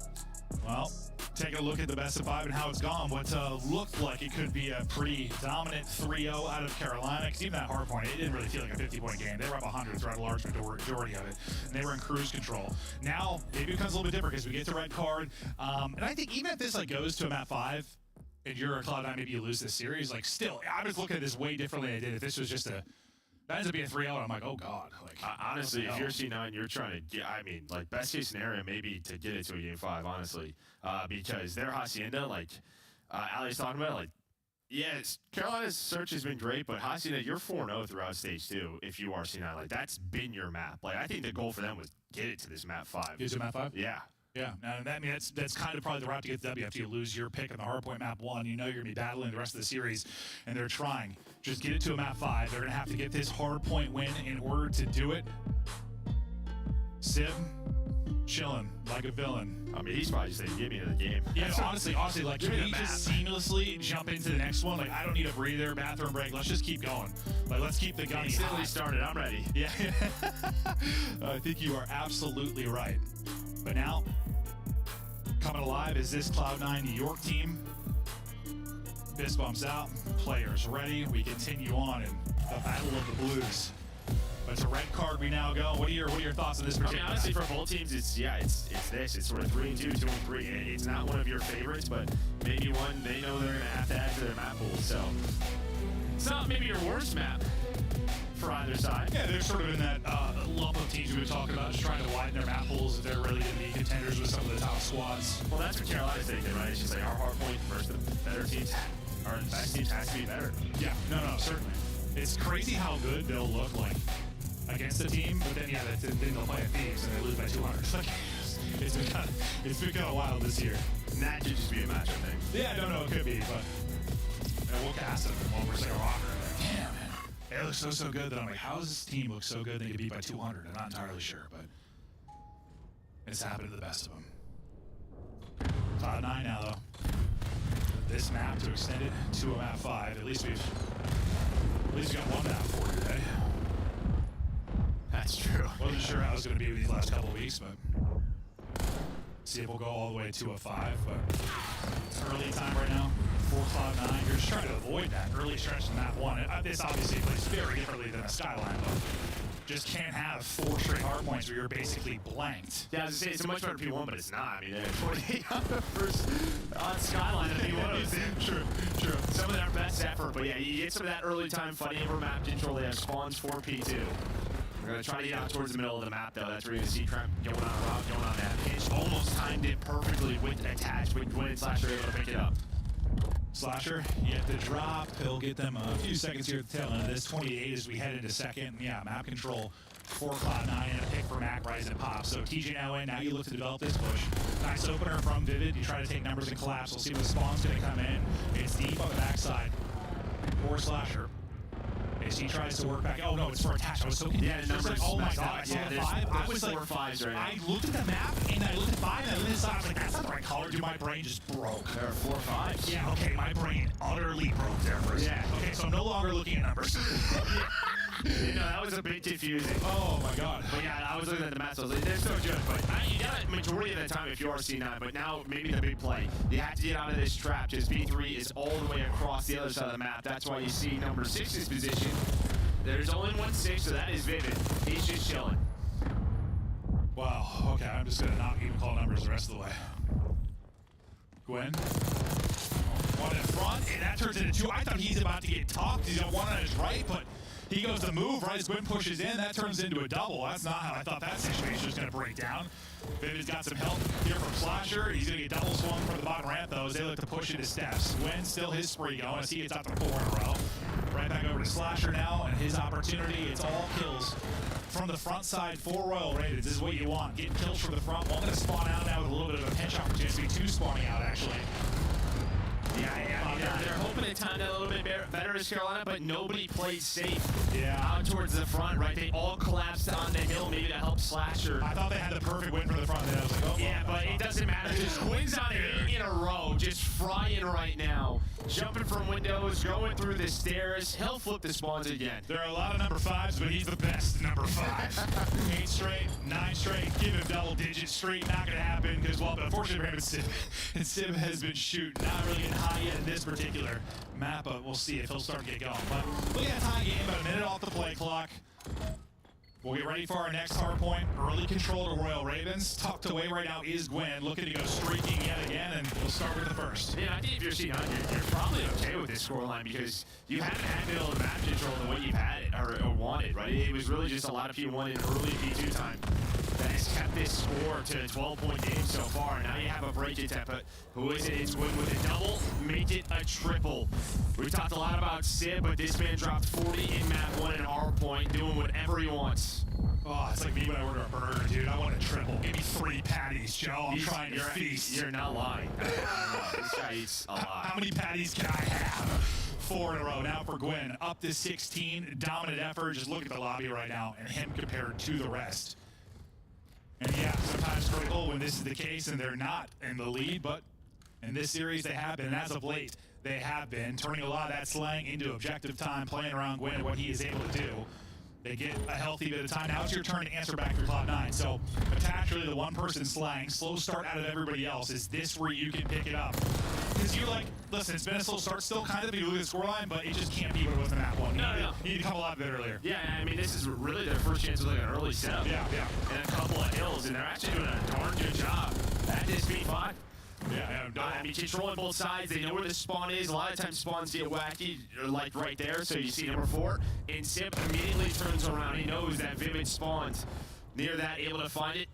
Well, taking a look at the best of 5 and how it's gone, what looked like it could be a pretty dominant 3-0 out of Carolina, because even that hard point, it didn't really feel like a 50-point game. They were up 100 throughout a large majority of it, and they were in cruise control. Now, maybe it becomes a little bit different because we get the red card, and I think even if this like goes to a map 5, and you're a Cloud9, maybe you lose this series, like still, I was looking at this way differently than I did if this was just that ends up being a 3-0, and I'm like, oh god. Like, honestly, if you're C9, you're trying to get, I mean, like, best case scenario, maybe to get it to a game 5, honestly. Because their Hacienda, like, Ali's talking about, like, yes, Carolina's search has been great, but Hacienda, you're 4-0 throughout stage 2 if you are C9. Like, that's been your map. Like, I think the goal for them was get it to this map 5. Get it to map 5? Yeah. Yeah, and that's kind of probably the route to get the W after you lose your pick on the hardpoint map 1. You know you're going to be battling the rest of the series, and they're trying. Just get it to a map 5. They're going to have to get this hardpoint win in order to do it. Sim, chilling like a villain. I mean, he's probably just saying, give me the game. Yeah, no, honestly, like, can we just seamlessly jump into the next one? Like, I don't need a breather, bathroom break. Let's just keep going. Like, let's keep the gun Instantly started. I'm ready. Yeah. I think you are absolutely right. But now, coming alive is this Cloud9 New York team. Fist bumps out, players ready. We continue on in the battle of the Blues. But it's a red card we now go. What are your thoughts on this particular? I mean, honestly, for both teams, it's this. It's sort of 3-2, 2-3. It's not one of your favorites, but maybe one they know they're gonna have to add to their map pool. So it's not maybe your worst map for either side. Yeah, they're sort of in that lump of teams we were talking about, just trying to widen their map pools if they're really going to be contenders with some of the top squads. Well, that's what Carolina's thinking, right? It's just like our hard point versus the better teams, our best teams has to be better. Yeah, no, certainly. It's crazy how good they'll look like against a team, but then then they'll play at Thieves and they lose by 200. It's been kind of wild this year. That could just be a matchup thing. Yeah, I don't know. It could be, but we'll cast him when we're saying rocker. Damn, man. It looks so good that I'm like, how does this team look so good they get beat by 200? I'm not entirely sure, but it's happened to the best of them. Cloud 9 now, though. This map to extend it to a map 5. At least we've got one map for you today. That's true. Wasn't sure how it was going to be with these last couple of weeks, but see if we'll go all the way to a 5. But it's early time right now for Cloud 9. You're just trying to avoid that early stretch in map 1. This obviously plays very differently than a Skyline, but just can't have 4 straight hard points where you're basically blanked. Yeah, I was gonna say it's a much better P1, but it's not. I mean, 28 on the first on Skyline of P1. True. Some of their best effort, but yeah, you get some of that early time fighting over map control. They have spawns for P2. We're gonna try to get out towards the middle of the map, though. That's where you're gonna see Trent going on a route, going on that pitch. Almost timed it perfectly with attached with Gwyn and Slasher able to pick it up. Slasher, yet the drop. He'll get them a few seconds here at the tail end of this. 28 as we head into second. Yeah, map control for Cloud9 and a pick for Mac Rise and Pop. So TJ now in. Now you look to develop this push. Nice opener from Vivid. You try to take numbers and collapse. We'll see when the spawn's going to come in. It's deep on the backside for Slasher. As he tries to work back. Oh no, it's for attach. I was so confused. Yeah, the numbers. Like, oh my god, I saw yeah, the 5. I was like, 4 5s right now. I looked at the map and I looked at 5 and I looked at the side. I was like, that's not the right color. Dude, my brain just broke. There are 4 5s. Yeah, okay, my brain utterly broke there for a second. Yeah. Okay, so I'm no longer looking at numbers. You know, that was a bit confusing. Oh my god. But yeah, I was looking at the maps. I was like, they're so good. But you got it majority of the time if you are C9. But now maybe the big play. You have to get out of this trap. Just B3 is all the way across the other side of the map. That's why you see number 6's position. There's only 1 6, so that is Vivid. He's just chilling. Wow, okay, I'm just gonna not even call numbers the rest of the way. Gwen. One in front, and that turns into 2. I thought he's about to get topped. He's got 1 on his right, but he goes to move right as Gwen pushes in. That turns into a double. That's not how I thought that situation was gonna break down. Vivid's got some help here from Slasher. He's gonna get double swung from the bottom ramp though as they look to push into steps. Gwen still his spree going as he gets out to 4 in a row. Right back over to Slasher now and his opportunity. It's all kills from the front side for Royal Raiders. This is what you want. Getting kills from the front. One gonna spawn out now with a little bit of a pinch opportunity. 2 spawning out actually. Yeah, I mean, they're hoping to time that a little bit better as Carolina, but nobody played safe. Yeah. Out towards the front, right? They all collapsed on the hill, maybe to help Slasher. I thought they had the perfect win for the front. Then I was like, oh. Yeah, but it doesn't matter. Just Quinn's on 8 in a row, just frying right now. Jumping from windows, going through the stairs. He'll flip the spawns again. There are a lot of number 5s, but he's the best number 5. 8 straight, 9 straight, give him double digit straight. Not gonna happen because, well, but unfortunately for him, it's Sib. And Sib has been shooting. Not really getting high yet in this particular map, but we'll see if he'll start to get going. But look at tie game, about a minute off the play clock. We'll get ready for our next hard point. Early control to Royal Ravens. Tucked away right now is Gwen, looking to go streaking yet again, and we'll start with the first. Yeah, I think if you're C9, you're probably okay with this scoreline because you haven't had middle of map control the way you've had it or wanted, right? It was really just a lot of P1 in early P2 time that has kept this score to a 12-point game so far. Now you have a break attempt, but who is it? It's Gwen with a double, make it a triple. We've talked a lot about Sib, but this man dropped 40 in map 1 and hard point, doing whatever he wants. Oh, it's like me when I order a burger, dude. I want a triple. Give me 3 patties, Joe. I'm trying to feast. You're not lying. This guy eats a lot. How many patties can I have? 4 in a row. Now for Gwen, up to 16. Dominant effort. Just look at the lobby right now and him compared to the rest. And yeah, sometimes critical when this is the case and they're not in the lead, but in this series they have been. And as of late, they have been turning a lot of that slang into objective time, playing around Gwen and what he is able to do. They get a healthy bit of time. Now it's your turn to answer back for Cloud9. So attach really the one-person slang, slow start out of everybody else. Is this where you can pick it up? Because you're like, listen, it's been a slow start still kind of if you look at the scoreline, but it just can't be what it was in that one. You need to come a lot bit earlier. Yeah, I mean, this is really their first chance of like an early setup. Yeah. And a couple of hills, and they're actually doing a darn good job at this B5. Yeah, I mean, controlling both sides. They know where the spawn is. A lot of times spawns get wacky, like right there. So you see number 4, and Sip immediately turns around. He knows that Vivid spawns near that, able to find it.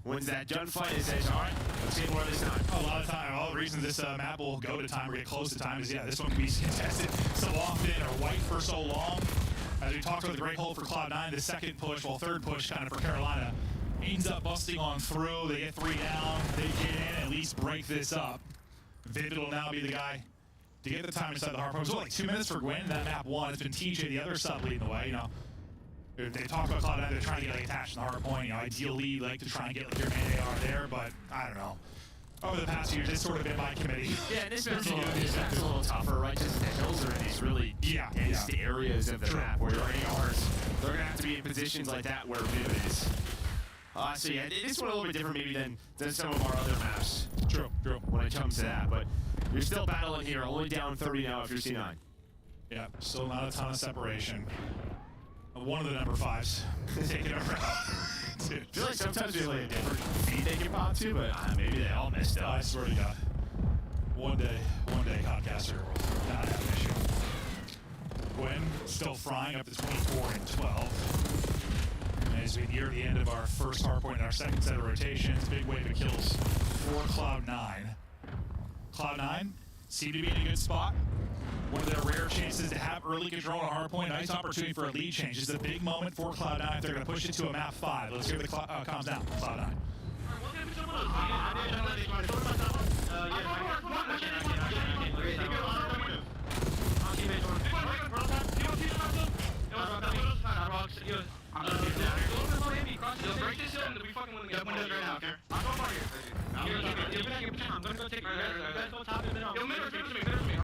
Wins that gunfight and says, all right, let's get more this time. A lot of time, all the reasons this map will go to time or get close to time is, yeah, this one can be contested so often or white for so long. As we talked about the great hold for Cloud9, the second push, well, third push kind of for Carolina. ends up busting on through. They get 3 down. They get in, at least break this up. Vivid will now be the guy to get the time inside the hard point. It was only like 2 minutes for Gwen in that map 1. It's been TJ, the other sub, leading the way. You know, they talk about Cloud9, they're trying to get like attached in the hard point. You know, ideally, you like to try and get like your main AR there, but I don't know. Over the past years, it's sort of been my committee. Yeah, and this map's a little tougher, right? Just the hills are in these really dense areas of the map where your ARs, they're going to have to be in positions like that where Vivid is. So yeah, this one a little bit different maybe than some of our other maps. True. When it comes to that, but you're still battling here, only down 30 now if you're C9. Yeah, still not a ton of separation. One of the number 5s taking over. Dude, I feel like sometimes there's like a different feed they can pop to, but maybe they all messed up. I swear to God. One day, Codcaster will not have an issue. Gwen still frying up to 24 and 12. And as we near the end of our first hardpoint in our second set of rotations, big wave of kills for Cloud9. Cloud9 seem to be in a good spot. One of their rare chances to have early control on a hardpoint. Nice opportunity for a lead change. This is a big moment for Cloud9 if they're going to push it to a map 5. Let's hear the comms down. Cloud9.